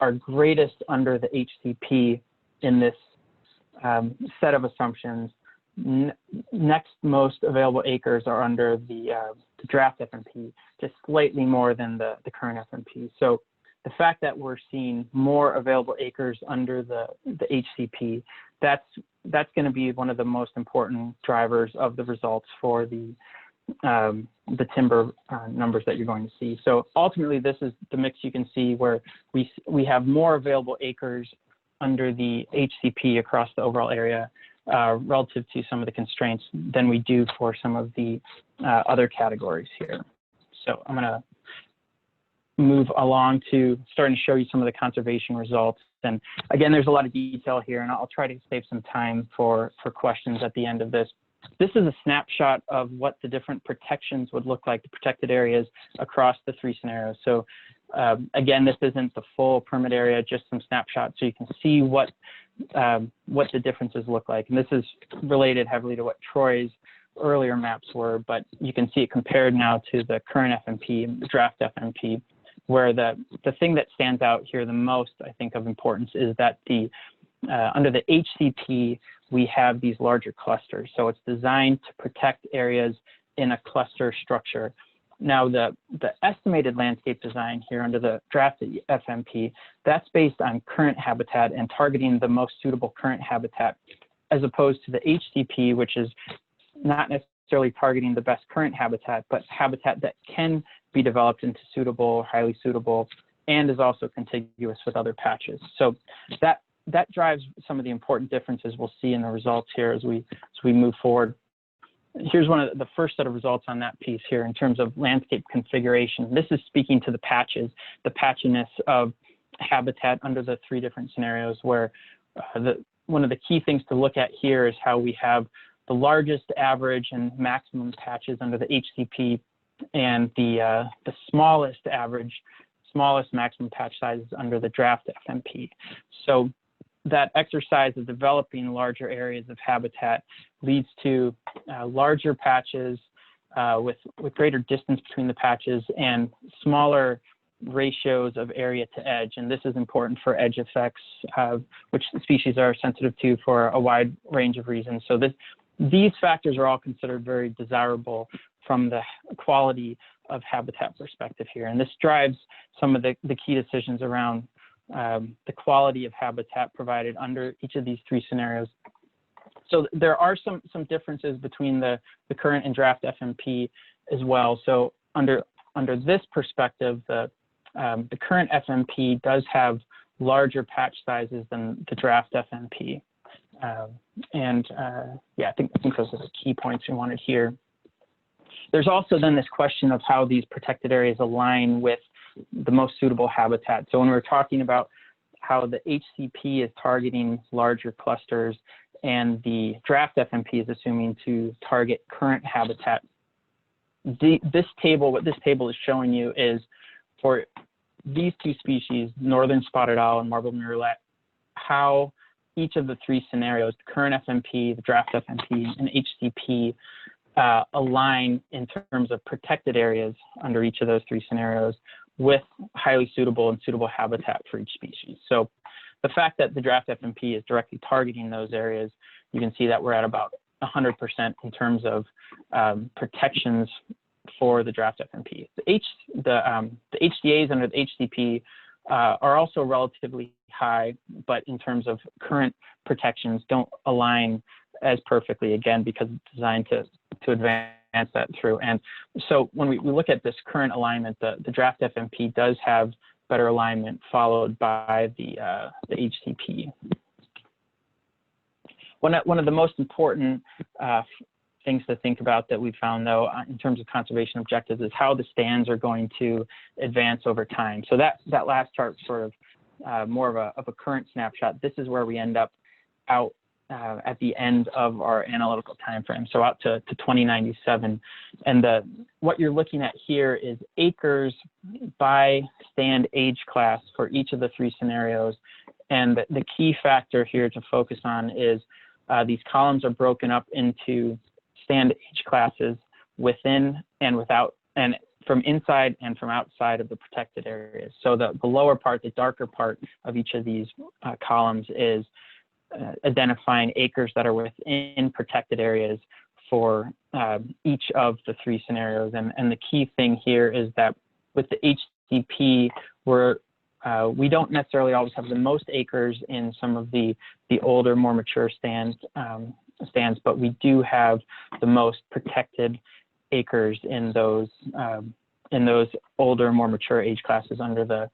are greatest under the HCP in this set of assumptions. Next most available acres are under the draft FMP, just slightly more than the current FMP. So the fact that we're seeing more available acres under the HCP, that's going to be one of the most important drivers of the results for the timber numbers that you're going to see. So ultimately, this is the mix you can see, where we have more available acres under the HCP across the overall area relative to some of the constraints than we do for some of the other categories here. So I'm going to move along to starting to show you some of the conservation results. And again, there's a lot of detail here, and I'll try to save some time for questions at the end of this. This is a snapshot of what the different protections would look like, the protected areas across the 3 scenarios. So again, this isn't the full permit area, just some snapshots so you can see what the differences look like. And this is related heavily to what Troy's earlier maps were, but you can see it compared now to the current FMP, the draft FMP, where the thing that stands out here the most, I think, of importance is that under the HCP, we have these larger clusters. So it's designed to protect areas in a cluster structure. Now, the estimated landscape design here under the draft FMP, that's based on current habitat and targeting the most suitable current habitat, as opposed to the HCP, which is not necessarily targeting the best current habitat, but habitat that can be developed into suitable, highly suitable, and is also contiguous with other patches. So that drives some of the important differences we'll see in the results here as we move forward. Here's one of the first set of results on that piece here in terms of landscape configuration. This is speaking to the patches, the patchiness of habitat under the 3 different scenarios, where one of the key things to look at here is how we have the largest average and maximum patches under the HCP, and the smallest average, smallest maximum patch sizes under the draft FMP. So that exercise of developing larger areas of habitat leads to larger patches with greater distance between the patches and smaller ratios of area to edge. And this is important for edge effects, which species are sensitive to for a wide range of reasons. So these factors are all considered very desirable from the quality of habitat perspective here. And this drives some of the key decisions around the quality of habitat provided under each of these 3 scenarios. So there are some differences between the current and draft FMP as well. So under this perspective, the current FMP does have larger patch sizes than the draft FMP. Yeah, I think those are the key points we wanted here. There's also then this question of how these protected areas align with the most suitable habitat. So when we're talking about how the HCP is targeting larger clusters and the draft FMP is assuming to target current habitat, what this table is showing you is for these 2 species, northern spotted owl and marbled murrelet, how each of the three scenarios, the current FMP, the draft FMP, and HCP, align in terms of protected areas under each of those three scenarios with highly suitable and suitable habitat for each species. So the fact that the draft FMP is directly targeting those areas, you can see that we're at about 100% in terms of protections for the draft FMP. The HCAs under the HCP are also relatively high, but in terms of current protections don't align as perfectly, again, because it's designed to advance that through. And so when we look at this current alignment, the draft FMP does have better alignment followed by the HCP. One of the most important things to think about that we found, though, in terms of conservation objectives is how the stands are going to advance over time. So that last chart sort of more of a current snapshot. This is where we end up out at the end of our analytical time frame, so out to 2097. And what you're looking at here is acres by stand age class for each of the three scenarios. And the key factor here to focus on is these columns are broken up into stand age classes within and without, and from inside and from outside of the protected areas. So the lower part, the darker part of each of these columns is identifying acres that are within protected areas for each of the three scenarios. And the key thing here is that with the HCP, we don't necessarily always have the most acres in some of the older, more mature stands, but we do have the most protected acres in those older, more mature age classes under the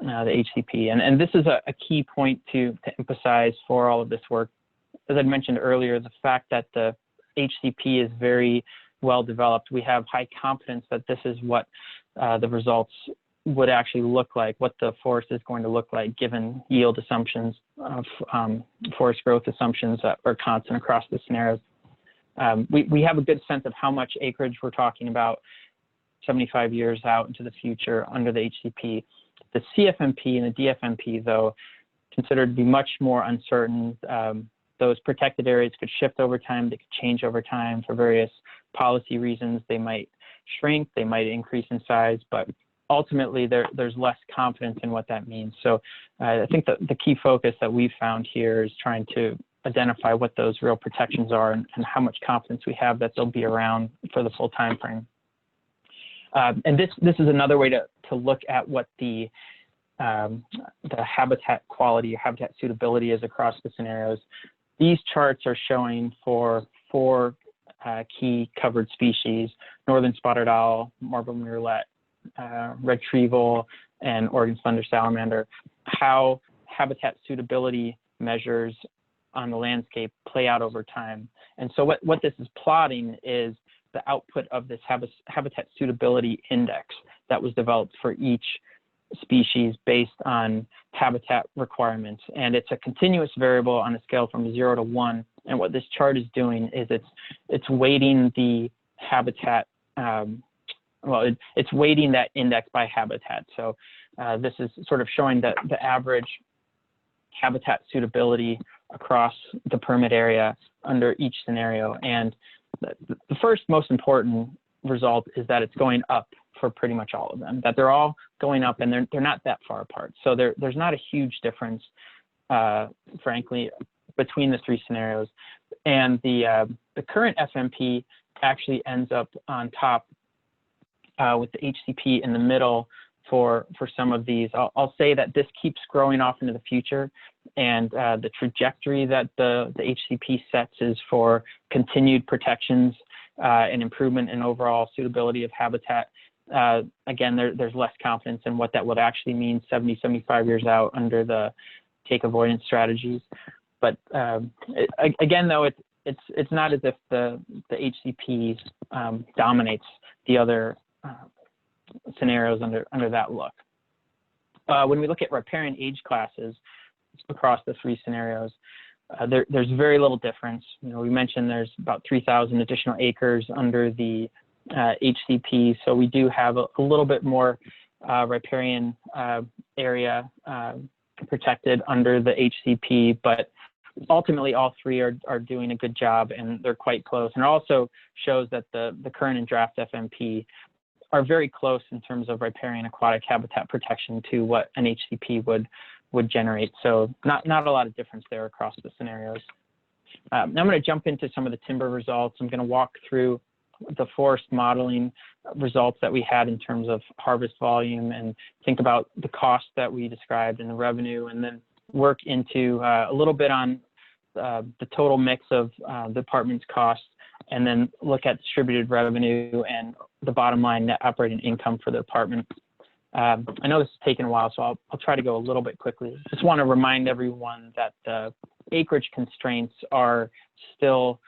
HCP. And this is a key point to emphasize for all of this work. As I mentioned earlier, the fact that the HCP is very well developed, we have high confidence that this is what the results would actually look like, what the forest is going to look like given yield assumptions, forest growth assumptions that are constant across the scenarios. We have a good sense of how much acreage we're talking about 75 years out into the future under the HCP. The CFMP and the DFMP, though, considered to be much more uncertain. Those protected areas could shift over time, they could change over time for various policy reasons. They might shrink, they might increase in size, but ultimately there's less confidence in what that means. So I think the key focus that we've found here is trying to identify what those real protections are and how much confidence we have that they'll be around for the full time frame. And this is another way to look at what the habitat quality, habitat suitability is across the scenarios. These charts are showing for 4 key covered species: northern spotted owl, marble murrelet, red treval, and Oregon slender salamander, how habitat suitability measures on the landscape play out over time. And so what this is plotting is the output of this habitat suitability index that was developed for each species based on habitat requirements. And it's a continuous variable on a scale from 0 to 1. And what this chart is doing is it's weighting the habitat, it's weighting that index by habitat. So this is sort of showing the average habitat suitability across the permit area under each scenario. And the first most important result is that it's going up for pretty much all of them, that they're all going up and they're not that far apart. So there's not a huge difference, frankly, between the 3 scenarios. And the current FMP actually ends up on top with the HCP in the middle for some of these. I'll say that this keeps growing off into the future, and the trajectory that the HCP sets is for continued protections and improvement in overall suitability of habitat. Again, there's less confidence in what that would actually mean 70, 75 years out under the take avoidance strategies. But again, though, it's not as if the HCP dominates the other scenarios under that look. When we look at riparian age classes across the 3 scenarios, there's very little difference. We mentioned there's about 3,000 additional acres under the HCP, so we do have a little bit more riparian area protected under the HCP, but ultimately all three are doing a good job, and they're quite close. And it also shows that the current and draft FMP are very close in terms of riparian aquatic habitat protection to what an HCP would generate. So not a lot of difference there across the scenarios. Now I'm going to jump into some of the timber results. I'm going to walk through the forest modeling results that we had in terms of harvest volume and think about the cost that we described and the revenue, and then work into a little bit on the total mix of the department's costs, and then look at distributed revenue and the bottom line net operating income for the department. I know this has taken a while, so I'll try to go a little bit quickly. Just want to remind everyone that the acreage constraints are still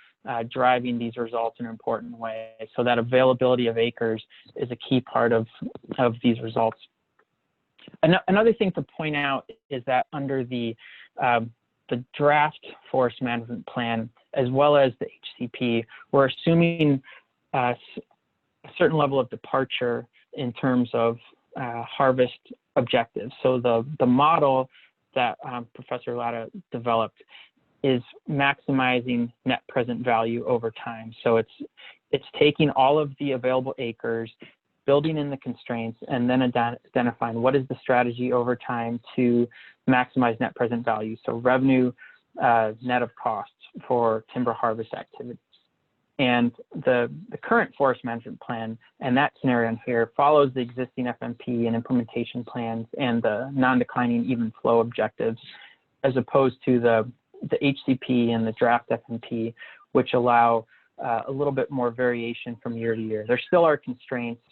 driving these results in an important way. So that availability of acres is a key part of these results. Another thing to point out is that under the draft forest management plan, as well as the HCP, we're assuming a certain level of departure in terms of harvest objectives. So the model that Professor Latta developed is maximizing net present value over time. So it's taking all of the available acres, building in the constraints, and then identifying what is the strategy over time to maximize net present value. So revenue net of costs for timber harvest activities. And the current forest management plan and that scenario in here follows the existing FMP and implementation plans and the non-declining even flow objectives, as opposed to the HCP and the draft FMP, which allow a little bit more variation from year to year. There still are constraints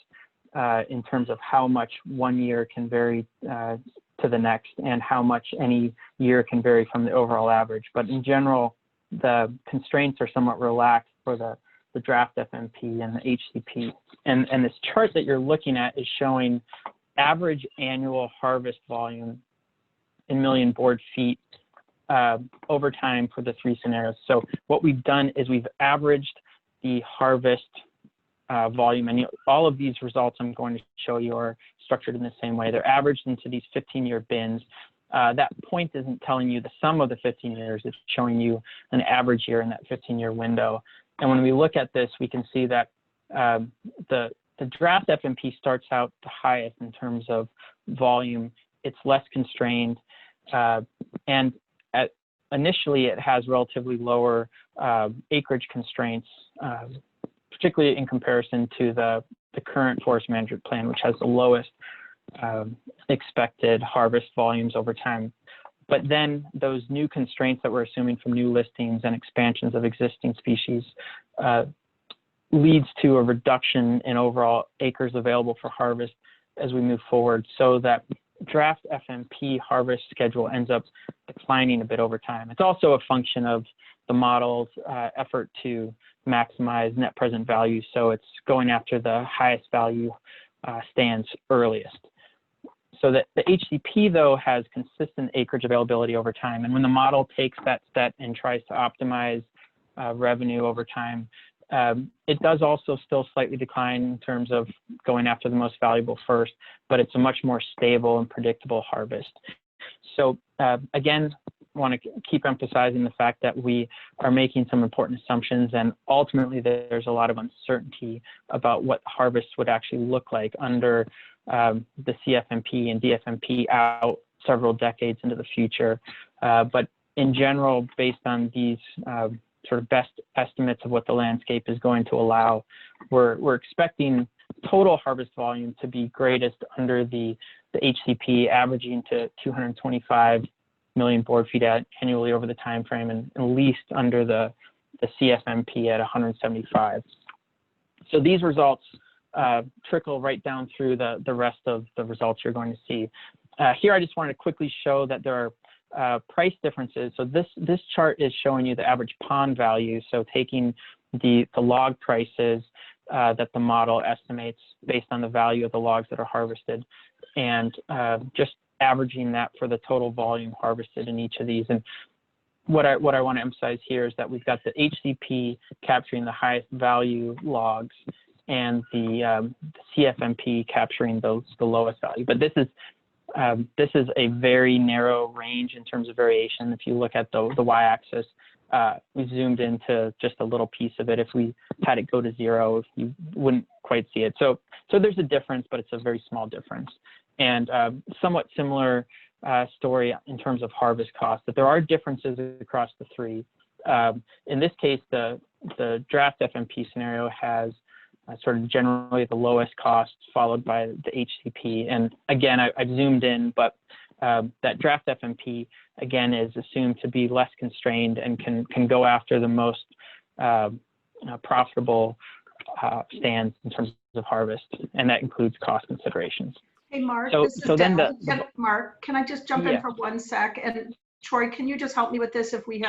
in terms of how much one year can vary to the next and how much any year can vary from the overall average. But in general, the constraints are somewhat relaxed for the draft FMP and the HCP. And this chart that you're looking at is showing average annual harvest volume in million board feet over time for the three scenarios. So what we've done is we've averaged the harvest volume, and all of these results I'm going to show you are structured in the same way. They're averaged into these 15-year bins. That point isn't telling you the sum of the 15 years, it's showing you an average year in that 15-year window. And when we look at this, we can see that the draft FMP starts out the highest in terms of volume. It's less constrained, and initially it has relatively lower acreage constraints, particularly in comparison to the current forest management plan, which has the lowest expected harvest volumes over time. But then those new constraints that we're assuming from new listings and expansions of existing species leads to a reduction in overall acres available for harvest as we move forward, so that draft FMP harvest schedule ends up declining a bit over time. It's also a function of the model's effort to maximize net present value, so it's going after the highest value stands earliest. So that the HCP, though, has consistent acreage availability over time. And when the model takes that step and tries to optimize revenue over time, it does also still slightly decline in terms of going after the most valuable first, but it's a much more stable and predictable harvest. So again, I want to keep emphasizing the fact that we are making some important assumptions, and ultimately there's a lot of uncertainty about what harvest would actually look like under the CFMP and DFMP out several decades into the future. But in general, based on these sort of best estimates of what the landscape is going to allow, we're expecting total harvest volume to be greatest under the HCP, averaging to 225 million board feet annually over the time frame, and least under the CFMP at 175. So these results trickle right down through the rest of the results you're going to see. Here I just wanted to quickly show that there are price differences. So this chart is showing you the average pond value, so taking the log prices that the model estimates based on the value of the logs that are harvested, and just averaging that for the total volume harvested in each of these. And what I want to emphasize here is that we've got the HCP capturing the highest value logs and the CFMP capturing the lowest value. But this is this is a very narrow range in terms of variation. If you look at the y-axis, we zoomed into just a little piece of it. If we had it go to 0, you wouldn't quite see it. So there's a difference, but it's a very small difference. And somewhat similar story in terms of harvest costs, that there are differences across the three. In this case, the draft FMP scenario has sort of generally the lowest costs, followed by the HCP. And again, I've zoomed in, but that draft FMP, again, is assumed to be less constrained and can go after the most profitable stands in terms of harvest, and that includes cost considerations. Hey, Mark, So, this is so then Deb. Mark, can I just jump in for 1 sec? And Troy, can you just help me with this? Do we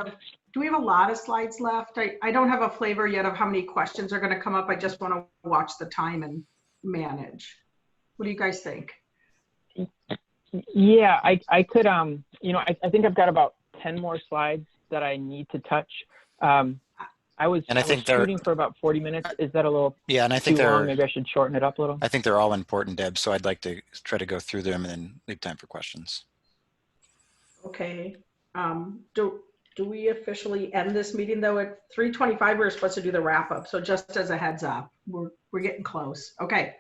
have a lot of slides left? I don't have a flavor yet of how many questions are going to come up. I just want to watch the time and manage. What do you guys think? Yeah, I could, you know, I think I've got about 10 more slides that I need to touch. I was shooting for about 40 minutes. Is that a little and I think too long? Maybe I should shorten it up a little. I think they're all important, Deb. So I'd like to try to go through them and then leave time for questions. Okay. Do we officially end this meeting though? At 3:25, we're supposed to do the wrap up. So just as a heads up, we're getting close. Okay.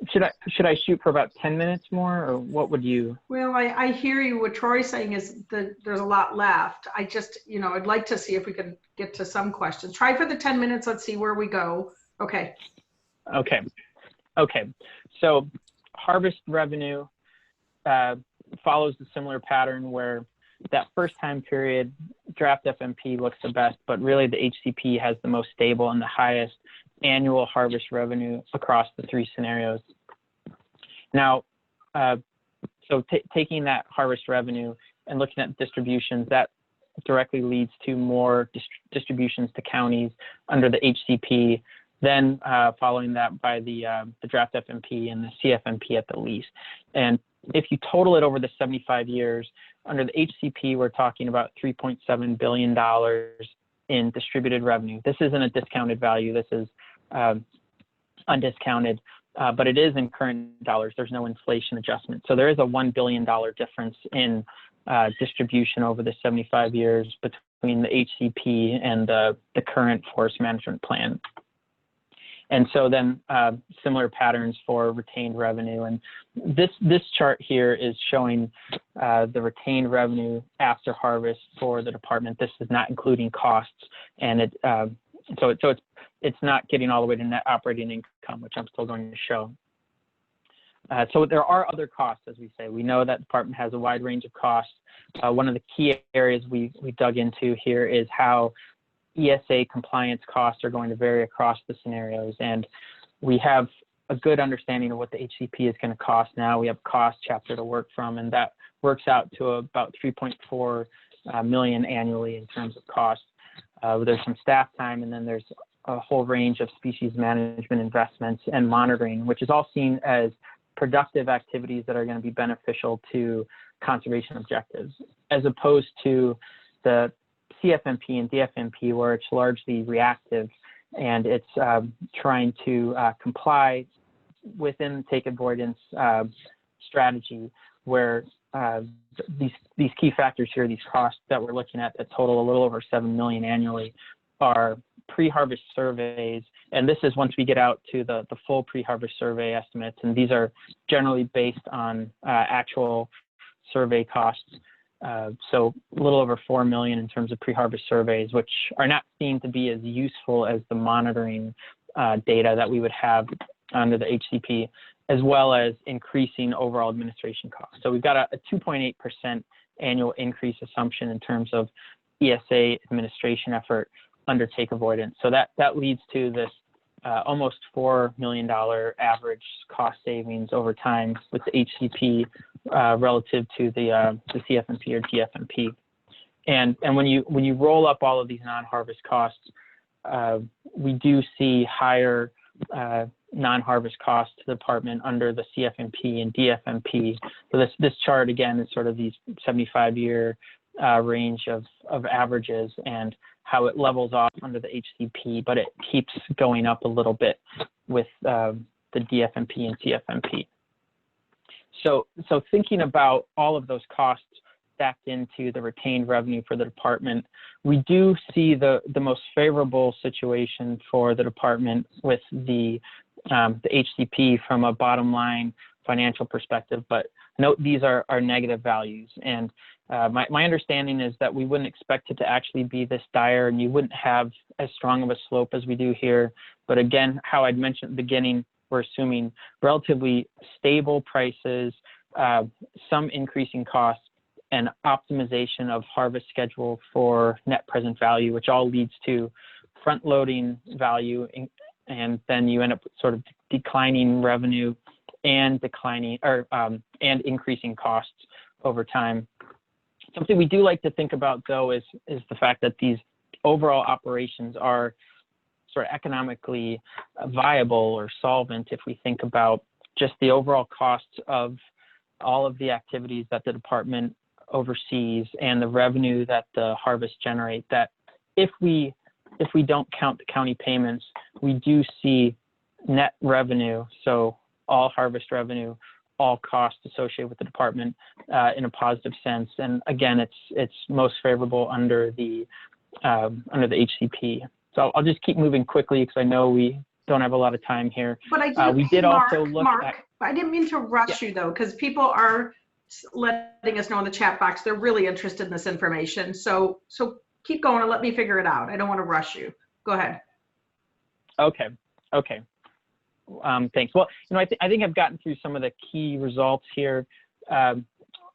Should I shoot for about 10 minutes more, or what would you? Well, I hear you. What Troy's saying is that there's a lot left. I just, you know, I'd like to see if we can get to some questions. Try for the 10 minutes. Let's see where we go. Okay. Okay. So harvest revenue follows a similar pattern where that first time period, draft FMP looks the best, but really the HCP has the most stable and the highest annual harvest revenue across the three scenarios. Now, so taking that harvest revenue and looking at distributions, that directly leads to more distributions to counties under the HCP, then following that by the draft FMP and the CFMP at the least. And if you total it over the 75 years, under the HCP, we're talking about $3.7 billion in distributed revenue. This isn't a discounted value. This is undiscounted, but it is in current dollars. There's no inflation adjustment. So there is a $1 billion difference in distribution over the 75 years between the HCP and the current forest management plan. And so then similar patterns for retained revenue. And this chart here is showing the retained revenue after harvest for the department. This is not including costs. And it's not getting all the way to net operating income, which I'm still going to show. So there are other costs, as we say. We know that the department has a wide range of costs. One of the key areas we dug into here is how ESA compliance costs are going to vary across the scenarios. And we have a good understanding of what the HCP is going to cost now. We have a cost chapter to work from, and that works out to about $3.4 million annually in terms of cost. There's some staff time, and then there's a whole range of species management investments and monitoring, which is all seen as productive activities that are going to be beneficial to conservation objectives, as opposed to the CFMP and DFMP, where it's largely reactive and it's trying to comply within the take avoidance strategy, where these key factors here, these costs that we're looking at that total a little over $7 million annually, are pre-harvest surveys. And this is once we get out to the full pre-harvest survey estimates. And these are generally based on actual survey costs. So a little over 4 million in terms of pre-harvest surveys, which are not seen to be as useful as the monitoring data that we would have under the HCP, as well as increasing overall administration costs. So we've got a 2.8% annual increase assumption in terms of ESA administration effort under take avoidance. So that leads to this almost $4 million average cost savings over time with the HCP relative to the CFMP or DFMP. And when you roll up all of these non-harvest costs, we do see higher non-harvest costs to the department under the CFMP and DFMP. So this chart again is sort of these 75-year range of averages and how it levels off under the HCP, but it keeps going up a little bit with the DFMP and CFMP. So thinking about all of those costs stacked into the retained revenue for the department, we do see the most favorable situation for the department with the HCP from a bottom line financial perspective, but note these are negative values. And my understanding is that we wouldn't expect it to actually be this dire, and you wouldn't have as strong of a slope as we do here. But again, how I'd mentioned at the beginning, we're assuming relatively stable prices, some increasing costs, and optimization of harvest schedule for net present value, which all leads to front loading value, and then you end up sort of declining revenue and and increasing costs over time. Something we do like to think about, though, is the fact that these overall operations are sort of economically viable or solvent if we think about just the overall costs of all of the activities that the department oversees and the revenue that the harvest generate. That if we don't count the county payments, we do see net revenue, so all harvest revenue, all costs associated with the department in a positive sense. And again, it's most favorable under the HCP. So I'll just keep moving quickly because I know we don't have a lot of time here. But we did also look at. I didn't mean to rush you though, because people are letting us know in the chat box they're really interested in this information. So keep going and let me figure it out. I don't want to rush you. Go ahead. Okay. Thanks. Well, I think I've gotten through some of the key results here. As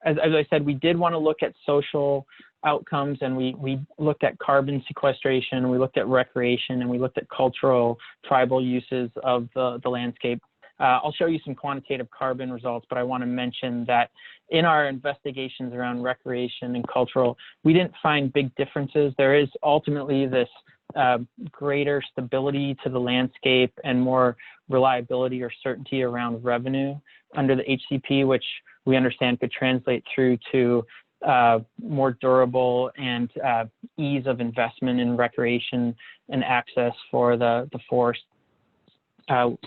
I said, we did want to look at social outcomes, and we looked at carbon sequestration, we looked at recreation, and we looked at cultural tribal uses of the landscape. I'll show you some quantitative carbon results, but I want to mention that in our investigations around recreation and cultural, we didn't find big differences. There is ultimately this greater stability to the landscape and more reliability or certainty around revenue under the HCP, which we understand could translate through to more durable and ease of investment in recreation and access for the forest.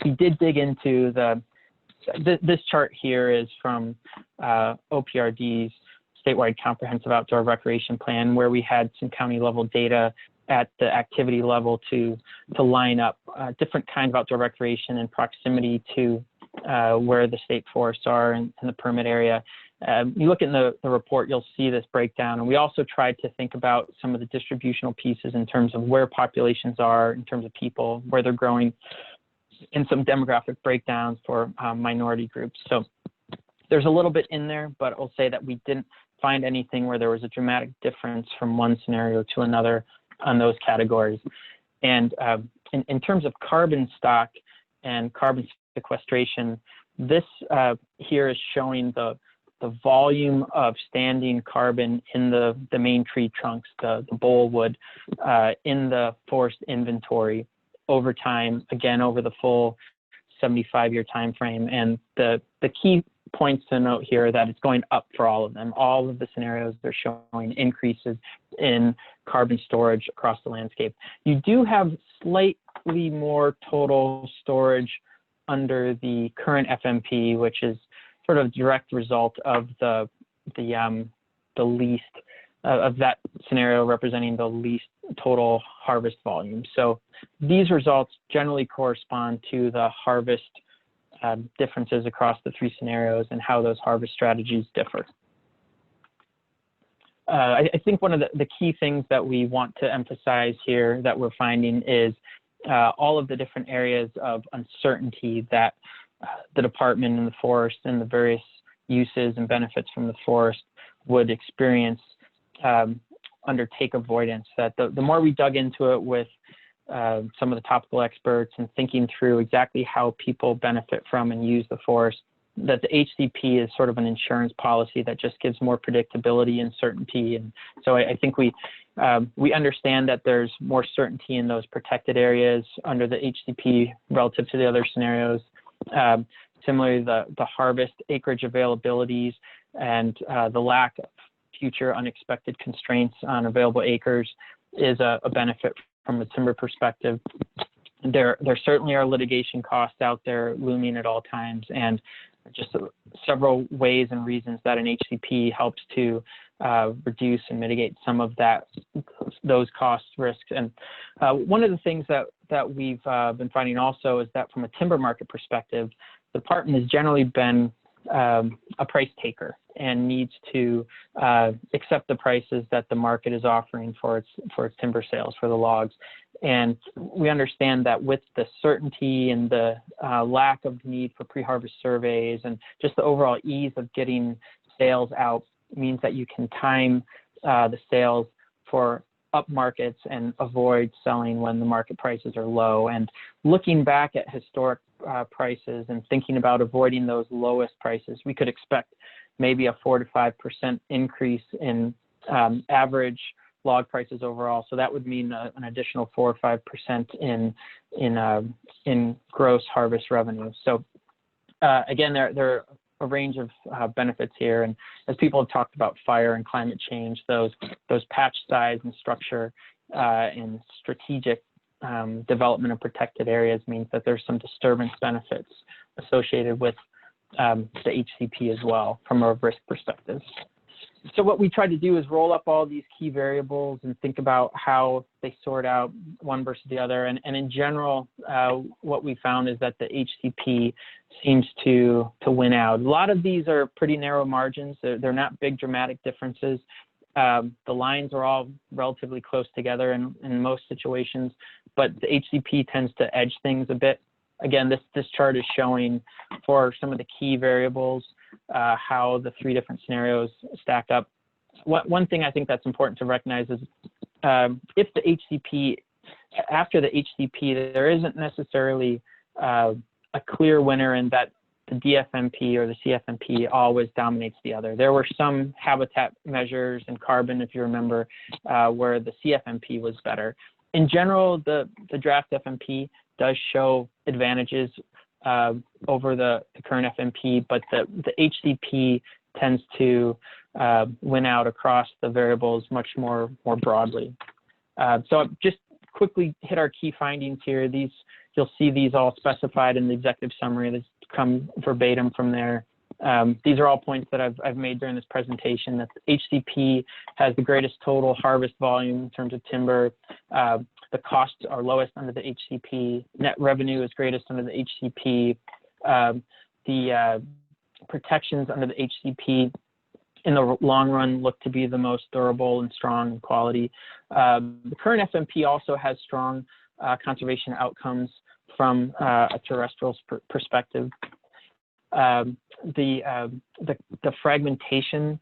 We did dig into this chart here is from OPRD's statewide comprehensive outdoor recreation plan, where we had some county level data at the activity level to line up different kinds of outdoor recreation in proximity to where the state forests are in the permit area. You look in the report, you'll see this breakdown. And we also tried to think about some of the distributional pieces in terms of where populations are, in terms of people, where they're growing, and some demographic breakdowns for minority groups. So there's a little bit in there, but I'll say that we didn't find anything where there was a dramatic difference from one scenario to another on those categories. And in terms of carbon stock and carbon sequestration, this here is showing the volume of standing carbon in the main tree trunks, the bole wood, in the forest inventory over time, again, over the full 75-year time frame. And the key points to note here are that it's going up for all of them. All of the scenarios, they're showing increases in carbon storage across the landscape. You do have slightly more total storage under the current FMP, which is sort of direct result of the least of that scenario representing the least total harvest volume. So these results generally correspond to the harvest differences across the three scenarios and how those harvest strategies differ. I think one of the key things that we want to emphasize here that we're finding is all of the different areas of uncertainty that the department and the forest and the various uses and benefits from the forest would experience under take avoidance. That the more we dug into it with some of the topical experts and thinking through exactly how people benefit from and use the forest, that the HCP is sort of an insurance policy that just gives more predictability and certainty. And so I think we understand that there's more certainty in those protected areas under the HCP relative to the other scenarios. Similarly, the harvest acreage availabilities and the lack of future unexpected constraints on available acres is a benefit from a timber perspective. There certainly are litigation costs out there looming at all times, and just several ways and reasons that an HCP helps to reduce and mitigate some of those cost risks. And one of the things that we've been finding also is that from a timber market perspective, the department has generally been a price taker and needs to accept the prices that the market is offering for its timber sales, for the logs. And we understand that with the certainty and the lack of need for pre-harvest surveys and just the overall ease of getting sales out means that you can time the sales for up markets and avoid selling when the market prices are low. And looking back at historic prices and thinking about avoiding those lowest prices, we could expect maybe a 4 to 5% increase in average log prices overall. So that would mean an additional 4 or 5% in gross harvest revenue. So again, there are a range of benefits here. And as people have talked about fire and climate change, those patch size and structure and strategic development of protected areas means that there's some disturbance benefits associated with the HCP as well from a risk perspective. So what we try to do is roll up all these key variables and think about how they sort out one versus the other. And in general, what we found is that the HCP seems to win out. A lot of these are pretty narrow margins. They're not big dramatic differences. The lines are all relatively close together in most situations, but the HCP tends to edge things a bit. Again, this chart is showing for some of the key variables how the 3 different scenarios stack up. One thing I think that's important to recognize is if the HCP, after the HCP, there isn't necessarily a clear winner in that the DFMP or the CFMP always dominates the other. There were some habitat measures in carbon, if you remember, where the CFMP was better. In general, the draft FMP does show advantages over the current FMP, but the HCP tends to win out across the variables much more broadly. So I'll just quickly hit our key findings here. You'll see these all specified in the executive summary that's come verbatim from there. These are all points that I've made during this presentation, that the HCP has the greatest total harvest volume in terms of timber. The costs are lowest under the HCP. Net revenue is greatest under the HCP. The protections under the HCP in the long run look to be the most durable and strong in quality. The current FMP also has strong conservation outcomes from a terrestrial perspective. The fragmentation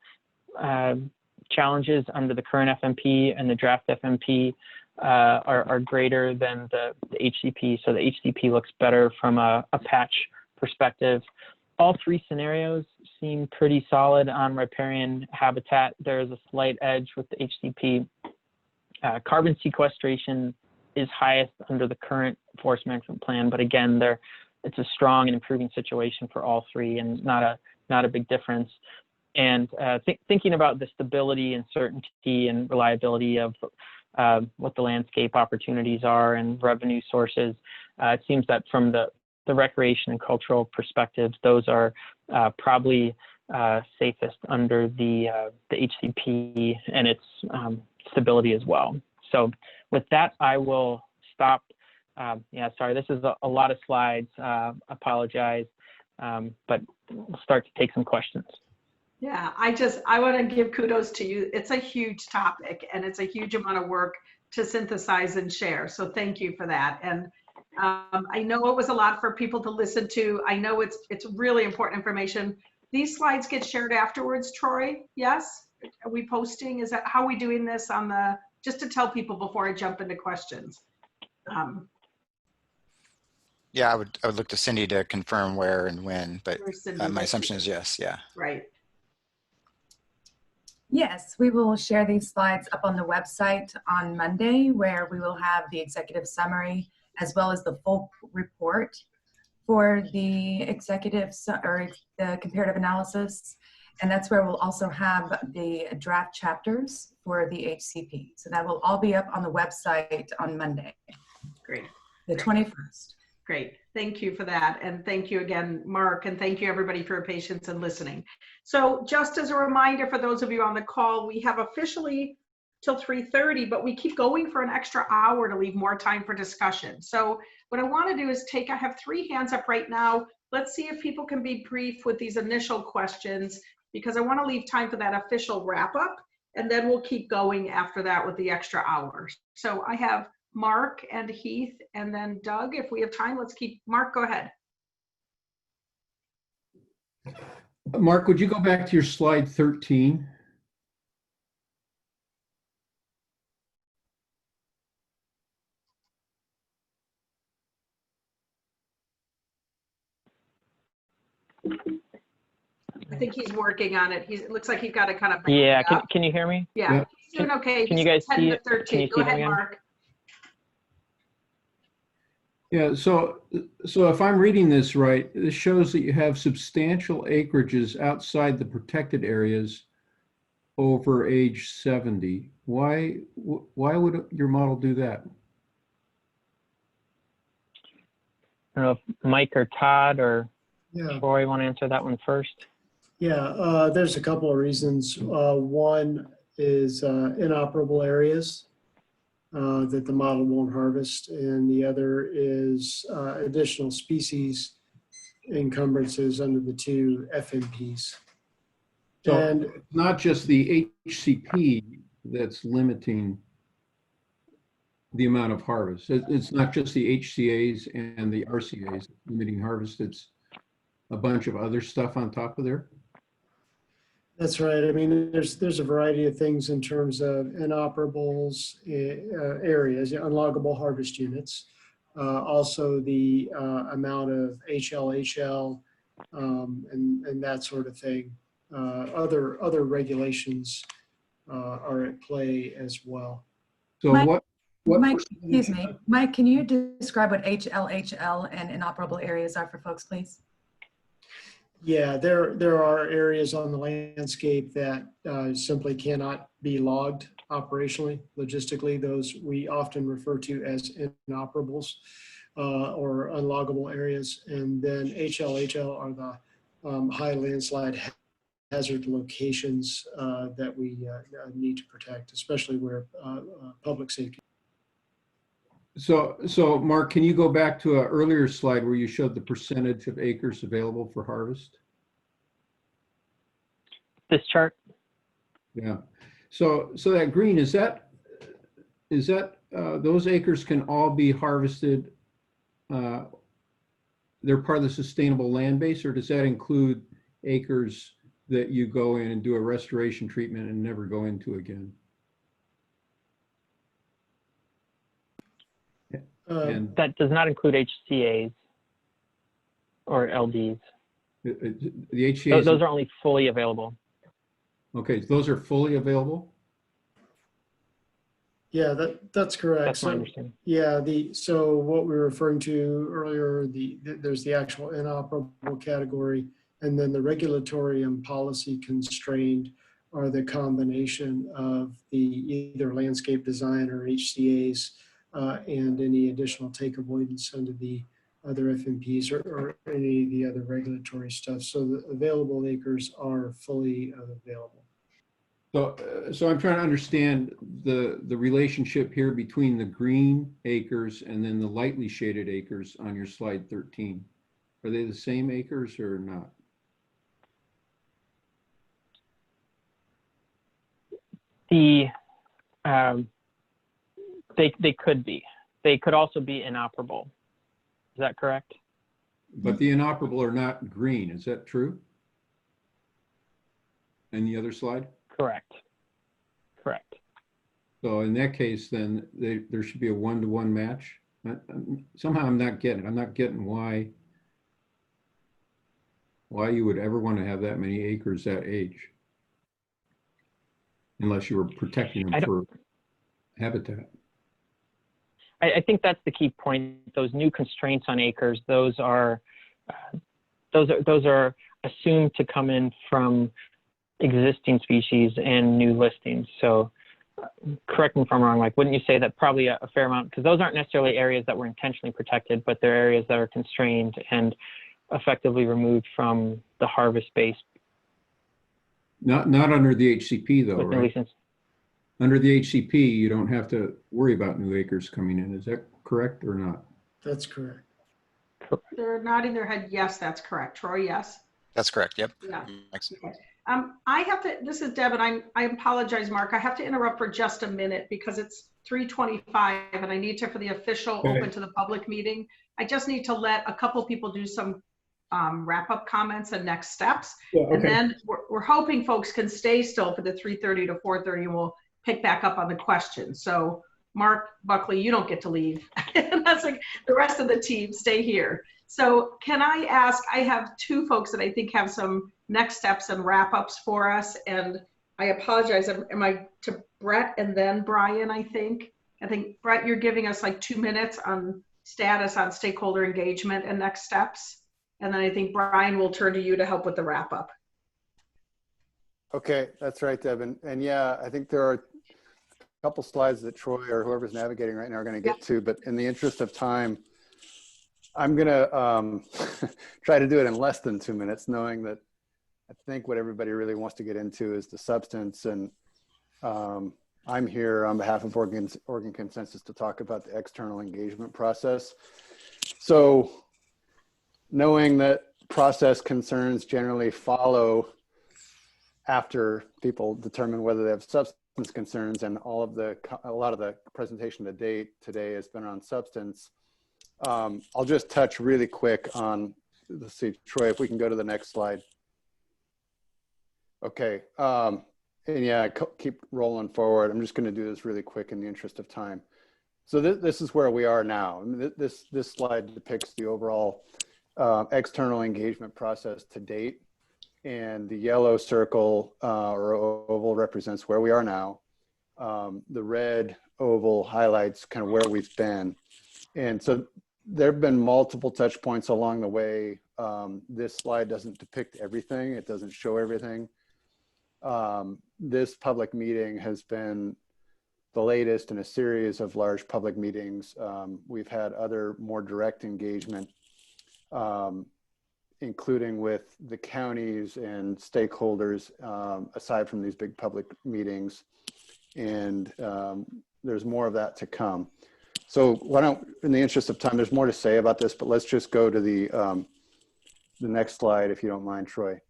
challenges under the current FMP and the draft FMP are greater than the HCP, so the HCP looks better from a patch perspective. All 3 scenarios seem pretty solid on riparian habitat. There's a slight edge with the HCP. Carbon sequestration is highest under the current forest management plan, but again, it's a strong and improving situation for all 3 and not a big difference. And thinking about the stability and certainty and reliability of what the landscape opportunities are and revenue sources, it seems that from the recreation and cultural perspective, those are probably safest under the HCP and its stability as well. So with that, I will stop. Yeah, sorry, this is a lot of slides. Apologize, but we'll start to take some questions. Yeah, I want to give kudos to you. It's a huge topic and it's a huge amount of work to synthesize and share. So thank you for that. And I know it was a lot for people to listen to. I know it's really important information. These slides get shared afterwards, Troy? Yes? Are we posting? How are we doing this just to tell people before I jump into questions? Yeah, I would look to Cindy to confirm where and when, but my assumption is yes, yeah. Right. Yes, we will share these slides up on the website on Monday, where we will have the executive summary as well as the full report for the the comparative analysis. And that's where we'll also have the draft chapters for the HCP. So that will all be up on the website on Monday. Great. The 21st. Great. Thank you for that. And thank you again, Mark, and thank you everybody for your patience and listening. So just as a reminder for those of you on the call, we have officially till 3:30, but we keep going for an extra hour to leave more time for discussion. So what I want to do is I have 3 hands up right now. Let's see if people can be brief with these initial questions, because I want to leave time for that official wrap up, and then we'll keep going after that with the extra hours. So I have Mark and Heath, and then Doug. If we have time, let's keep, Mark, go ahead. Mark, would you go back to your slide 13? I think he's working on it. It looks like he's got to kind of. Yeah, can you hear me? Yeah, Yeah. he's doing okay. Can you guys see it? 13. Can you Go see ahead, him again? Mark. Yeah, so if I'm reading this right, this shows that you have substantial acreages outside the protected areas over age 70. Why would your model do that? I don't know if Mike or Todd or Yeah. Troy want to answer that one first. Yeah, there's a couple of reasons. One is inoperable areas that the model won't harvest, and the other is additional species encumbrances under the 2 FMPs. So And it's not just the HCP that's limiting the amount of harvest. It's not just the HCAs and the RCAs limiting harvest. It's a bunch of other stuff on top of there. that's right. I mean, there's a variety of things in terms of inoperables areas, unloggable harvest units. Also the amount of HLHL and that sort of thing. Other regulations are at play as well. So Mike, what Mike, excuse me. Mike, can you describe what HLHL and inoperable areas are for folks, please? Yeah, there are areas on the landscape that simply cannot be logged operationally, logistically. Those we often refer to as inoperables or unloggable areas. And then HLHL are the high landslide hazard locations that we need to protect, especially where public safety. So Mark, can you go back to an earlier slide where you showed the percentage of acres available for harvest? This chart? Yeah. So that green, is that those acres can all be harvested? They're part of the sustainable land base, or does that include acres that you go in and do a restoration treatment and never go into again? And That does not include HCAs or LDs. the HCAs, Those are only fully available. okay, those are fully available? Yeah, that's correct. That's my understanding. Yeah, so what we were referring to earlier, there's the actual inoperable category, and then the regulatory and policy constrained are the combination of the either landscape design or HCAs and any additional take avoidance under the other FMPs or any of the other regulatory stuff. So the available acres are fully available. So I'm trying to understand the relationship here between the green acres and then the lightly shaded acres on your slide 13. Are they the same acres or not? They could be. They could also be inoperable. Is that correct? But the inoperable are not green. Is that true? And the other slide? Correct. Correct. So in that case, then there should be a 1-to-1 match. Somehow I'm not getting it. I'm not getting why you would ever want to have that many acres that age, unless you were protecting them for habitat. I think that's the key point. Those new constraints on acres, those are assumed to come in from existing species and new listings. So correct me if I'm wrong, Mike, wouldn't you say that probably a fair amount, because those aren't necessarily areas that were intentionally protected, but they're areas that are constrained and effectively removed from the harvest base? Not under the HCP though, With right? nuisance. Under the HCP, you don't have to worry about new acres coming in. Is that correct or not? That's correct. They're nodding their head. Yes, that's correct. Troy, yes. That's correct. Yep. Yeah. Thanks. Okay. I have to, this is Deb, and I apologize, Mark. I have to interrupt for just a minute because it's 3:25 and I need to, for the official open to the public meeting, I just need to let a couple people do some wrap-up comments and next steps. Yeah, okay. And then we're hoping folks can stay still for the 3:30 to 4:30, and we'll pick back up on the questions. So Mark Buckley, you don't get to leave. That's like the rest of the team, stay here. So can I ask, I have two folks that I think have some next steps and wrap-ups for us, and I apologize, am I to Brett and then Brian, I think? I think, Brett, you're giving us like 2 minutes on status on stakeholder engagement and next steps. And then I think Brian will turn to you to help with the wrap-up. Okay, that's right, Deb. And yeah, I think there are a couple slides that Troy or whoever's navigating right now are going to get to, but in the interest of time, I'm going to try to do it in less than 2 minutes, knowing that I think what everybody really wants to get into is the substance. And I'm here on behalf of Oregon Consensus to talk about the external engagement process. So knowing that process concerns generally follow after people determine whether they have substance concerns, and a lot of the presentation to date today has been on substance. I'll just touch really quick on, let's see, Troy, if we can go to the next slide. Okay, and yeah, keep rolling forward. I'm just going to do this really quick in the interest of time. So this is where we are now. I mean, this slide depicts the overall external engagement process to date, and the yellow circle or oval represents where we are now. The red oval highlights kind of where we've been. And so there have been multiple touch points along the way. This slide doesn't depict everything. It doesn't show everything. This public meeting has been the latest in a series of large public meetings. We've had other more direct engagement, including with the counties and stakeholders, aside from these big public meetings. And there's more of that to come. So why don't, in the interest of time, there's more to say about this, but let's just go to the next slide, if you don't mind, Troy.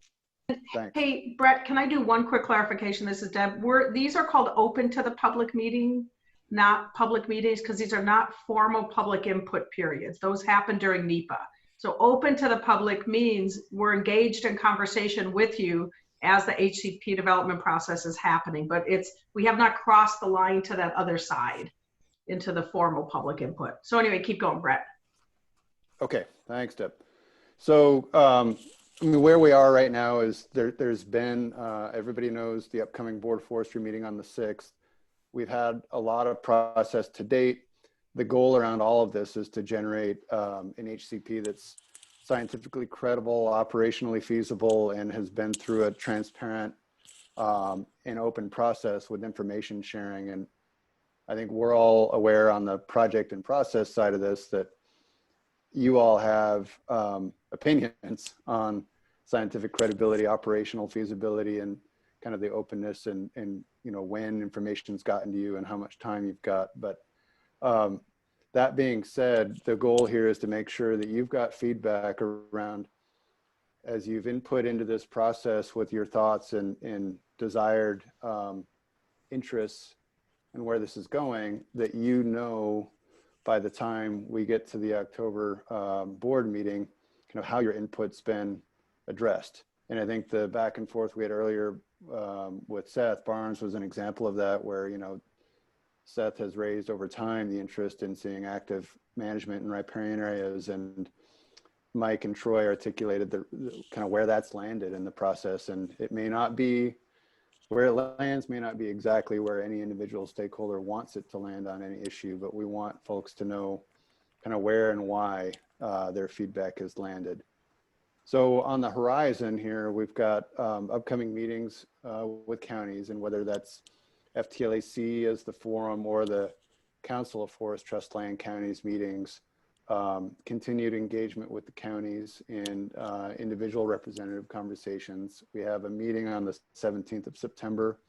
Thanks. Hey, Brett, can I do one quick clarification? This is Deb. These are called open to the public meeting, not public meetings, because these are not formal public input periods. Those happen during NEPA. So open to the public means we're engaged in conversation with you as the HCP development process is happening, but we have not crossed the line to that other side into the formal public input. So anyway, keep going, Brett. Okay, thanks, Deb. So I mean, where we are right now is there's been, everybody knows the upcoming board forestry meeting on the 6th. We've had a lot of process to date. The goal around all of this is to generate an HCP that's scientifically credible, operationally feasible, and has been through a transparent and open process with information sharing. And I think we're all aware on the project and process side of this that you all have opinions on scientific credibility, operational feasibility, and kind of the openness and you know, when information's gotten to you and how much time you've got. But that being said, the goal here is to make sure that you've got feedback around, as you've input into this process with your thoughts and desired interests and where this is going, that you know by the time we get to the October board meeting, kind of how your input's been addressed. And I think the back and forth we had earlier with Seth Barnes was an example of that, where, you know, Seth has raised over time the interest in seeing active management in riparian areas, and Mike and Troy articulated the kind of where that's landed in the process. And it may not be where it lands, may not be exactly where any individual stakeholder wants it to land on any issue, but we want folks to know kind of where and why their feedback has landed. So on the horizon here, we've got upcoming meetings with counties, and whether that's FTLAC as the forum or the Council of Forest Trust Land Counties meetings, continued engagement with the counties and individual representative conversations. We have a meeting on the 17th of September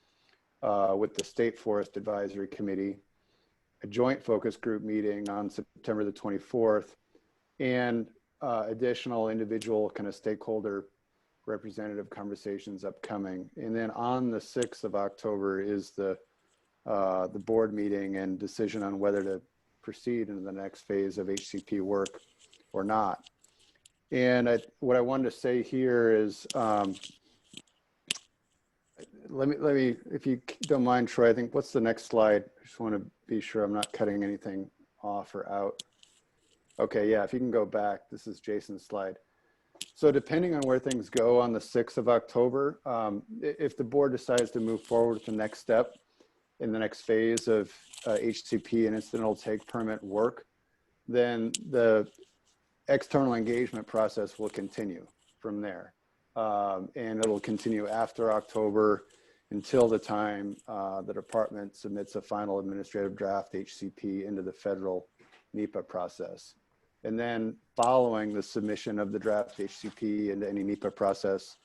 with the State Forest Advisory Committee, a joint focus group meeting on September the 24th, and additional individual kind of stakeholder representative conversations upcoming. And then on the 6th of October is the board meeting and decision on whether to proceed into the next phase of HCP work or not. And what I wanted to say here is, let me, if you don't mind, Troy, I think, what's the next slide? I just want to be sure I'm not cutting anything off or out. Okay, yeah, if you can go back, this is Jason's slide. So depending on where things go on the 6th of October, if the board decides to move forward with the next step in the next phase of HCP and incidental take permit work, then the external engagement process will continue from there. And it'll continue after October until the time the department submits a final administrative draft HCP into the federal NEPA process. And then following the submission of the draft HCP into any NEPA process,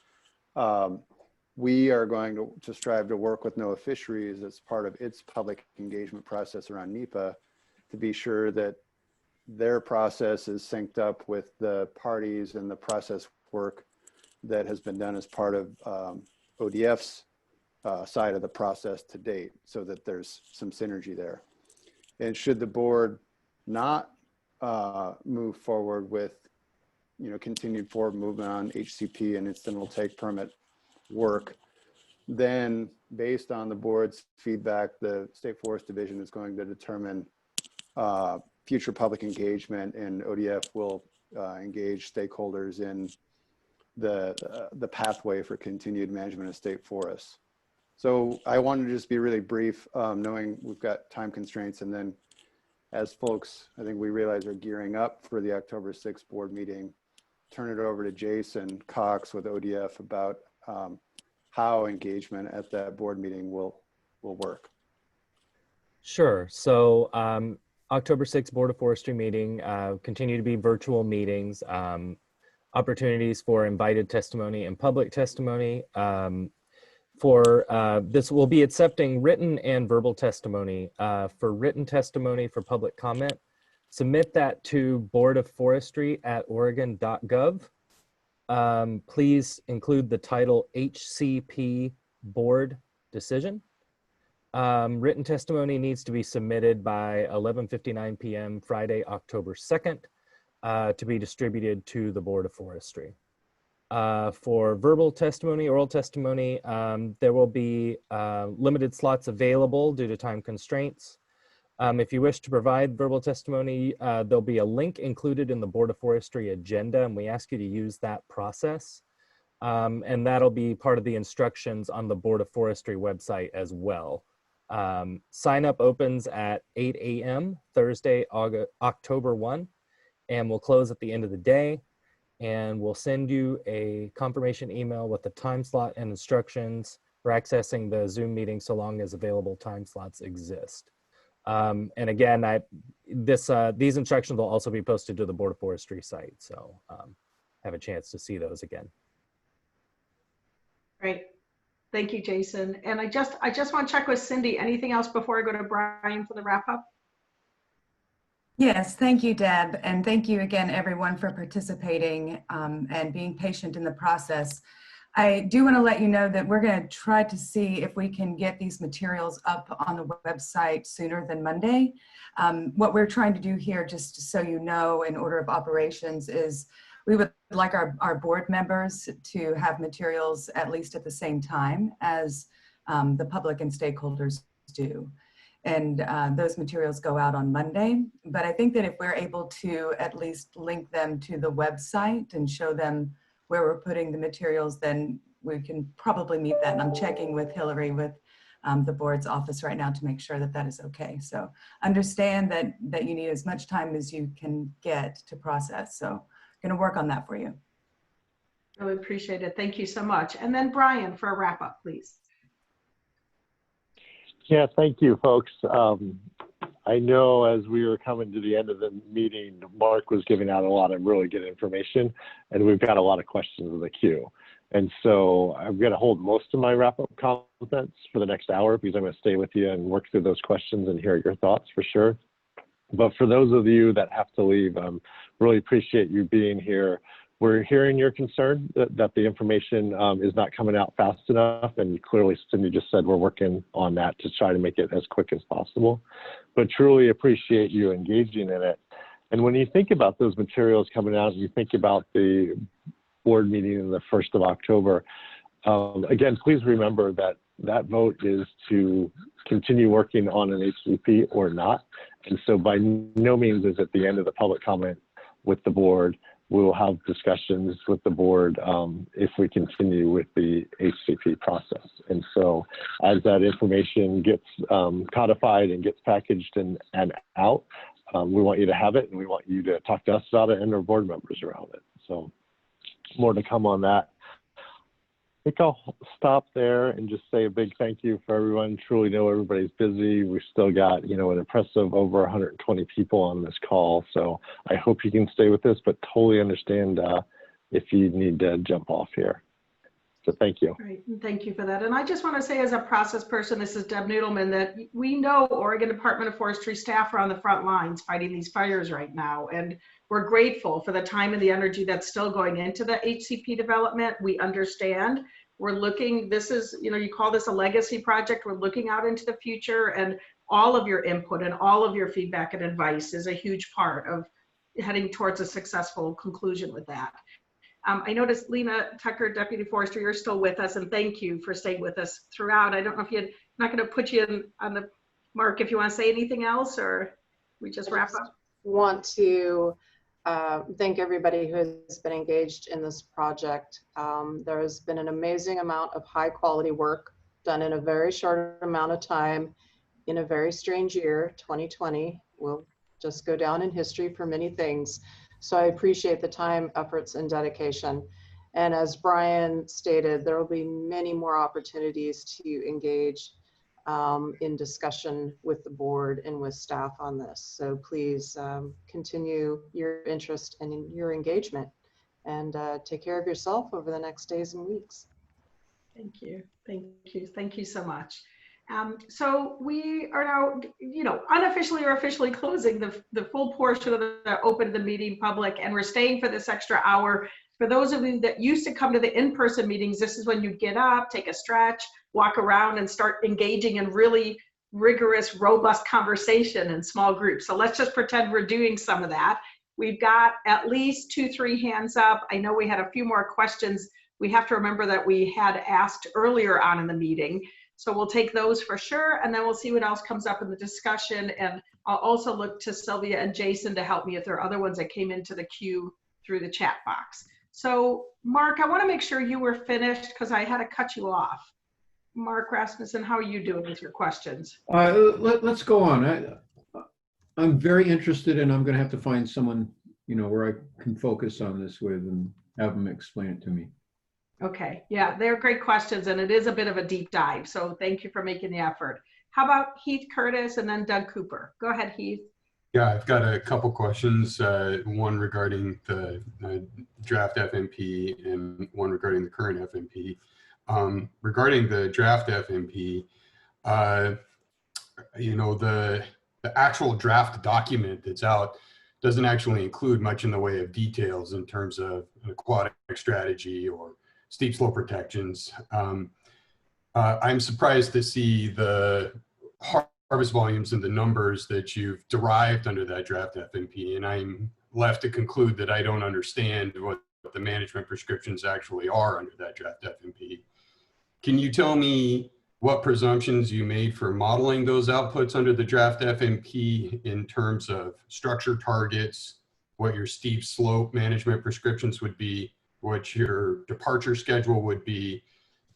we are going to strive to work with NOAA Fisheries as part of its public engagement process around NEPA to be sure that their process is synced up with the parties and the process work that has been done as part of ODF's side of the process to date, so that there's some synergy there. And should the board not move forward with, continued forward movement on HCP and incidental take permit work, then based on the board's feedback, the State Forest Division is going to determine future public engagement, and ODF will engage stakeholders in the pathway for continued management of state forests. So I wanted to just be really brief, knowing we've got time constraints, and then as folks, I think we realize, are gearing up for the October 6th board meeting, turn it over to Jason Cox with ODF about how engagement at that board meeting will work. Sure. So October 6th Board of Forestry meeting, continue to be virtual meetings, opportunities for invited testimony and public testimony. This will be accepting written and verbal testimony. For written testimony for public comment, submit that to boardofforestry@oregon.gov. Please include the title HCP Board Decision. Written testimony needs to be submitted by 11:59 p.m. Friday, October 2nd, to be distributed to the Board of Forestry. For verbal testimony, oral testimony, there will be limited slots available due to time constraints. If you wish to provide verbal testimony, there'll be a link included in the Board of Forestry agenda, and we ask you to use that process. And that'll be part of the instructions on the Board of Forestry website as well. Sign up opens at 8 a.m. Thursday, October 1, and we'll close at the end of the day. And we'll send you a confirmation email with the time slot and instructions for accessing the Zoom meeting so long as available time slots exist. And again, these instructions will also be posted to the Board of Forestry site, so have a chance to see those again. Great. Thank you, Jason. And I just want to check with Cindy. Anything else before I go to Brian for the wrap up? Yes, thank you, Deb. And thank you again, everyone, for participating and being patient in the process. I do want to let you know that we're going to try to see if we can get these materials up on the website sooner than Monday. What we're trying to do here, just so you know, in order of operations, is we would like our board members to have materials at least at the same time as the public and stakeholders do. And those materials go out on Monday. But I think that if we're able to at least link them to the website and show them where we're putting the materials, then we can probably meet that. And I'm checking with Hillary with the board's office right now to make sure that that is okay. So understand that you need as much time as you can get to process. So I'm going to work on that for you. Really appreciate it. Thank you so much. And then Brian for a wrap up, please. Yeah, thank you, folks. I know as we were coming to the end of the meeting, Mark was giving out a lot of really good information, and we've got a lot of questions in the queue. And so I'm going to hold most of my wrap-up comments for the next hour because I'm going to stay with you and work through those questions and hear your thoughts for sure. But for those of you that have to leave, really appreciate you being here. We're hearing your concern that the information is not coming out fast enough, and clearly Cindy just said we're working on that to try to make it as quick as possible. But truly appreciate you engaging in it. And when you think about those materials coming out, you think about the board meeting on the 1st of October, again, please remember that that vote is to continue working on an HCP or not. And so by no means is it the end of the public comment with the board. We will have discussions with the board if we continue with the HCP process. And so as that information gets codified and gets packaged and out, we want you to have it, and we want you to talk to us about it and our board members around it. So more to come on that. I think I'll stop there and just say a big thank you for everyone. Truly know everybody's busy. We've still got, you know, an impressive over 120 people on this call. So I hope you can stay with us, but totally understand if you need to jump off here. So thank you. Great, thank you for that. And I just want to say as a process person, this is Deb Noodleman, that we know Oregon Department of Forestry staff are on the front lines fighting these fires right now. And we're grateful for the time and the energy that's still going into the HCP development. We understand. We're looking, this is, you know, you call this a legacy project. We're looking out into the future, and all of your input and all of your feedback and advice is a huge part of heading towards a successful conclusion with that. I noticed Lena Tucker, Deputy Forester, you're still with us, and thank you for staying with us throughout. I don't know if I'm not going to put you on the mark if you want to say anything else, or we just wrap up. Want to thank everybody who has been engaged in this project. There has been an amazing amount of high quality work done in a very short amount of time in a very strange year. 2020 will just go down in history for many things. So I appreciate the time, efforts, and dedication. And as Brian stated, there will be many more opportunities to engage in discussion with the board and with staff on this. So please continue your interest and your engagement, and take care of yourself over the next days and weeks. Thank you. Thank you. Thank you so much. So we are now, you know, unofficially or officially closing the full portion of the open to the meeting public, and we're staying for this extra hour. For those of you that used to come to the in-person meetings, this is when you get up, take a stretch, walk around, and start engaging in really rigorous, robust conversation in small groups. So let's just pretend we're doing some of that. We've got at least 2-3 hands up. I know we had a few more questions. We have to remember that we had asked earlier on in the meeting. So we'll take those for sure, and then we'll see what else comes up in the discussion. And I'll also look to Sylvia and Jason to help me if there are other ones that came into the queue through the chat box. So Mark, I want to make sure you were finished because I had to cut you off. Mark Rasmussen, how are you doing with your questions? Let's go on. I'm very interested, and I'm going to have to find someone, you know, where I can focus on this with and have them explain it to me. Okay, yeah, they're great questions, and it is a bit of a deep dive. So thank you for making the effort. How about Heath Curtis and then Doug Cooper? Go ahead, Heath. Yeah, I've got a couple questions, one regarding the draft FMP and one regarding the current FMP. Regarding the draft FMP, you know, the actual draft document that's out doesn't actually include much in the way of details in terms of an aquatic strategy or steep slope protections. I'm surprised to see the harvest volumes and the numbers that you've derived under that draft FMP, and I'm left to conclude that I don't understand what the management prescriptions actually are under that draft FMP. Can you tell me what presumptions you made for modeling those outputs under the draft FMP in terms of structure targets, what your steep slope management prescriptions would be, what your departure schedule would be?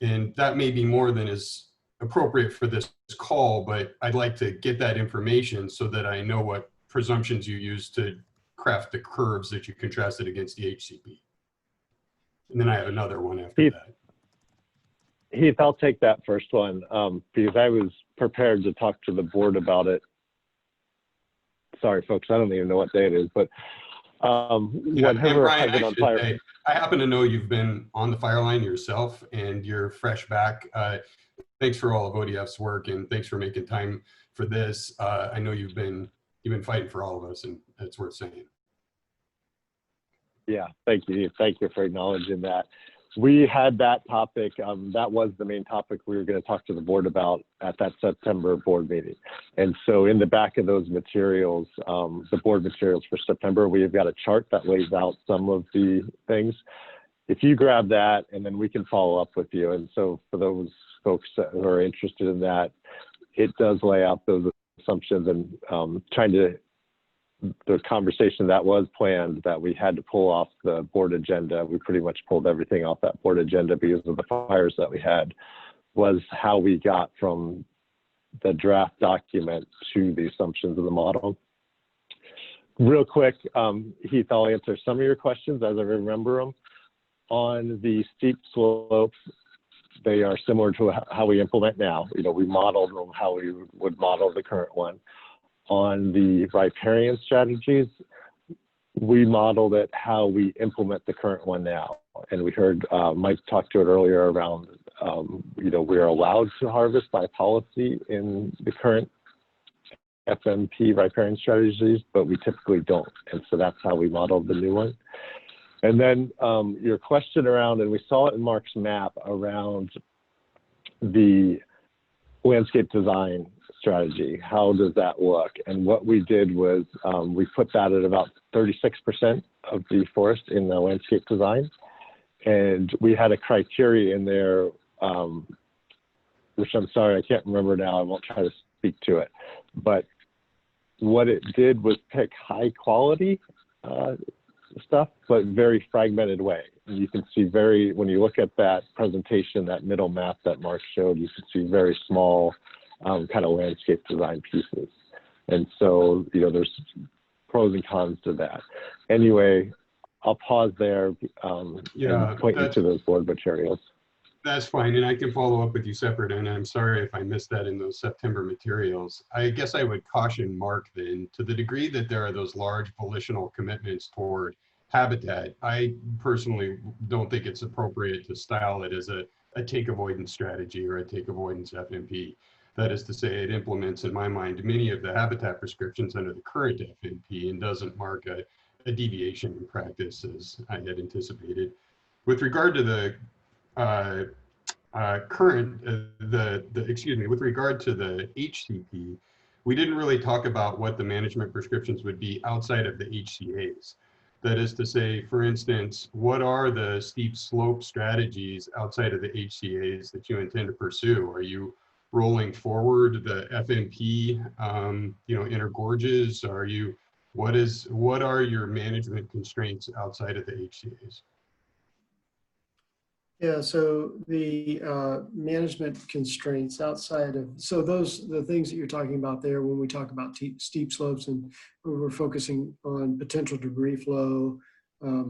And that may be more than is appropriate for this call, but I'd like to get that information so that I know what presumptions you use to craft the curves that you contrasted against the HCP. And then I have another one after that. Heath, I'll take that first one because I was prepared to talk to the board about it. Sorry, folks, I don't even know what day it is, but Yeah, and whatever Brian, has it I on should fire. say, I happen to know you've been on the fire line yourself and you're fresh back. Thanks for all of ODF's work and thanks for making time for this. I know you've been fighting for all of us, and it's worth saying. Yeah, thank you. Thank you for acknowledging that. We had that topic. That was the main topic we were going to talk to the board about at that September board meeting. And so in the back of those materials, the board materials for September, we have got a chart that lays out some of the things. If you grab that, and then we can follow up with you. And so for those folks who are interested in that, it does lay out those assumptions and the conversation that was planned that we had to pull off the board agenda. We pretty much pulled everything off that board agenda because of the fires that we had, was how we got from the draft document to the assumptions of the model. Real quick, Heath, I'll answer some of your questions as I remember them. On the steep slopes, they are similar to how we implement now. You know, we modeled them how we would model the current one. On the riparian strategies, we modeled it how we implement the current one now. And we heard Mike talk to it earlier around, you know, we're allowed to harvest by policy in the current FMP riparian strategies, but we typically don't. And so that's how we modeled the new one. And then your question around, and we saw it in Mark's map around the landscape design strategy. How does that look? And what we did was we put that at about 36% of the forest in the landscape design. And we had a criteria in there, which I'm sorry, I can't remember now. I won't try to speak to it. But what it did was pick high quality stuff, but very fragmented way. And you can see when you look at that presentation, that middle map that Mark showed, you can see very small kind of landscape design pieces. And so, you know, there's pros and cons to that. Anyway, I'll pause there and point you to those board materials. That's fine, and I can follow up with you separate, and I'm sorry if I missed that in those September materials. I guess I would caution Mark then, to the degree that there are those large volitional commitments toward habitat, I personally don't think it's appropriate to style it as a take avoidance strategy or a take avoidance FMP. That is to say, it implements, in my mind, many of the habitat prescriptions under the current FMP and doesn't mark a deviation in practice as I had anticipated. With regard to the with regard to the HCP, we didn't really talk about what the management prescriptions would be outside of the HCAs. That is to say, for instance, what are the steep slope strategies outside of the HCAs that you intend to pursue? Are you rolling forward the FMP, you know, inner gorges? Are you, what are your management constraints outside of the HCAs? Yeah, so the management constraints outside of, so the things that you're talking about there when we talk about steep slopes and we're focusing on potential debris flow,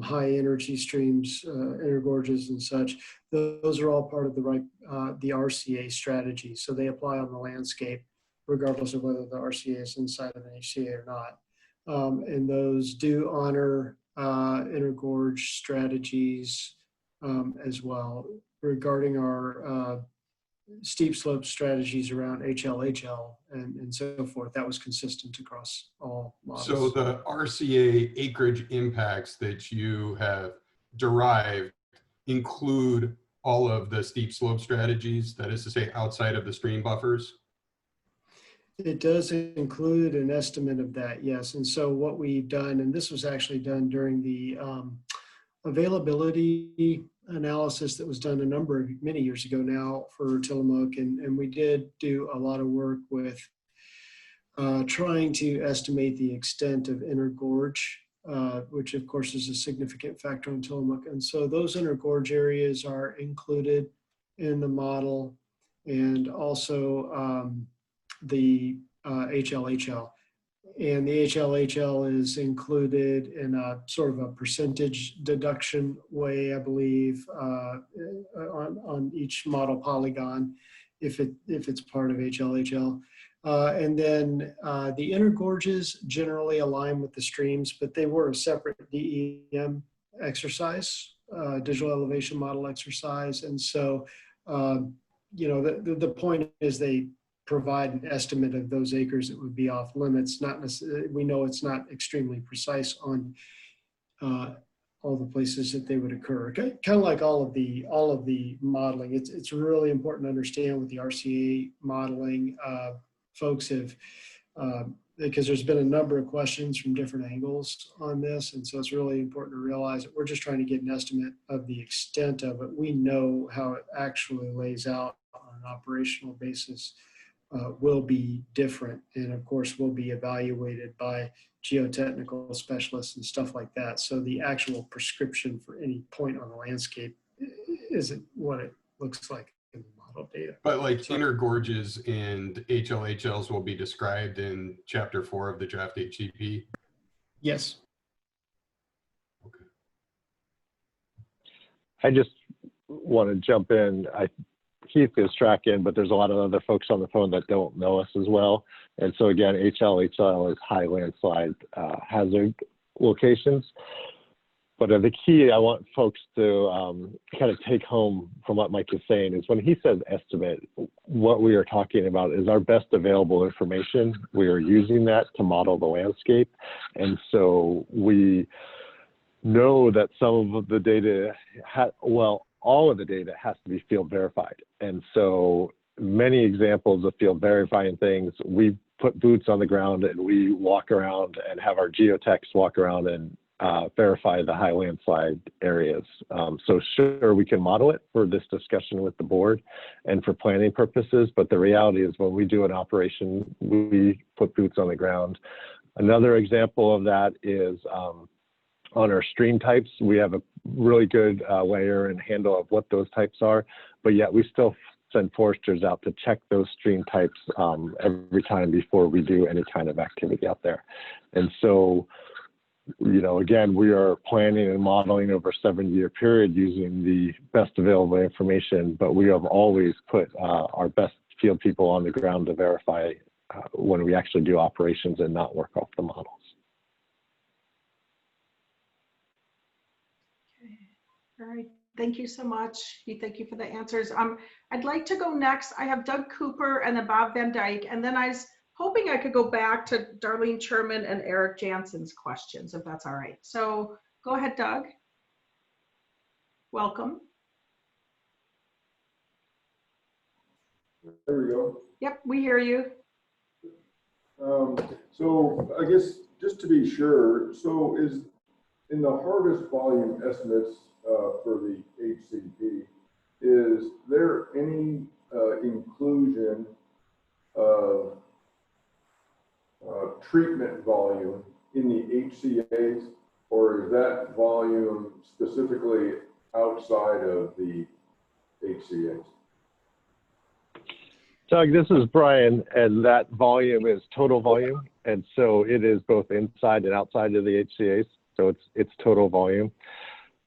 high energy streams, inner gorges and such, those are all part of the RCA strategy. So they apply on the landscape regardless of whether the RCA is inside of an HCA or not. And those do honor inner gorge strategies as well. Regarding our steep slope strategies around HLHL and so forth, that was consistent across all models. So the RCA acreage impacts that you have derived include all of the steep slope strategies, that is to say outside of the stream buffers? It does include an estimate of that, yes. And so what we've done, and this was actually done during the availability analysis that was done many years ago now for Tillamook, and we did do a lot of work with trying to estimate the extent of inner gorge, which of course is a significant factor in Tillamook. And so those inner gorge areas are included in the model, and also the HLHL. and the HLHL is included in a sort of a percentage deduction way, I believe, on each model polygon, if it's part of HLHL. And then the inner gorges generally align with the streams, but they were a separate DEM exercise, digital elevation model exercise. And so, you know, the point is they provide an estimate of those acres that would be off limits. Not necessarily, we know it's not extremely precise on all the places that they would occur. Kind of like all of the modeling. It's really important to understand with the RCA modeling. Folks have, because there's been a number of questions from different angles on this. And so it's really important to realize that we're just trying to get an estimate of the extent of it. We know how it actually lays out on an operational basis will be different. And of course, will be evaluated by geotechnical specialists and stuff like that. So the actual prescription for any point on the landscape isn't what it looks like in the model data. But like inner gorges and HLHLs will be described in chapter 4 of the draft HCP? Yes. Okay. I just want to jump in. Keith is tracking, but there's a lot of other folks on the phone that don't know us as well. And so again, HLHL is high landslide hazard locations. But the key I want folks to kind of take home from what Mike is saying is when he says estimate, what we are talking about is our best available information. We are using that to model the landscape. And so we know that some of the data, all of the data has to be field verified. And so many examples of field verifying things, we put boots on the ground and we walk around and have our geotechs walk around and verify the high landslide areas. So sure, we can model it for this discussion with the board and for planning purposes, but the reality is when we do an operation, we put boots on the ground. Another example of that is on our stream types, we have a really good layer and handle of what those types are, but yet we still send foresters out to check those stream types every time before we do any kind of activity out there. And so, you know, again, we are planning and modeling over a 7-year period using the best available information, but we have always put our best field people on the ground to verify when we actually do operations and not work off the models. All right, thank you so much. Thank you for the answers. I'd like to go next. I have Doug Cooper and then Bob Van Dyke, and then I was hoping I could go back to Darlene Sherman and Eric Jansen's questions, if that's all right. So go ahead, Doug. Welcome. There we go. Yep, we hear you. So I guess just to be sure, so is in the harvest volume estimates for the HCP, is there any inclusion of treatment volume in the HCAs, or is that volume specifically outside of the HCAs? Doug, this is Brian, and that volume is total volume. And so it is both inside and outside of the HCAs. So it's total volume.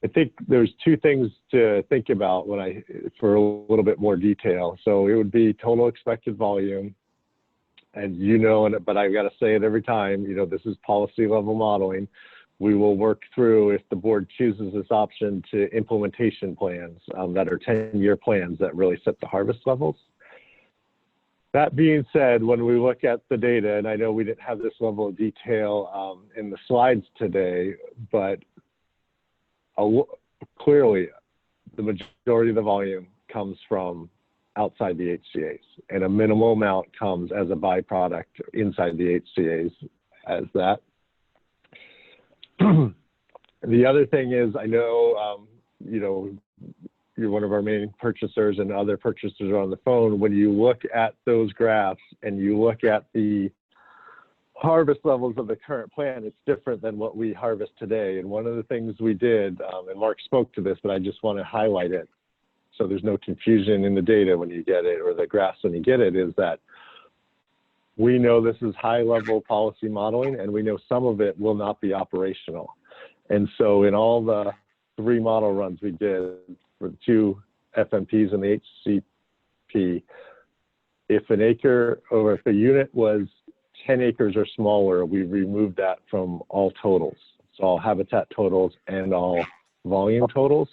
I think there's two things to think about for a little bit more detail. So it would be total expected volume. And you know, but I've got to say it every time, you know, this is policy level modeling. We will work through, if the board chooses this option, to implementation plans that are 10-year plans that really set the harvest levels. That being said, when we look at the data, and I know we didn't have this level of detail in the slides today, but clearly the majority of the volume comes from outside the HCAs, and a minimal amount comes as a byproduct inside the HCAs as that. The other thing is, I know, you know, you're one of our main purchasers and other purchasers are on the phone. When you look at those graphs and you look at the harvest levels of the current plan, it's different than what we harvest today. And one of the things we did, and Mark spoke to this, but I just want to highlight it so there's no confusion in the data when you get it, or the graphs when you get it, is that we know this is high-level policy modeling, and we know some of it will not be operational. And so in all the 3 model runs we did for the 2 FMPs and the HCP, if an acre or if a unit was 10 acres or smaller, we removed that from all totals. So all habitat totals and all volume totals.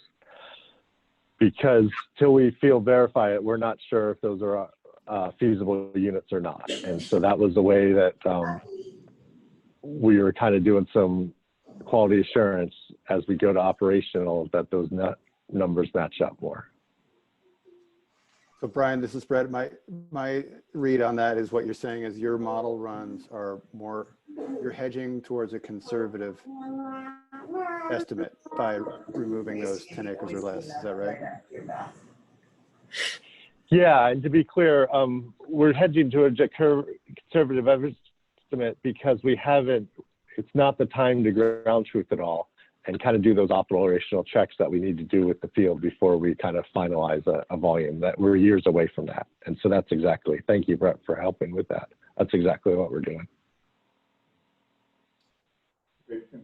Because till we field verify it, we're not sure if those are feasible units or not. And so that was the way that we were kind of doing some quality assurance as we go to operational, that those numbers match up more. So Brian, this is Brett. My read on that is what you're saying is your model runs are more, you're hedging towards a conservative estimate by removing those 10 acres or less. Is that right? Yeah, and to be clear, we're hedging to a conservative estimate because we haven't, it's not the time to ground truth at all and kind of do those operational checks that we need to do with the field before we kind of finalize a volume. That we're years away from that. And so that's exactly, thank you, Brett, for helping with that. That's exactly what we're doing. Okay, can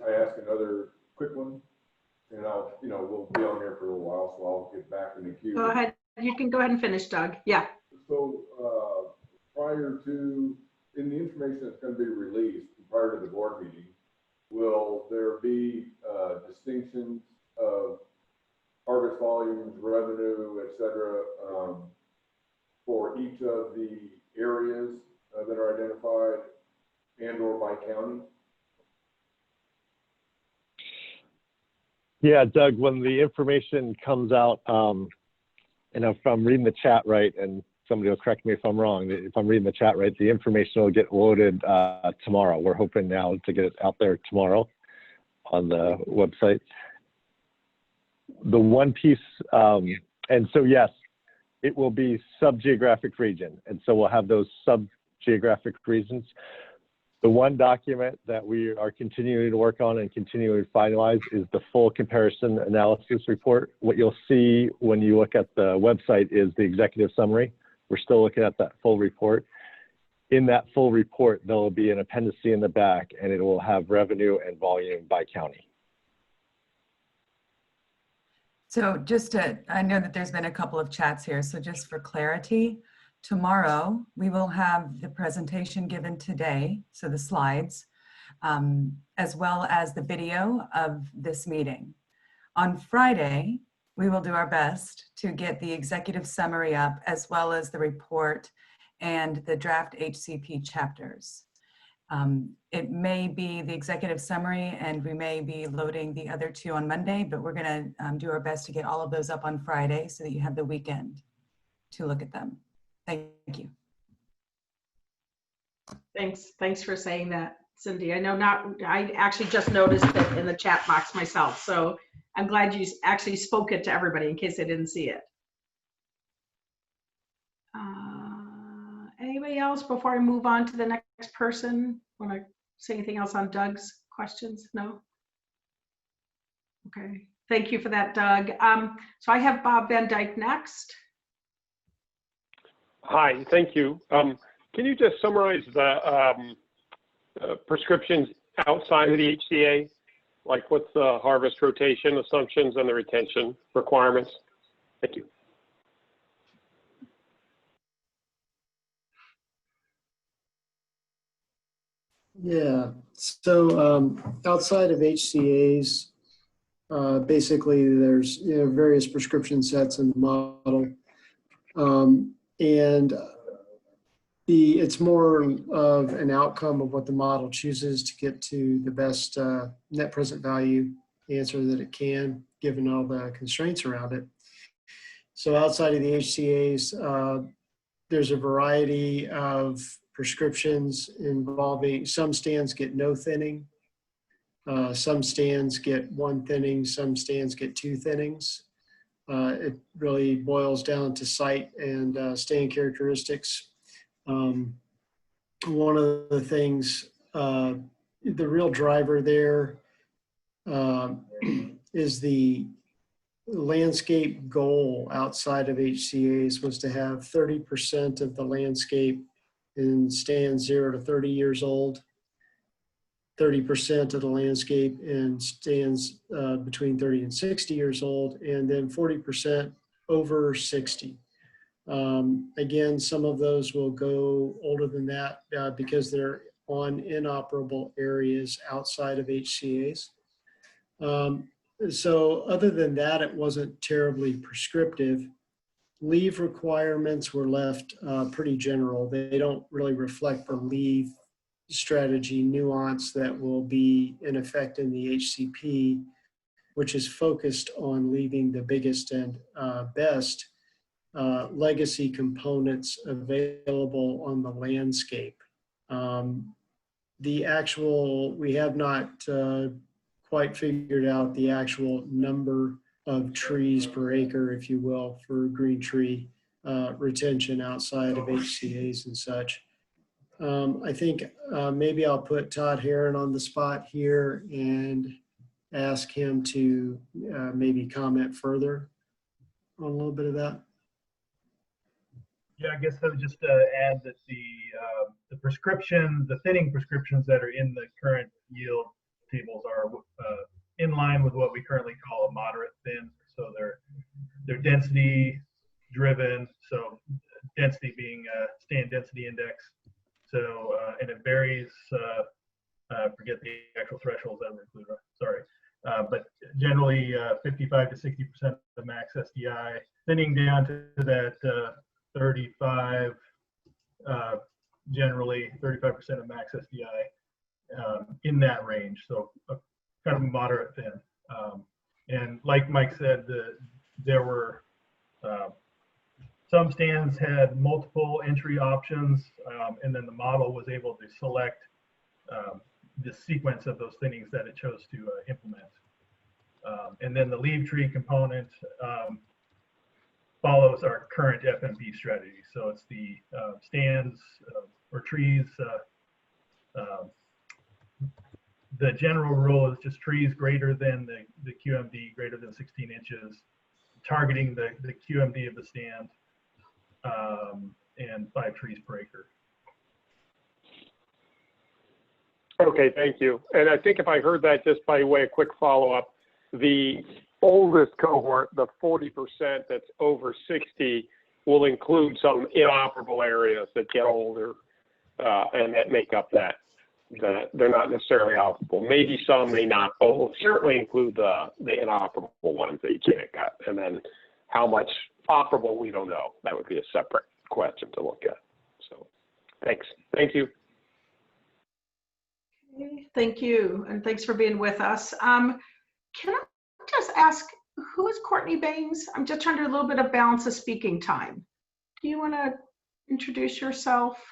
I ask another quick one? And we'll be on here for a little while, so I'll get back in the queue. Go ahead. You can go ahead and finish, Doug. Yeah. So prior to, in the information that's going to be released prior to the board meeting, will there be distinctions of harvest volumes, revenue, et cetera, for each of the areas that are identified and or by county? Yeah, Doug, when the information comes out, and if I'm reading the chat right, and somebody will correct me if I'm wrong, if I'm reading the chat right, the information will get loaded tomorrow. We're hoping now to get it out there tomorrow on the website. The one piece, and so yes, it will be sub-geographic region. And so we'll have those sub-geographic regions. The one document that we are continuing to work on and continuing to finalize is the full comparison analysis report. What you'll see when you look at the website is the executive summary. We're still looking at that full report. In that full report, there will be an appendice in the back, and it will have revenue and volume by county. So I know that there's been a couple of chats here, so just for clarity, tomorrow we will have the presentation given today, so the slides, as well as the video of this meeting. On Friday, we will do our best to get the executive summary up, as well as the report and the draft HCP chapters. It may be the executive summary, and we may be loading the other 2 on Monday, but we're going to do our best to get all of those up on Friday so that you have the weekend to look at them. Thank you. Thanks for saying that, Cindy. I actually just noticed it in the chat box myself, so I'm glad you actually spoke it to everybody in case they didn't see it. Anybody else before I move on to the next person? Want to say anything else on Doug's questions? No? Okay, thank you for that, Doug. So I have Bob Van Dyke next. Hi, thank you. Can you just summarize the prescriptions outside of the HCA? Like what's the harvest rotation assumptions and the retention requirements? Thank you. Yeah, so outside of HCAs, basically there's various prescription sets in the model. And it's more of an outcome of what the model chooses to get to the best net present value answer that it can, given all the constraints around it. So outside of the HCAs, there's a variety of prescriptions involving, some stands get no thinning, some stands get 1 thinning, some stands get 2 thinnings. It really boils down to site and stand characteristics. One of the things, the real driver there is the landscape goal outside of HCAs was to have 30% of the landscape in stands 0 to 30 years old, 30% of the landscape in stands between 30 and 60 years old, and then 40% over 60. Again, some of those will go older than that because they're on inoperable areas outside of HCAs. So other than that, it wasn't terribly prescriptive. Leave requirements were left pretty general. They don't really reflect the leave strategy nuance that will be in effect in the HCP, which is focused on leaving the biggest and best legacy components available on the landscape. We have not quite figured out the actual number of trees per acre, if you will, for green tree retention outside of HCAs and such. I think maybe I'll put Todd Heron on the spot here and ask him to maybe comment further on a little bit of that. Yeah, I guess I would just add that the prescription, the thinning prescriptions that are in the current yield tables are in line with what we currently call a moderate thin. So they're density driven. So density being stand density index. So and it varies. I forget the actual thresholds that were included. Sorry, but generally 55 to 60% of max SDI, thinning down to that 35. Generally 35% of max SDI in that range. So kind of moderate thin. And like Mike said, there were some stands had multiple entry options, and then the model was able to select the sequence of those thinnings that it chose to implement. And then the leave tree component follows our current FMP strategy. So it's the stands or trees. The general rule is just trees greater than the QMD, greater than 16 inches, targeting the QMD of the stand, and 5 trees per acre. Okay, thank you. And I think if I heard that just by way of quick follow-up, the oldest cohort, the 40% that's over 60, will include some inoperable areas that get older and that make up that they're not necessarily operable. Maybe some may not, but will certainly include the inoperable ones that you can't cut. And then how much operable, we don't know. That would be a separate question to look at. So thanks. Thank you. Thank you, and thanks for being with us. Can I just ask, who is Courtney Bangs? I'm just trying to do a little bit of balance of speaking time. Do you want to introduce yourself?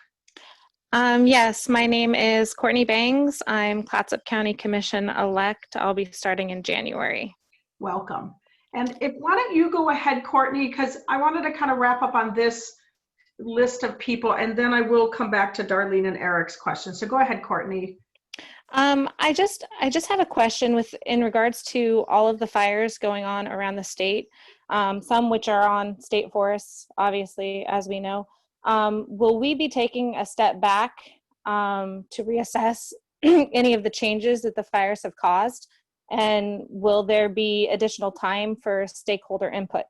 Yes, my name is Courtney Bangs. I'm Clatsop County Commission-elect. I'll be starting in January. Welcome. And why don't you go ahead, Courtney, because I wanted to kind of wrap up on this list of people, and then I will come back to Darlene and Eric's questions. So go ahead, Courtney. I just have a question in regards to all of the fires going on around the state, some which are on state forests, obviously, as we know. Will we be taking a step back to reassess any of the changes that the fires have caused? And will there be additional time for stakeholder input?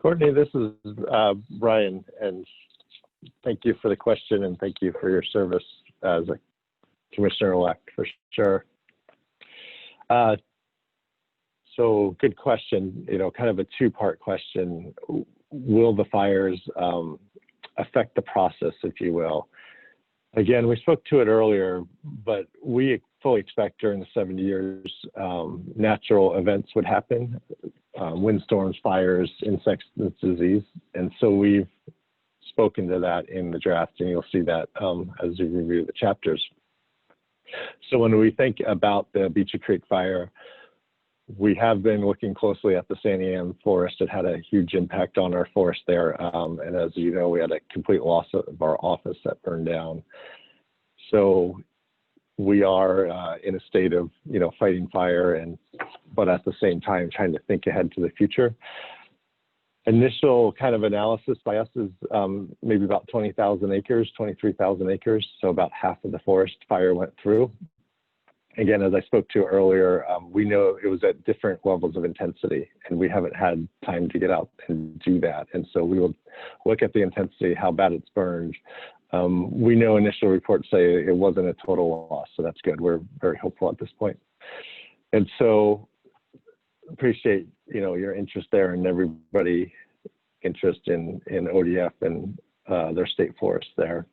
Courtney, this is Brian, and thank you for the question, and thank you for your service as a commissioner-elect, for sure. So good question, kind of a two-part question. Will the fires affect the process, if you will? Again, we spoke to it earlier, but we fully expect during the 70 years, natural events would happen, windstorms, fires, insects, and disease. And so we've spoken to that in the draft, and you'll see that as you review the chapters. So when we think about the Beachy Creek fire, we have been looking closely at the Santiam forest. It had a huge impact on our forest there. And as you know, we had a complete loss of our office that burned down. So we are in a state of, fighting fire, but at the same time, trying to think ahead to the future. initial kind of analysis by us is maybe about 20,000 acres, 23,000 acres. So about half of the forest fire went through. Again, as I spoke to earlier, we know it was at different levels of intensity, and we haven't had time to get out and do that. And so we will look at the intensity, how bad it's burned. We know initial reports say it wasn't a total loss, so that's good. We're very hopeful at this point. And so appreciate, your interest there and everybody interest in ODF and their state forest there.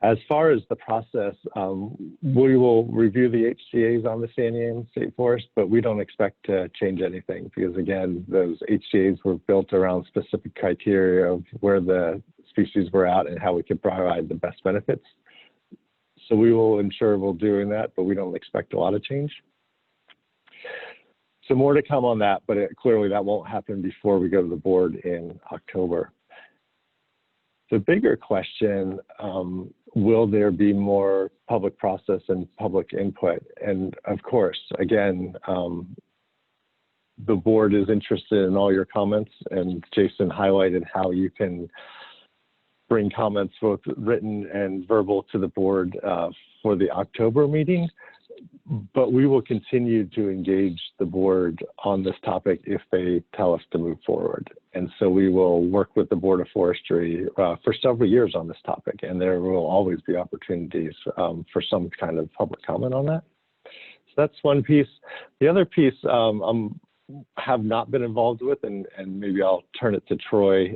As far as the process, we will review the HCAs on the San Diego State Forest, but we don't expect to change anything because, again, those HCAs were built around specific criteria of where the species were at and how we could provide the best benefits. So we will ensure we're doing that, but we don't expect a lot of change. So more to come on that, but clearly that won't happen before we go to the board in October. The bigger question, will there be more public process and public input? And of course, again, the board is interested in all your comments, and Jason highlighted how you can bring comments both written and verbal to the board for the October meeting. But we will continue to engage the board on this topic if they tell us to move forward. And so we will work with the Board of Forestry for several years on this topic, and there will always be opportunities for some kind of public comment on that. So that's one piece. The other piece have not been involved with, and maybe I'll turn it to Troy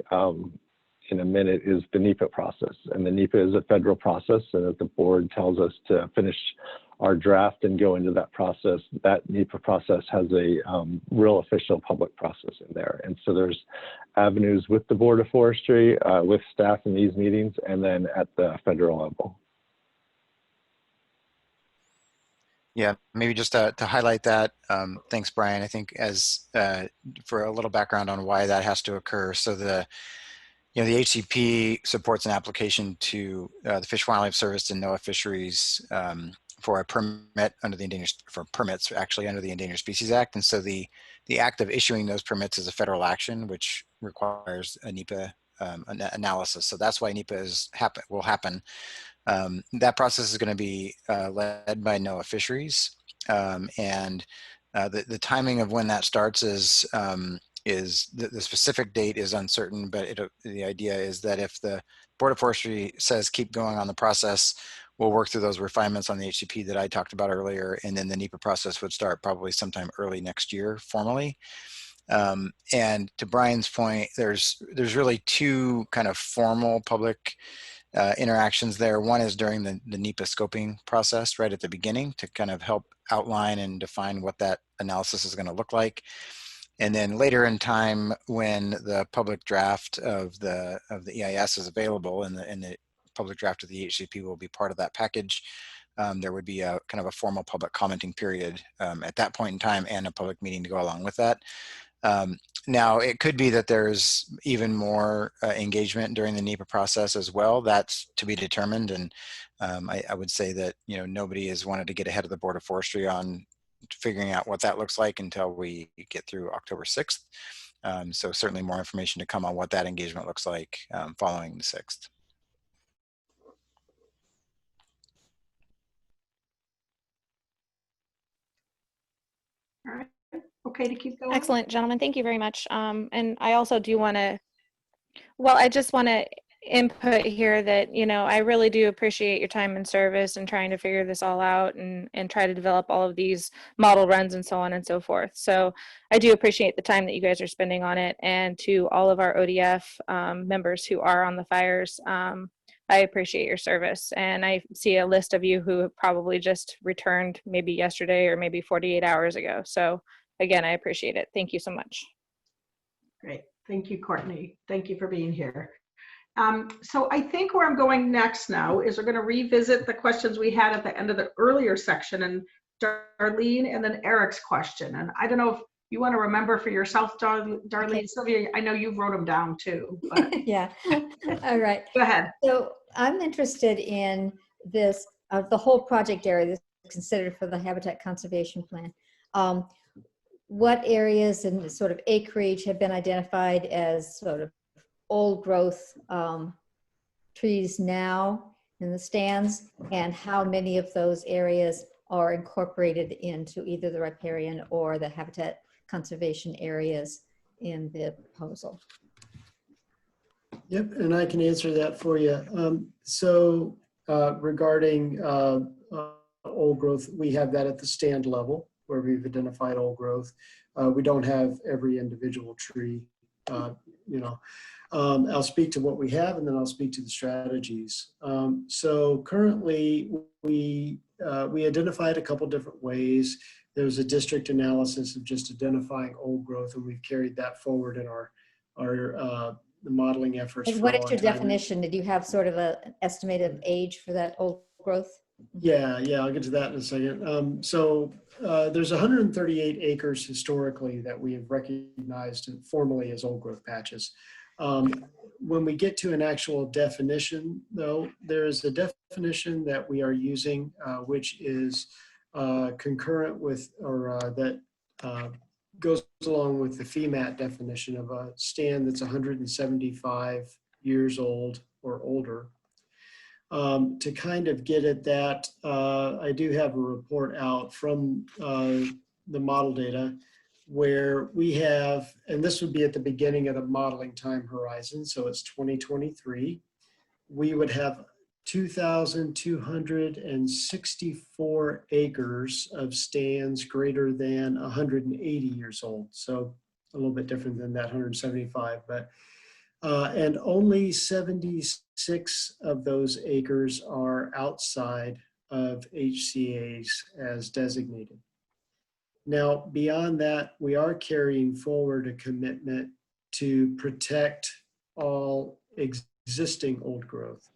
in a minute, is the NEPA process. And the NEPA is a federal process, and if the board tells us to finish our draft and go into that process, that NEPA process has a real official public process in there. And so there's avenues with the Board of Forestry, with staff in these meetings, and then at the federal level. Yeah, maybe just to highlight that, thanks, Brian. I think as for a little background on why that has to occur. So the HCP supports an application to the Fish and Wildlife Service and NOAA Fisheries for a permit under the permits under the Endangered Species Act. And so the act of issuing those permits is a federal action, which requires a NEPA analysis. So that's why NEPA will happen. That process is going to be led by NOAA Fisheries. And the timing of when that starts is the specific date is uncertain, but the idea is that if the Board of Forestry says keep going on the process, we'll work through those refinements on the HCP that I talked about earlier, and then the NEPA process would start probably sometime early next year formally. And to Brian's point, there's really two kind of formal public interactions there. One is during the NEPA scoping process right at the beginning to kind of help outline and define what that analysis is going to look like. And then later in time, when the public draft of the EIS is available and the public draft of the HCP will be part of that package, there would be a kind of a formal public commenting period at that point in time and a public meeting to go along with that. Now, it could be that there's even more engagement during the NEPA process as well. That's to be determined. And I would say that, nobody has wanted to get ahead of the Board of Forestry on figuring out what that looks like until we get through October 6th. So certainly more information to come on what that engagement looks like following the 6th. All right. Okay to keep going? Excellent, gentlemen. Thank you very much. And I also do want to, I just want to input here that, I really do appreciate your time and service and trying to figure this all out and try to develop all of these model runs and so on and so forth. So I do appreciate the time that you guys are spending on it. And to all of our ODF members who are on the fires, I appreciate your service. And I see a list of you who have probably just returned maybe yesterday or maybe 48 hours ago. So again, I appreciate it. Thank you so much. Great. Thank you, Courtney. Thank you for being here. So I think where I'm going next now is we're going to revisit the questions we had at the end of the earlier section, and Darlene and then Eric's question. And I don't know if you want to remember for yourself, Darlene. Okay. Sylvia, I know you've wrote them down too. But. Yeah. All right. Go ahead. So I'm interested in this, the whole project area that's considered for the Habitat Conservation Plan. what areas and sort of acreage have been identified as sort of old growth trees now in the stands, and how many of those areas are incorporated into either the riparian or the habitat conservation areas in the proposal? Yep, and I can answer that for you. Regarding old growth, we have that at the stand level where we've identified old growth. We don't have every individual tree, I'll speak to what we have, and then I'll speak to the strategies. So currently, we identified a couple different ways. There was a district analysis of just identifying old growth, and we've carried that forward in our the modeling efforts. And what is your definition? Did you have sort of an estimated age for that old growth? Yeah, I'll get to that in a second. There's 138 acres historically that we have recognized formally as old growth patches. When we get to an actual definition, though, there is a definition that we are using, which is concurrent with, or that goes along with the FEMAT definition of a stand that's 175 years old or older. To kind of get at that, I do have a report out from the model data where we have, and this would be at the beginning of the modeling time horizon, so it's 2023, we would have 2,264 acres of stands greater than 180 years old. So a little bit different than that 175, but and only 76 of those acres are outside of HCAs as designated. Now, beyond that, we are carrying forward a commitment to protect all existing old growth.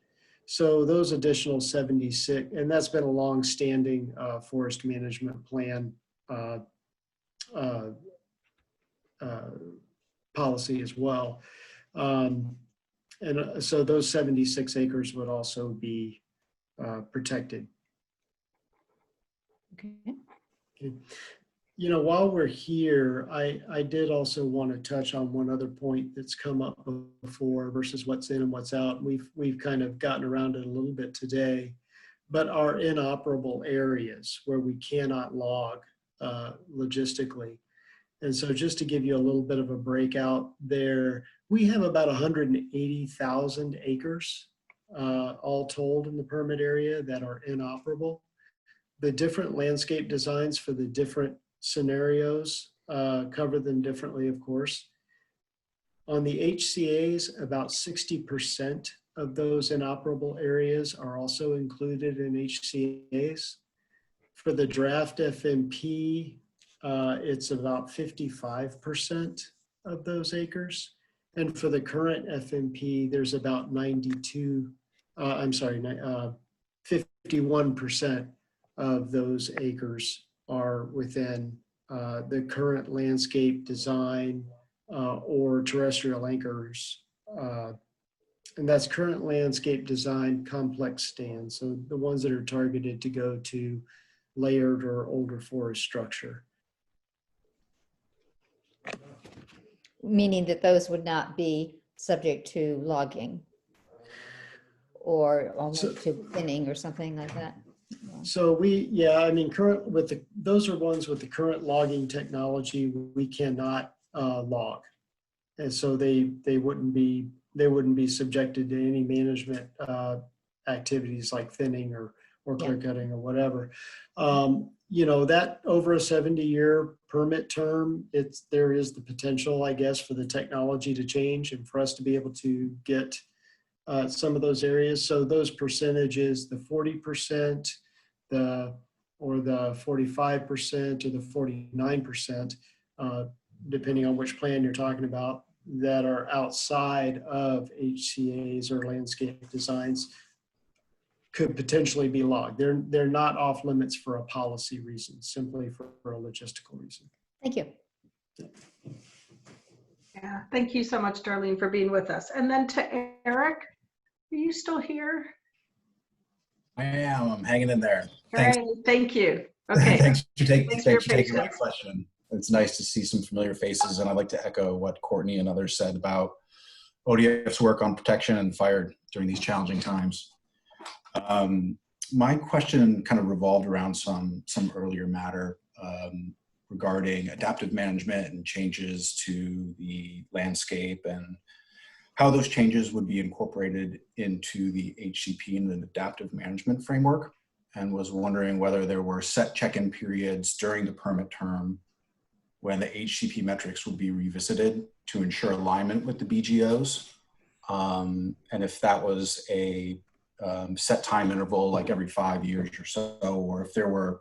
So those additional 76, and that's been a long-standing forest management plan policy as well. So those 76 acres would also be protected. Okay. While we're here, I did also want to touch on one other point that's come up before versus what's in and what's out. We've kind of gotten around it a little bit today, but our inoperable areas where we cannot log logistically. And so just to give you a little bit of a breakout there, we have about 180,000 acres all told in the permit area that are inoperable. The different landscape designs for the different scenarios cover them differently, of course. On the HCAs, about 60% of those inoperable areas are also included in HCAs. For the draft FMP, it's about 55% of those acres. And for the current FMP, there's about 51% of those acres are within the current landscape design or terrestrial anchors. And that's current landscape design complex stands. So the ones that are targeted to go to layered or older forest structure. Meaning that those would not be subject to logging or almost to thinning or something like that. So current with those are ones with the current logging technology we cannot log, and so they wouldn't be subjected to any management activities like thinning or clear cutting or whatever. That over a 70-year permit term, there is the potential, I guess, for the technology to change and for us to be able to get some of those areas. So those percentages, the 40%, or the 45% or the 49%, depending on which plan you're talking about, that are outside of HCAs or landscape designs could potentially be logged. They're not off limits for a policy reason, simply for a logistical reason. Thank you. Yeah, thank you so much, Darlene, for being with us. And then to Eric, are you still here? I am. I'm hanging in there. All right, thank you. Okay. Thanks for taking my question. It's nice to see some familiar faces, and I'd like to echo what Courtney and others said about ODF's work on protection and fire during these challenging times. My question kind of revolved around some earlier matter regarding adaptive management and changes to the landscape and how those changes would be incorporated into the HCP and the adaptive management framework, and was wondering whether there were set check-in periods during the permit term when the HCP metrics would be revisited to ensure alignment with the BGOs, and if that was a set time interval, like every 5 years or so, or if there were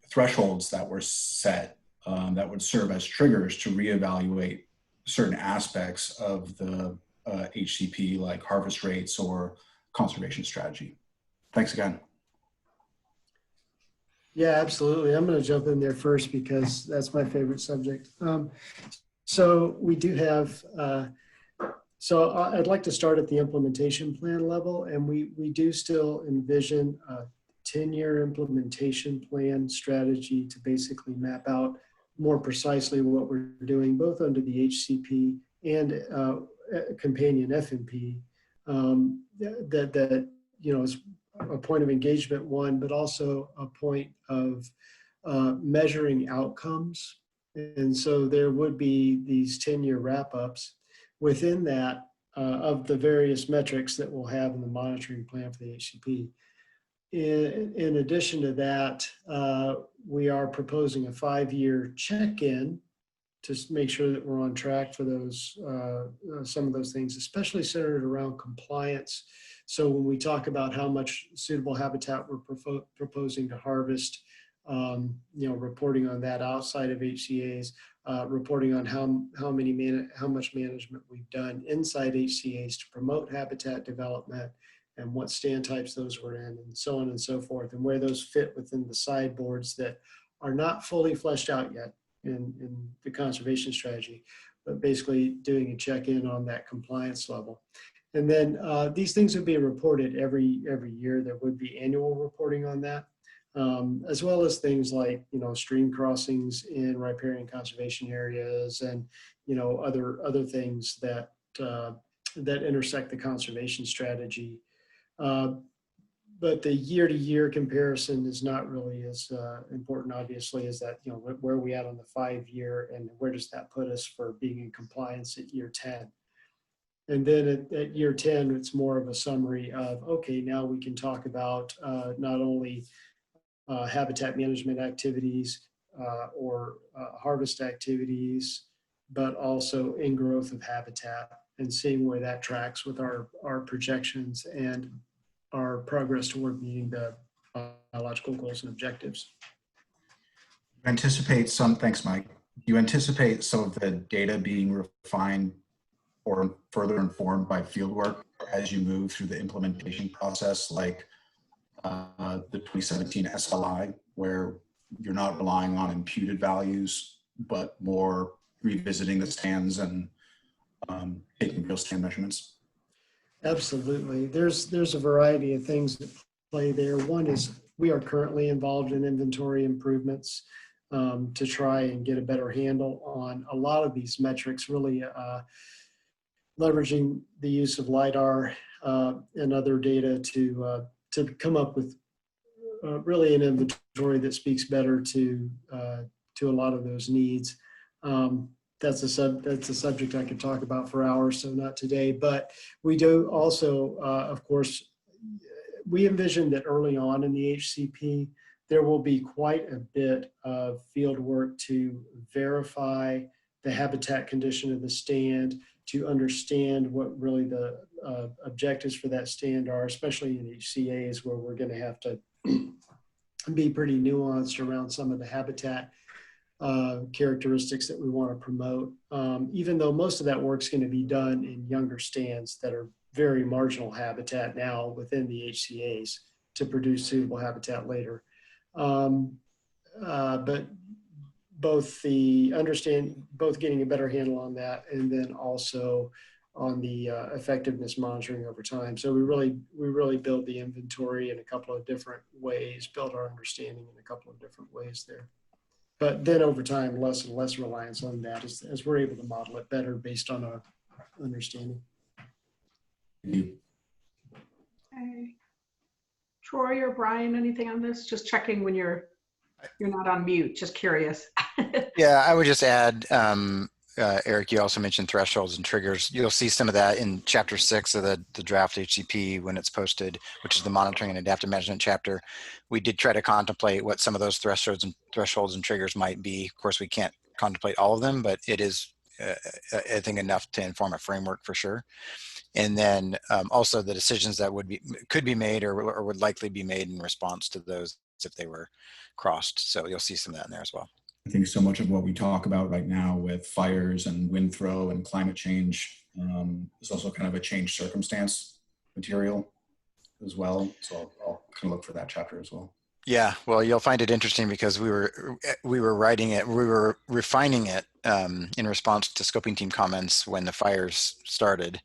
thresholds that were set that would serve as triggers to reevaluate certain aspects of the HCP, like harvest rates or conservation strategy. Thanks again. Yeah, absolutely. I'm going to jump in there first because that's my favorite subject. So we do have, so I'd like to start at the implementation plan level, and we do still envision a 10-year implementation plan strategy to basically map out more precisely what we're doing, both under the HCP and companion FMP, that you know, is a point of engagement one, but also a point of measuring outcomes. And so there would be these 10-year wrap-ups within that of the various metrics that we'll have in the monitoring plan for the HCP. In addition to that, we are proposing a 5-year check-in to make sure that we're on track for those some of those things, especially centered around compliance. So when we talk about how much suitable habitat we're proposing to harvest, you know, reporting on that outside of HCAs, reporting on how much management we've done inside HCAs to promote habitat development, and what stand types those were in, and so on and so forth, and where those fit within the sideboards that are not fully fleshed out yet in the conservation strategy, but basically doing a check-in on that compliance level. And then these things would be reported every year. There would be annual reporting on that, as well as things like, you know, stream crossings in riparian conservation areas, and, you know, other things that that intersect the conservation strategy. But the year-to-year comparison is not really as important, obviously, as that, you know, where are we at on the 5-year, and where does that put us for being in compliance at year 10? And then at year 10, it's more of a summary of, okay, now we can talk about not only habitat management activities or harvest activities, but also ingrowth of habitat, and seeing where that tracks with our projections and our progress toward meeting the biological goals and objectives. Thanks, Mike. Do you anticipate some of the data being refined or further informed by fieldwork as you move through the implementation process, like the 2017 SLI, where you're not relying on imputed values, but more revisiting the stands and taking real stand measurements? Absolutely. There's a variety of things that play there. One is we are currently involved in inventory improvements to try and get a better handle on a lot of these metrics, really leveraging the use of LiDAR and other data to come up with really an inventory that speaks better to a lot of those needs. That's a subject I could talk about for hours, so not today. But we do also, of course, we envision that early on in the HCP, there will be quite a bit of field work to verify the habitat condition of the stand, to understand what really the objectives for that stand are, especially in HCAs, where we're going to have to be pretty nuanced around some of the habitat characteristics that we want to promote, even though most of that work is going to be done in younger stands that are very marginal habitat now within the HCAs to produce suitable habitat later. But both getting a better handle on that, and then also on the effectiveness monitoring over time. So we really build the inventory in a couple of different ways, build our understanding in a couple of different ways there. but then over time, less and less reliance on that as we're able to model it better based on our understanding. Okay. Troy or Brian, anything on this? Just checking when you're not on mute, just curious. Yeah, I would just add, Eric, you also mentioned thresholds and triggers. You'll see some of that in chapter 6 of the draft HCP when it's posted, which is the monitoring and adaptive management chapter. We did try to contemplate what some of those thresholds and triggers might be. Of course, we can't contemplate all of them, but it is, I think, enough to inform a framework for sure. And then also the decisions that could be made or would likely be made in response to those if they were crossed. So you'll see some of that in there as well. I think so much of what we talk about right now with fires and wind throw and climate change is also kind of a change circumstance material as well. So I'll kind of look for that chapter as well. Yeah, well, you'll find it interesting because we were writing it, we were refining it in response to scoping team comments when the fires started.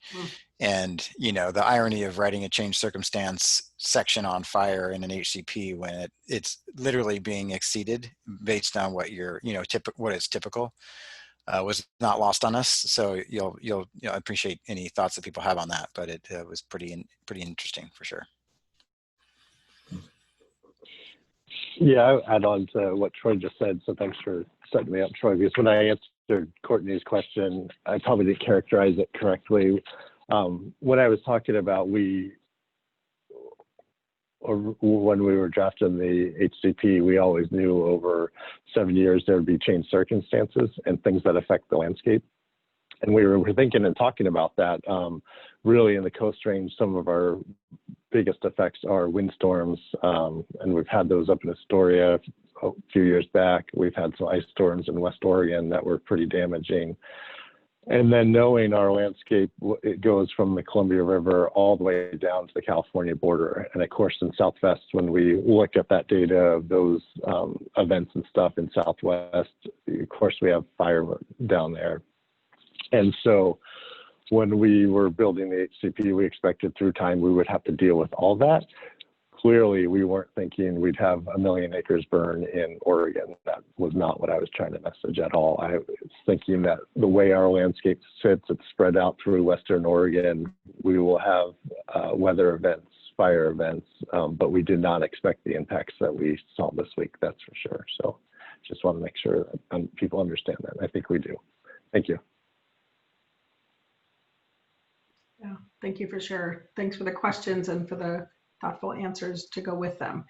And, you know, the irony of writing a change circumstance section on fire in an HCP when it's literally being exceeded based on what you're, you know, what is typical was not lost on us. So you'll appreciate any thoughts that people have on that, but it was pretty interesting for sure. Yeah, I'll add on to what Troy just said. So thanks for setting me up, Troy, because when I answered Courtney's question, I probably didn't characterize it correctly. When I was talking about when we were drafting the HCP, we always knew over 7 years there would be changed circumstances and things that affect the landscape. And we were thinking and talking about that. Really in the Coast Range, some of our biggest effects are windstorms, and we've had those up in Astoria a few years back. We've had some ice storms in West Oregon that were pretty damaging. And then knowing our landscape, it goes from the Columbia River all the way down to the California border. And of course, in Southwest, when we look at that data of those events and stuff in Southwest, of course, we have fire down there. And so when we were building the HCP, we expected through time we would have to deal with all that. Clearly, we weren't thinking we'd have 1 million acres burn in Oregon. That was not what I was trying to message at all. I was thinking that the way our landscape sits, it's spread out through Western Oregon. We will have weather events, fire events, but we did not expect the impacts that we saw this week, that's for sure. So just want to make sure that people understand that. I think we do. Thank you. Yeah, thank you for sure. Thanks for the questions and for the thoughtful answers to go with them.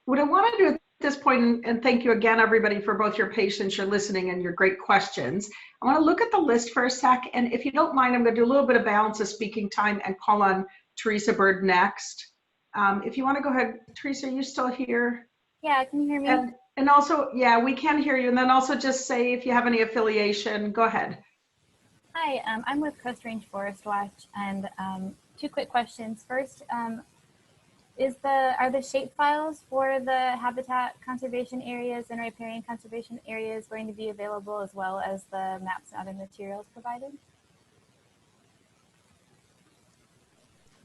What I want to do at this point, and thank you again, everybody, for both your patience, your listening, and your great questions. I want to look at the list for a sec, and if you don't mind, I'm going to do a little bit of balance of speaking time and call on Teresa Bird next. If you want to go ahead, Teresa, are you still here? Yeah, can you hear me? And also, yeah, we can hear you. And then also just say if you have any affiliation, go ahead. Hi, I'm with Coast Range Forest Watch, and 2 quick questions. First, are the shape files for the habitat conservation areas and riparian conservation areas going to be available as well as the maps and other materials provided?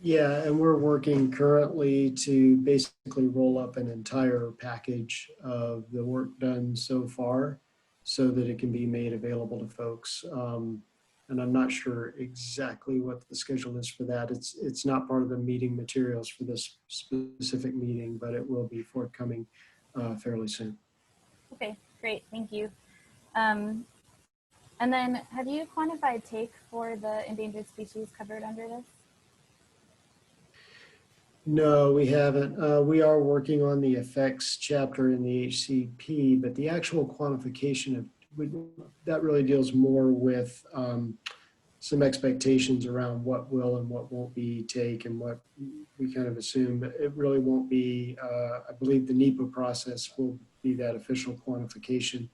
Yeah, and we're working currently to basically roll up an entire package of the work done so far so that it can be made available to folks. And I'm not sure exactly what the schedule is for that. It's not part of the meeting materials for this specific meeting, but it will be forthcoming fairly soon. Okay, great, thank you. And then have you quantified take for the endangered species covered under this? No, we haven't. We are working on the effects chapter in the HCP, but the actual quantification of that really deals more with some expectations around what will and what won't be take and what we kind of assume, but it really won't be, I believe the NEPA process will be that official quantification.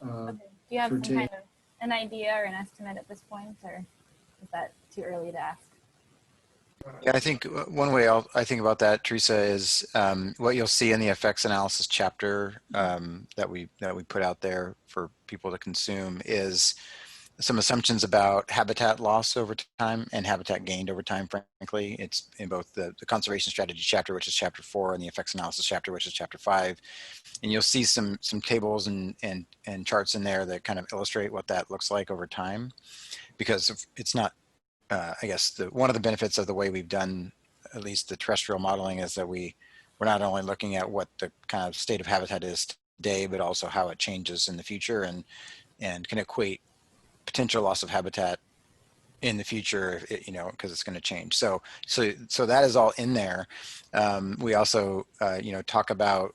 Okay. Do you have some kind of an idea or an estimate at this point, or is that too early to ask? Yeah, I think one way I think about that, Teresa, is what you'll see in the effects analysis chapter that we put out there for people to consume is some assumptions about habitat loss over time and habitat gained over time, frankly. It's in both the conservation strategy chapter, which is chapter 4, and the effects analysis chapter, which is chapter 5. And you'll see some tables and charts in there that kind of illustrate what that looks like over time, because it's not, I guess, one of the benefits of the way we've done at least the terrestrial modeling is that we're not only looking at what the kind of state of habitat is today, but also how it changes in the future and can equate potential loss of habitat in the future, because it's going to change. So that is all in there. We also, talk about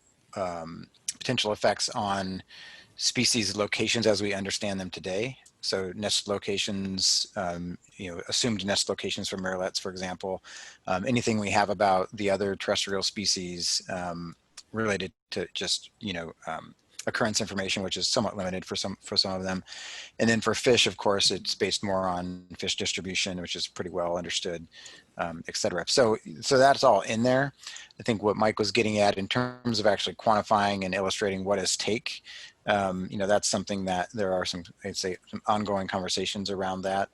potential effects on species locations as we understand them today. So nest locations, assumed nest locations for mirrolets, for example, anything we have about the other terrestrial species related to just, occurrence information, which is somewhat limited for some of them. And then for fish, of course, it's based more on fish distribution, which is pretty well understood, et cetera. So that's all in there. I think what Mike was getting at in terms of actually quantifying and illustrating what is take, that's something that there are I'd say some ongoing conversations around that.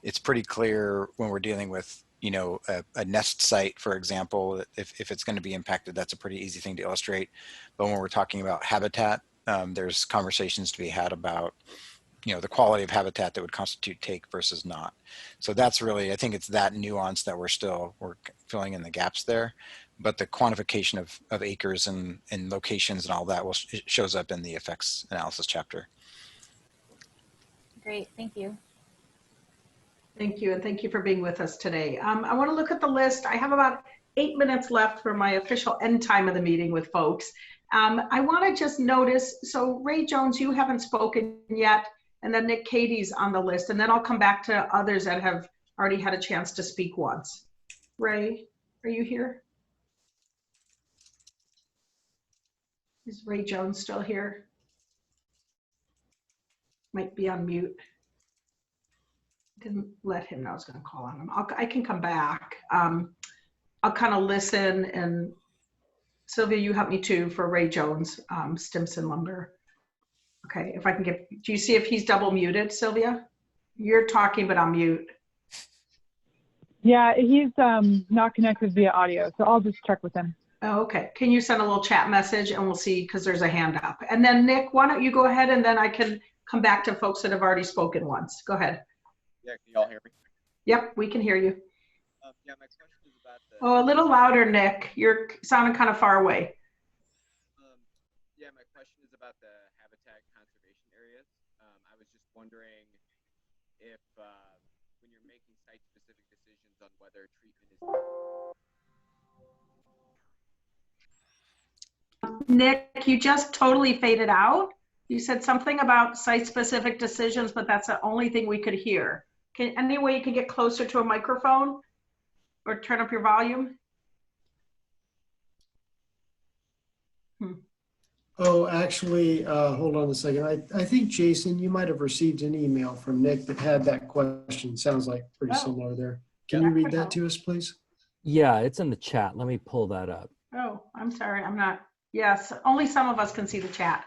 It's pretty clear when we're dealing with, a nest site, for example, if it's going to be impacted, that's a pretty easy thing to illustrate. But when we're talking about habitat, there's conversations to be had about, the quality of habitat that would constitute take versus not. So that's really, I think it's that nuance that we're filling in the gaps there. But the quantification of acres and locations and all that shows up in the effects analysis chapter. Great, thank you. Thank you, and thank you for being with us today. I want to look at the list. I have about 8 minutes left for my official end time of the meeting with folks. I want to just notice, so Ray Jones, you haven't spoken yet, and then Nick Cady's on the list, and then I'll come back to others that have already had a chance to speak once. Ray, are you here? Is Ray Jones still here? Might be on mute. Didn't let him know I was going to call on him. I can come back. I'll kind of listen, and Sylvia, you help me too for Ray Jones, Stimson Lumber. Okay, if I can get, do you see if he's double muted, Sylvia? You're talking, but I'm mute. Yeah, he's not connected via audio, so I'll just check with him. Oh, okay. Can you send a little chat message and we'll see, because there's a hand up. And then Nick, why don't you go ahead and then I can come back to folks that have already spoken once. Go ahead. Yeah, can y'all hear me? Yep, we can hear you. Yeah, my question is about the... Oh, a little louder, Nick. You're sounding kind of far away. Yeah, my question is about the habitat conservation areas. I was just wondering if when you're making site-specific decisions on whether treatment is... Nick, you just totally faded out. You said something about site-specific decisions, but that's the only thing we could hear. Any way you can get closer to a microphone or turn up your volume? Oh, actually, hold on a second. I think, Jason, you might have received an email from Nick that had that question. Sounds like pretty similar there. Can you read that to us, please? Yeah, it's in the chat. Let me pull that up. Oh, I'm sorry. I'm not. Yes, only some of us can see the chat.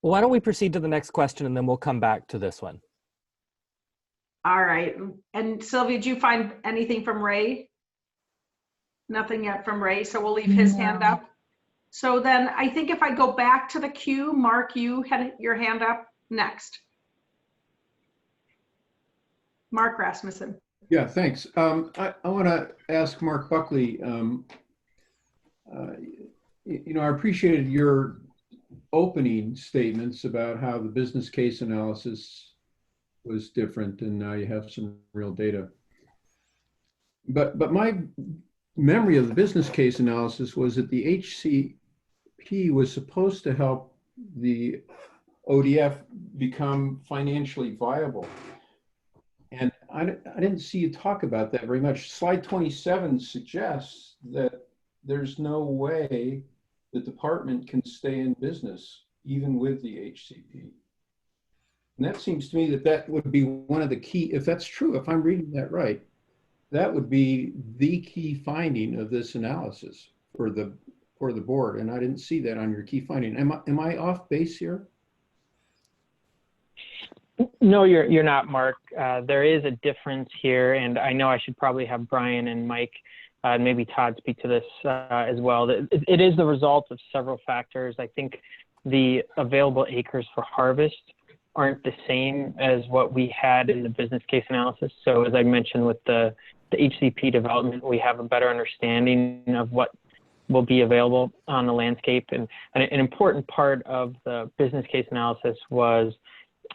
Why don't we proceed to the next question and then we'll come back to this one. All right. And Sylvia, did you find anything from Ray? Nothing yet from Ray, so we'll leave his hand up. So then I think if I go back to the queue, Mark, you had your hand up next. Mark Rasmussen. Yeah, thanks. I want to ask Mark Buckley, I appreciated your opening statements about how the business case analysis was different and now you have some real data. But my memory of the business case analysis was that the HCP was supposed to help the ODF become financially viable. And I didn't see you talk about that very much. Slide 27 suggests that there's no way the department can stay in business, even with the HCP. And that seems to me that that would be one of the key, if that's true, if I'm reading that right, that would be the key finding of this analysis for for the board, and I didn't see that on your key finding. Am I off base here? No, you're not, Mark. There is a difference here, and I know I should probably have Brian and Mike, maybe Todd, speak to this as well. It is the result of several factors. I think the available acres for harvest aren't the same as what we had in the business case analysis. So as I mentioned with the HCP development, we have a better understanding of what will be available on the landscape. And an important part of the business case analysis was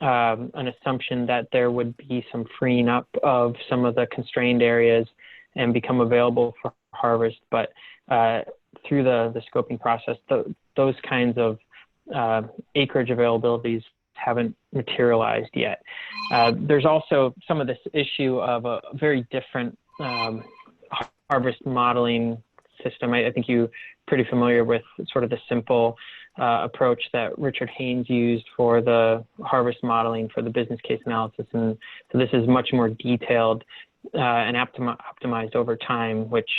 an assumption that there would be some freeing up of some of the constrained areas and become available for harvest. But through the scoping process, those kinds of acreage availabilities haven't materialized yet. There's also some of this issue of a very different harvest modeling system. I think you're pretty familiar with sort of the simple approach that Richard Haynes used for the harvest modeling for the business case analysis. And so this is much more detailed and optimized over time, which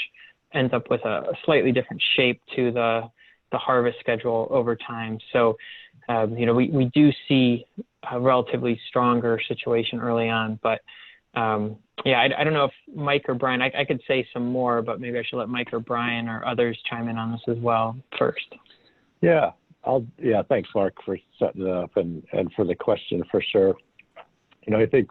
ends up with a slightly different shape to the harvest schedule over time. So, we do see a relatively stronger situation early on, but I don't know if Mike or Brian, I could say some more, but maybe I should let Mike or Brian or others chime in on this as well first. Yeah, thanks, Mark, for setting it up and for the question for sure. I think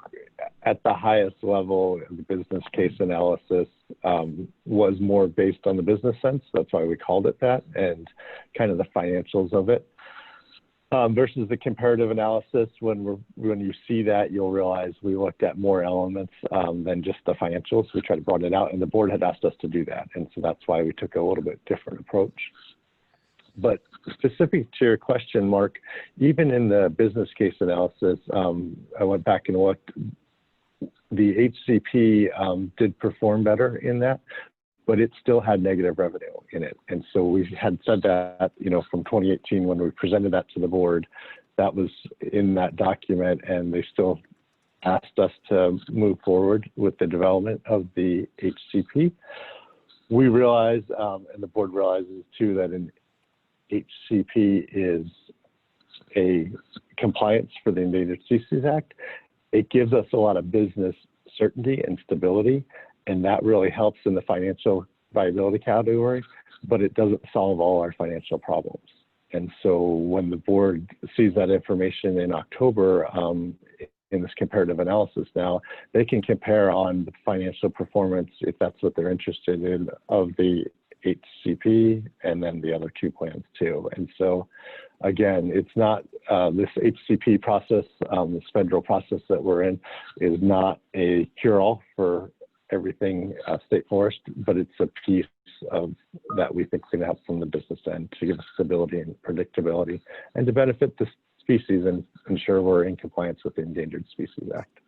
at the highest level, the business case analysis was more based on the business sense. That's why we called it that, and kind of the financials of it. Versus the comparative analysis, when you see that, you'll realize we looked at more elements than just the financials. We tried to broaden it out, and the board had asked us to do that. And so that's why we took a little bit different approach. But specific to your question, Mark, even in the business case analysis, I went back and looked. The HCP did perform better in that, but it still had negative revenue in it. And so we had said that, from 2018 when we presented that to the board, that was in that document, and they still asked us to move forward with the development of the HCP. We realize, and the board realizes too, that an HCP is a compliance for the Endangered Species Act. It gives us a lot of business certainty and stability, and that really helps in the financial viability category, but it doesn't solve all our financial problems. And so when the board sees that information in October, in this comparative analysis now, they can compare on the financial performance, if that's what they're interested in, of the HCP and then the other two plans too. And so again, it's not this HCP process, this federal process that we're in is not a cure-all for everything state forest, but it's a piece of that we think is going to help from the business end to give us stability and predictability and to benefit the species and ensure we're in compliance with the Endangered Species Act.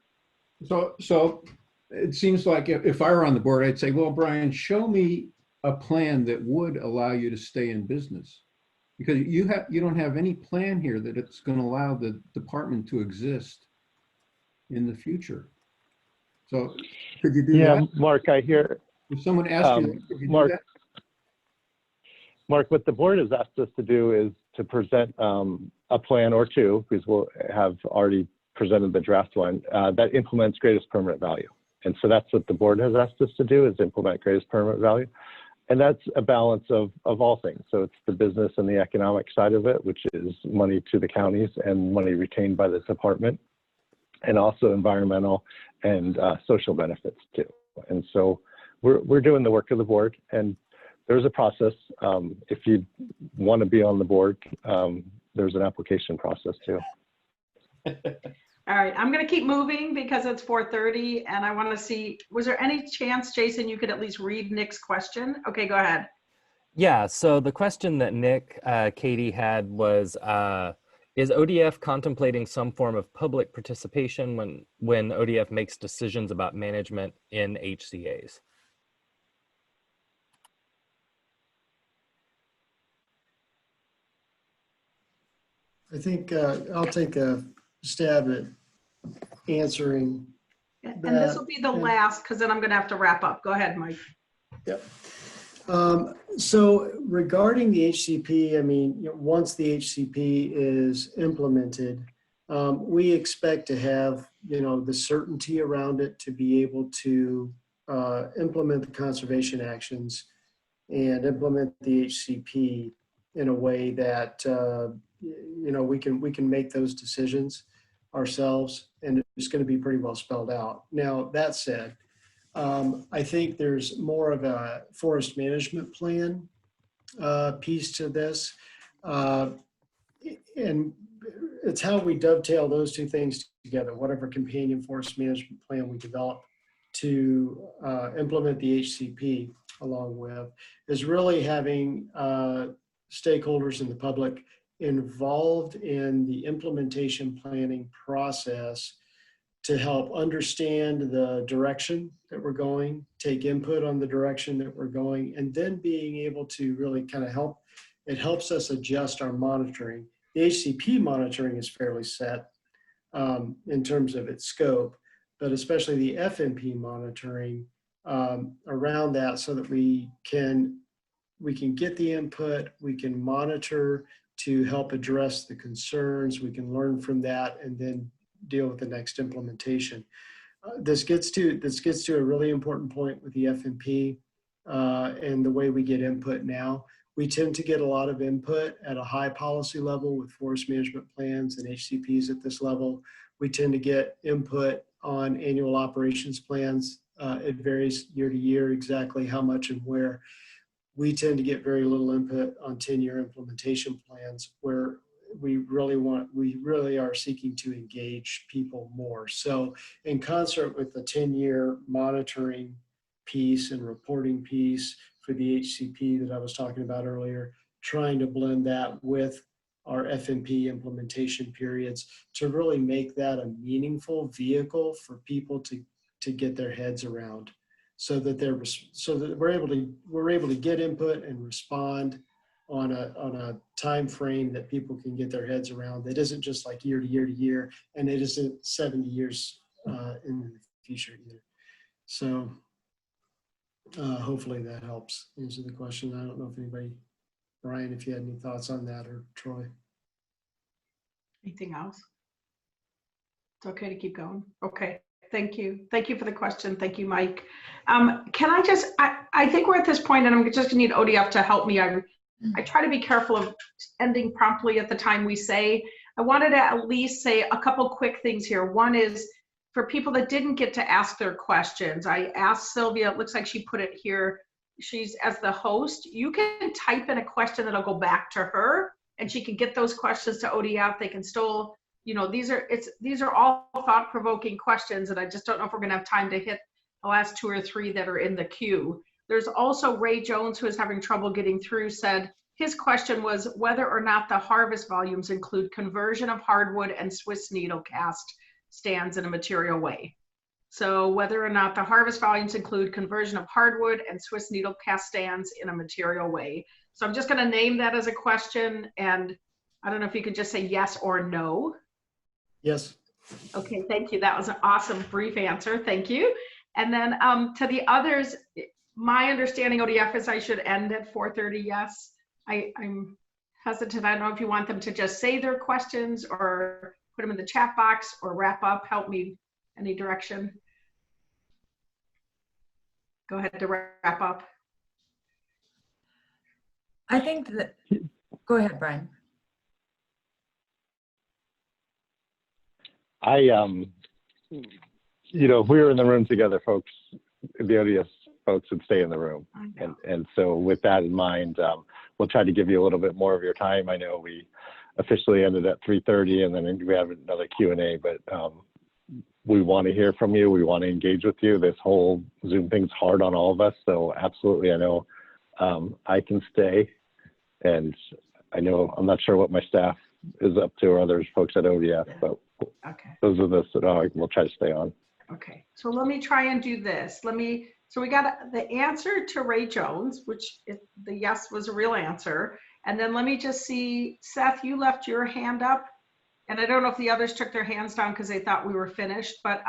So it seems like if I were on the board, I'd say, well, Brian, show me a plan that would allow you to stay in business, because you don't have any plan here that it's going to allow the department to exist in the future. So could you do that? Yeah, Mark, I hear. If someone asked you, could you Mark, do that? Mark, what the board has asked us to do is to present a plan or two, because we'll have already presented the draft one, that implements greatest permanent value. And so that's what the board has asked us to do, is implement greatest permanent value. And that's a balance of all things. So it's the business and the economic side of it, which is money to the counties and money retained by the department, and also environmental and social benefits too. And so we're doing the work of the board, and there's a process. If you want to be on the board, there's an application process too. All right, I'm going to keep moving because it's 4:30, and I want to see, was there any chance, Jason, you could at least read Nick's question? Okay, go ahead. Yeah, so the question that Nick, Katie had was, is ODF contemplating some form of public participation when ODF makes decisions about management in HCAs? I think I'll take a stab at answering And that. this will be the last, because then I'm going to have to wrap up. Go ahead, Mike. Yep. So regarding the HCP, I mean, once the HCP is implemented, we expect to have, the certainty around it to be able to implement the conservation actions and implement the HCP in a way that, we can make those decisions ourselves, and it's going to be pretty well spelled out. Now, that said, I think there's more of a forest management plan piece to this. And it's how we dovetail those two things together, whatever companion forest management plan we develop to implement the HCP along with, is really having stakeholders in the public involved in the implementation planning process to help understand the direction that we're going, take input on the direction that we're going, and then being able to really kind of it helps us adjust our monitoring. The HCP monitoring is fairly set in terms of its scope, but especially the FMP monitoring around that, so that we can get the input, we can monitor to help address the concerns, we can learn from that, and then deal with the next implementation. This gets to a really important point with the FMP and the way we get input now. We tend to get a lot of input at a high policy level with forest management plans and HCPs at this level. We tend to get input on annual operations plans. It varies year to year exactly how much and where. We tend to get very little input on 10-year implementation plans, where we really are seeking to engage people more. So in concert with the 10-year monitoring piece and reporting piece for the HCP that I was talking about earlier, trying to blend that with our FMP implementation periods to really make that a meaningful vehicle for people to get their heads around, so that we're able to get input and respond on a time frame that people can get their heads around, that isn't just like year to year to year, and it isn't 70 years in the future either. So hopefully that helps answer the question. I don't know if anybody, Brian, if you had any thoughts on that, or Troy. Anything else? It's okay to keep going. Okay. Thank you. Thank you for the question. Thank you, Mike. Can I think we're at this point, and I'm just gonna need ODF to help me. I try to be careful of ending promptly at the time we say. I wanted to at least say a couple quick things here. One is, for people that didn't get to ask their questions, I asked Sylvia, it looks like she put it here. She's, as the host, you can type in a question that'll go back to her, and she can get those questions to ODF. They can still, these are all thought-provoking questions, and I just don't know if we're gonna have time to hit the last 2 or 3 that are in the queue. There's also Ray Jones, who is having trouble getting through, said his question was whether or not the harvest volumes include conversion of hardwood and Swiss needle cast stands in a material way. So whether or not the harvest volumes include conversion of hardwood and Swiss needle cast stands in a material way. So I'm just gonna name that as a question, and I don't know if you could just say yes or no. Yes. Okay, thank you. That was an awesome brief answer. Thank you. And then to the others, my understanding, ODF, is I should end at 4:30. Yes. I'm hesitant. I don't know if you want them to just say their questions or put them in the chat box or wrap up. Help me any direction. Go ahead to wrap up. I think that, go ahead, Brian. If we were in the room together, folks, the ODS folks would stay in the room. And so with that in mind, we'll try to give you a little bit more of your time. I know we officially ended at 3:30, and then we have another Q&A, but we want to hear from you. We want to engage with you. This whole Zoom thing's hard on all of us. So absolutely, I know I can stay, and I know I'm not sure what my staff is up to, or others folks at ODS, but those of us that we'll try to stay on. Okay, so let me try and do this. So we got the answer to Ray Jones, which the yes was a real answer. And then let me just see, Seth, you left your hand up, and I don't know if the others took their hands down because they thought we were finished, but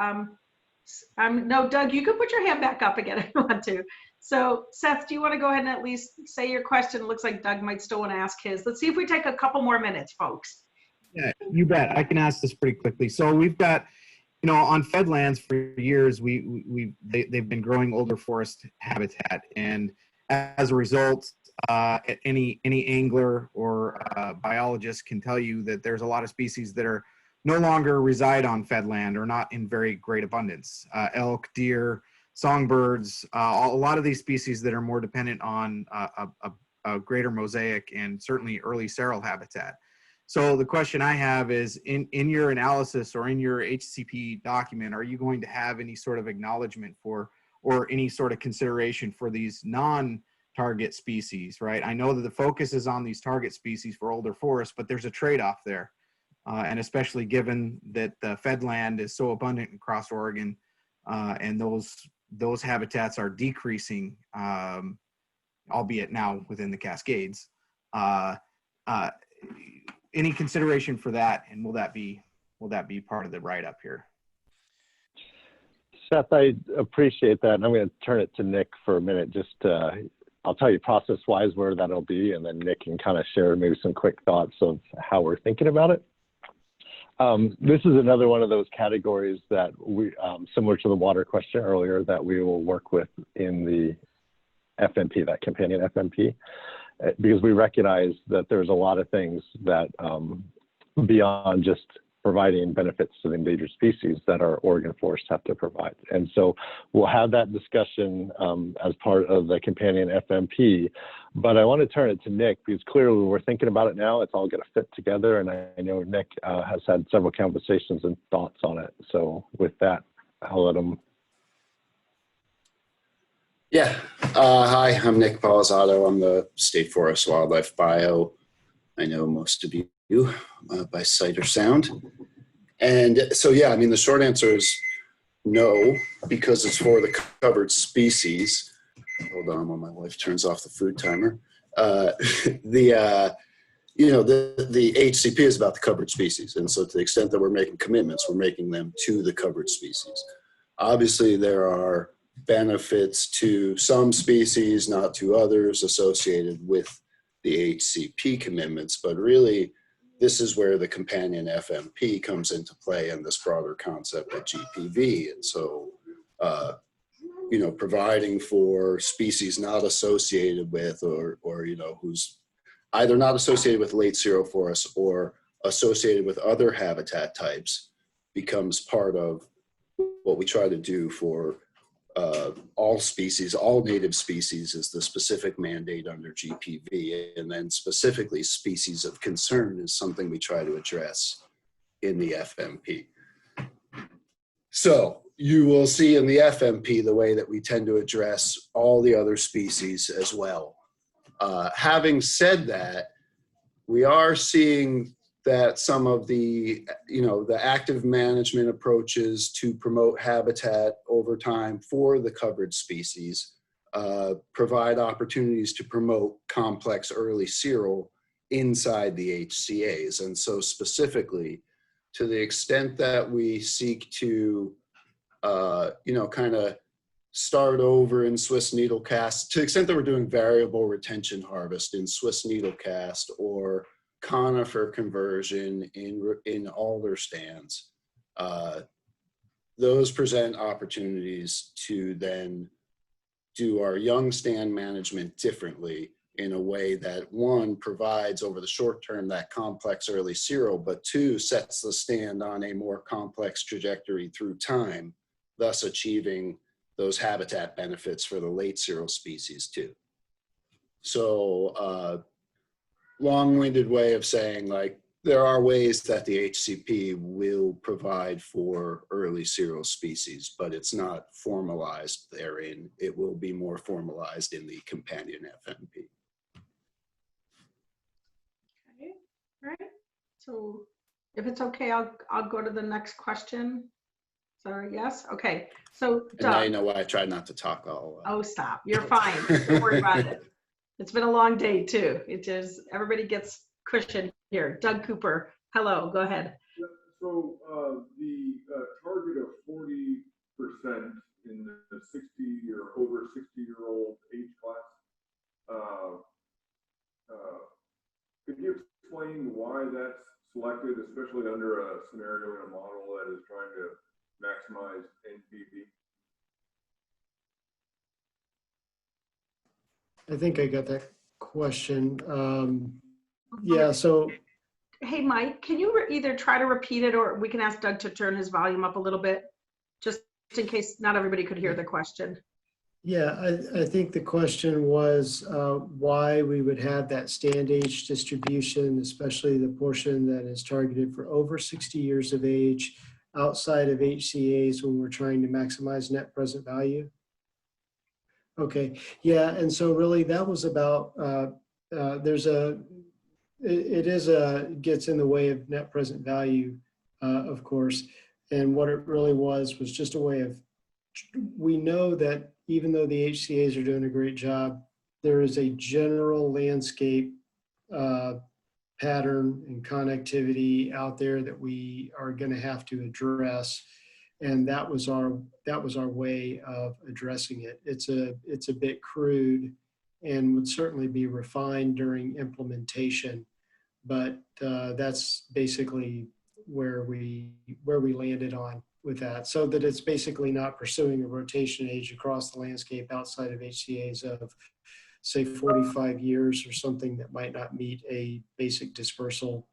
no, Doug, you can put your hand back up again if you want to. So Seth, do you want to go ahead and at least say your question? It looks like Doug might still want to ask his. Let's see if we take a couple more minutes, folks. Yeah, you bet. I can ask this pretty quickly. So we've got, you know, on fed lands for years, they've been growing older forest habitat, and as a result, any angler or biologist can tell you that there's a lot of species that are no longer reside on fed land or not in very great abundance. Elk, deer, songbirds, a lot of these species that are more dependent on a greater mosaic and certainly early seral habitat. So the question I have is, in your analysis or in your HCP document, are you going to have any sort of acknowledgement for, or any sort of consideration for these non-target species, right? I know that the focus is on these target species for older forests, but there's a trade-off there. And especially given that the fed land is so abundant across Oregon, and those habitats are decreasing, albeit now within the Cascades. Any consideration for that, and will that be part of the write-up here? Seth, I appreciate that, and I'm going to turn it to Nick for a minute. Just I'll tell you process-wise where that'll be, and then Nick can kind of share maybe some quick thoughts of how we're thinking about it. This is another one of those categories that we, similar to the water question earlier, that we will work with in the FMP, that companion FMP, because we recognize that there's a lot of things that beyond just providing benefits to the endangered species that our Oregon forests have to provide. And so we'll have that discussion as part of the companion FMP, but I want to turn it to Nick because clearly we're thinking about it now. It's all going to fit together, and I know Nick has had several conversations and thoughts on it. So with that, I'll let him. Yeah. Hi, I'm Nick Palazzotto. I'm the State Forest Wildlife Bio. I know most of you by sight or sound. And so, yeah, I mean, the short answer is no, because it's for the covered species. Hold on while my wife turns off the food timer. The HCP is about the covered species. And so to the extent that we're making commitments, we're making them to the covered species. Obviously, there are benefits to some species, not to others, associated with the HCP commitments, but really this is where the companion FMP comes into play in this broader concept of GPV. And so, providing for species not associated with, or who's either not associated with late xero forests or associated with other habitat types becomes part of what we try to do for all species, all native species is the specific mandate under GPV, and then specifically species of concern is something we try to address in the FMP. So you will see in the FMP the way that we tend to address all the other species as well. Having said that, we are seeing that some of the, the active management approaches to promote habitat over time for the covered species provide opportunities to promote complex early xeral inside the HCAs. And so specifically, to the extent that we seek to, kind of start over in Swiss needlecast, to the extent that we're doing variable retention harvest in Swiss needlecast or conifer conversion in alder stands, those present opportunities to then do our young stand management differently in a way that, one, provides over the short term that complex early xeral, but two, sets the stand on a more complex trajectory through time, thus achieving those habitat benefits for the late xeral species too. So long-winded way of saying, like, there are ways that the HCP will provide for early xeral species, but it's not formalized therein. It will be more formalized in the companion FMP. Okay, all right. So if it's okay, I'll go to the next question. Sorry, yes, okay. So And now you know why I try not to talk all. Oh, stop, you're fine, don't worry about it. It's been a long day too. It is, everybody gets cushion here. Doug Cooper, hello, go ahead. So the target of 40% in the 60 or over 60-year-old especially under a scenario in a model that is trying to maximize NPV? I think I got that question. Yeah, so Hey, Mike, can you either try to repeat it or we can ask Doug to turn his volume up a little bit, just in case not everybody could hear the question. yeah, I think the question was why we would have that stand age distribution, especially the portion that is targeted for over 60 years of age outside of HCAs when we're trying to maximize net present value. Okay, yeah, and so really that was about, gets in the way of net present value, of course. And what it really was just a way of, we know that even though the HCAs are doing a great job, there is a general landscape pattern and connectivity out there that we are going to have to address. And that was our way of addressing it. It's a bit crude and would certainly be refined during implementation, but that's basically where we landed on with that, so that it's basically not pursuing a rotation age across the landscape outside of HCAs of, say, 45 years or something that might not meet a basic dispersal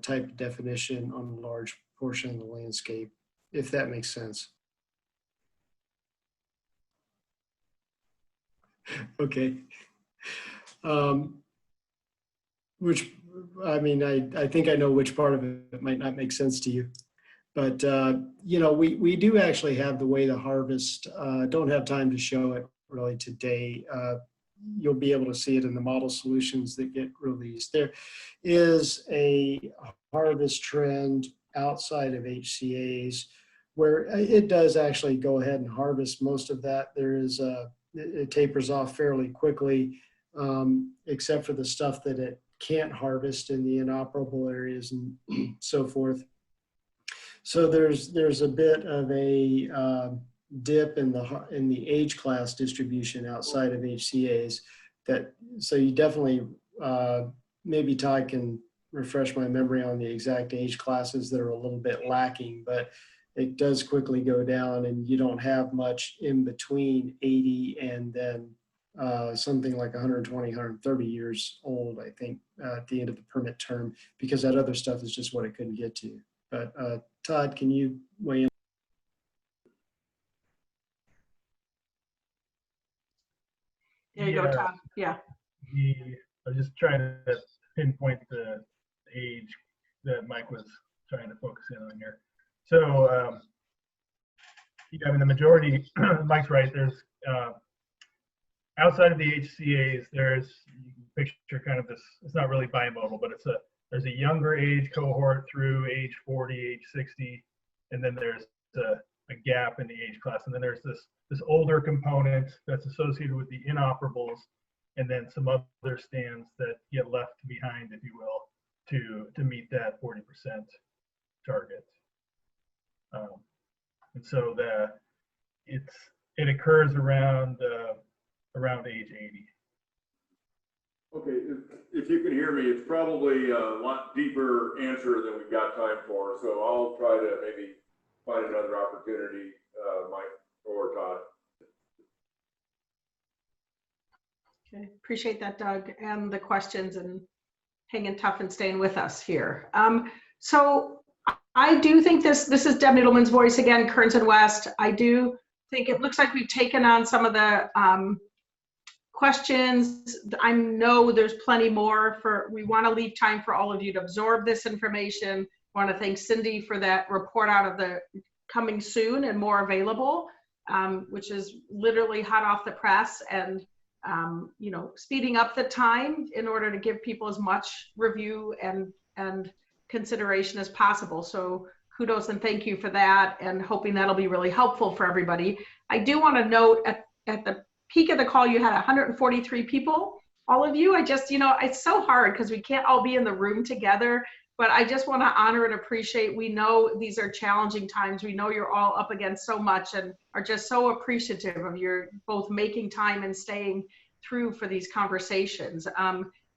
type definition on a large portion of the landscape, if that makes sense. Okay. Which, I mean, I think I know which part of it might not make sense to you. But, you know, we do actually have the way to harvest. Don't have time to show it really today. You'll be able to see it in the model solutions that get released. There is a harvest trend outside of HCAs where it does actually go ahead and harvest most of that. There is it tapers off fairly quickly, except for the stuff that it can't harvest in the inoperable areas and so forth. So there's a bit of a dip in the age class distribution outside of HCAs. So you definitely, maybe Todd can refresh my memory on the exact age classes that are a little bit lacking, but it does quickly go down and you don't have much in between 80 and then something like 120, 130 years old, I think, at the end of the permit term, because that other stuff is just what it couldn't get to. But Todd, can you weigh in? There you go, Todd. Yeah. I was just trying to pinpoint the age that Mike was trying to focus in on here. So, yeah, I mean, the majority, Mike's right, there's, outside of the HCAs, you can picture kind of this, it's not really bimodal, but there's a younger age cohort through age 40, age 60, and then there's a gap in the age class. And then there's this older component that's associated with the inoperables, and then some other stands that get left behind, if you will, to meet that 40% target. And so it occurs around age 80. Okay, if you can hear me, it's probably a lot deeper answer than we've got time for. So I'll try to maybe find another opportunity, Mike or Todd. Okay, appreciate that, Doug, and the questions and hanging tough and staying with us here. So I do think this is Deb Noodleman's voice again, Kearns and West. I do think it looks like we've taken on some of the questions. I know there's plenty more we want to leave time for all of you to absorb this information. I want to thank Cindy for that report out of the coming soon and more available, which is literally hot off the press, and you know, speeding up the time in order to give people as much review and consideration as possible. So kudos and thank you for that, and hoping that'll be really helpful for everybody. I do want to note at the peak of the call, you had 143 people, all of you. I just, you know, it's so hard because we can't all be in the room together, but I just want to honor and appreciate, we know these are challenging times. We know you're all up against so much and are just so appreciative of your both making time and staying through for these conversations.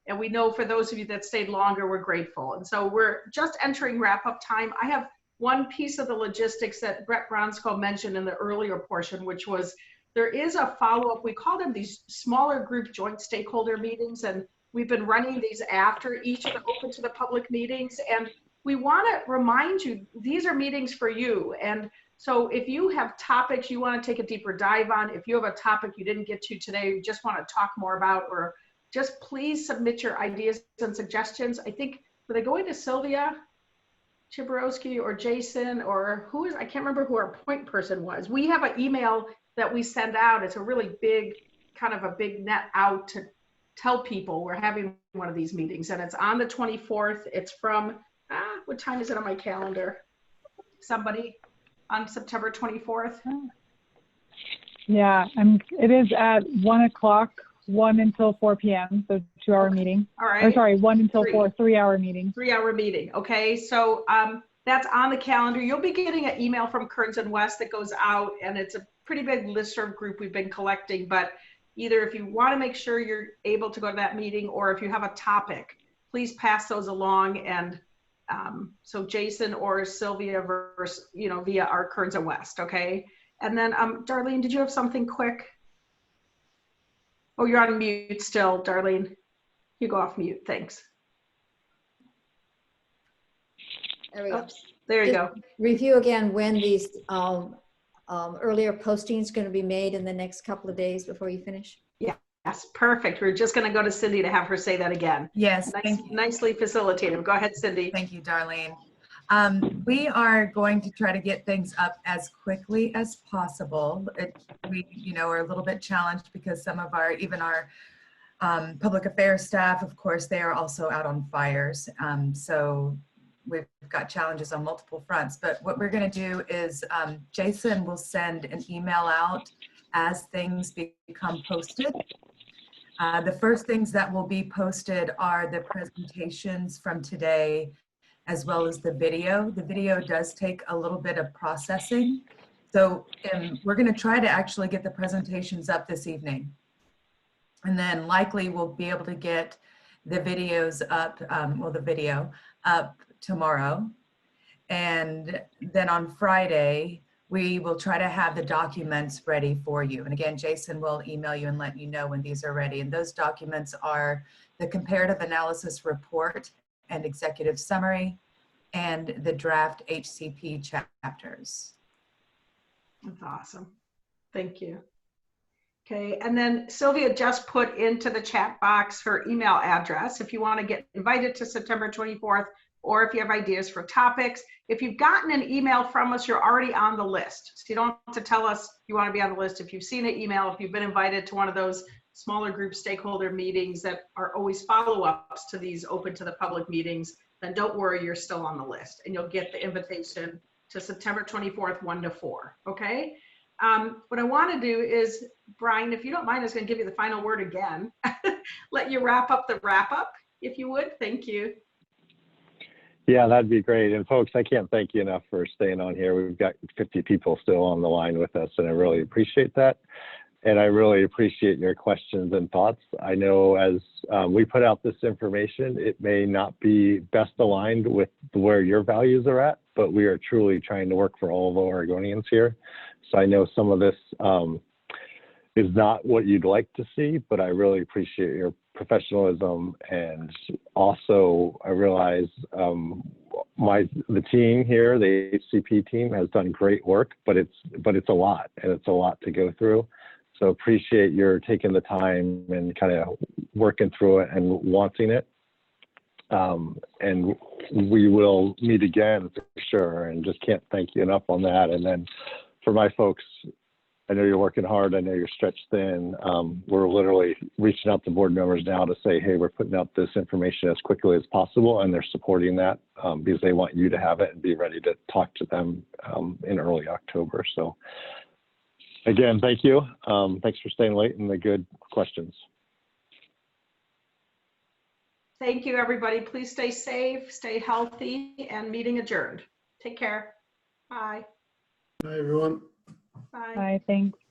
And we know for those of you that stayed longer, we're grateful. And so we're just entering wrap-up time. I have one piece of the logistics that Brett Bronsko mentioned in the earlier portion, which was there is a follow-up. We call them these smaller group joint stakeholder meetings, and we've been running these after each of the open to the public meetings. And we want to remind you, these are meetings for you. And so if you have topics you want to take a deeper dive on, if you have a topic you didn't get to today, you just want to talk more about, or just please submit your ideas and suggestions. I think, were they going to Sylvia Chiborowski or Jason, or who is, I can't remember who our point person was. We have an email that we send out. It's a really big, kind of a big net out to tell people we're having one of these meetings, and it's on the 24th. It's from, what time is it on my calendar? Somebody on September 24th? Yeah, it is at 1 o'clock, 1 until 4 p.m. So 2-hour meeting. All right. Or sorry, 1 until 4, 3-hour meeting. 3-hour meeting. Okay. So that's on the calendar. You'll be getting an email from Kearns and West that goes out, and it's a pretty big listserv group we've been collecting. But either if you want to make sure you're able to go to that meeting, or if you have a topic, please pass those along. And so Jason or Sylvia versus, via our Kearns and West. Okay. And then Darlene, did you have something quick? Oh, you're on mute still, Darlene. You go off mute. Thanks. There we go. There you Just go. Review again when these earlier postings going to be made in the next couple of days before you finish. Yes, perfect. We're just going to go to Cindy to have her say that again. Yes, thank you. Nicely facilitated. Go ahead, Cindy. Thank you, Darlene. We are going to try to get things up as quickly as possible. We, are a little bit challenged because some of even our public affairs staff, of course, they are also out on fires. So we've got challenges on multiple fronts. But what we're going to do is Jason will send an email out as things become posted. The first things that will be posted are the presentations from today, as well as the video. The video does take a little bit of processing. So we're going to try to actually get the presentations up this evening. And then likely we'll be able to get the videos up, the video up tomorrow. And then on Friday, we will try to have the documents ready for you. And again, Jason will email you and let you know when these are ready. And those documents are the comparative analysis report and executive summary and the draft HCP chapters. That's awesome. Thank you. Okay, and then Sylvia just put into the chat box her email address if you want to get invited to September 24th, or if you have ideas for topics. If you've gotten an email from us, you're already on the list. So you don't have to tell us you want to be on the list. If you've seen an email, if you've been invited to one of those smaller group stakeholder meetings that are always follow-ups to these open to the public meetings, then don't worry, you're still on the list, and you'll get the invitation to September 24th, 1 to 4, okay? What I want to do is, Brian, if you don't mind, I was going to give you the final word again. Let you wrap up the wrap-up, if you would. Thank you. Yeah, that'd be great. And folks, I can't thank you enough for staying on here. We've got 50 people still on the line with us, and I really appreciate that. And I really appreciate your questions and thoughts. I know as we put out this information, it may not be best aligned with where your values are at, but we are truly trying to work for all of our Oregonians here. So I know some of this is not what you'd like to see, but I really appreciate your professionalism. And also I realize the team here, the HCP team, has done great work, but it's a lot, and it's a lot to go through. So appreciate your taking the time and kind of working through it and wanting it. And we will meet again for sure, and just can't thank you enough on that. And then for my folks, I know you're working hard. I know you're stretched thin. We're literally reaching out to board members now to say, hey, we're putting out this information as quickly as possible, and they're supporting that because they want you to have it and be ready to talk to them in early October. So again, thank you. Thanks for staying late and the good questions. Thank you, everybody. Please stay safe, stay healthy, and meeting adjourned. Take care. Bye. Bye, everyone. Bye. Bye, thanks.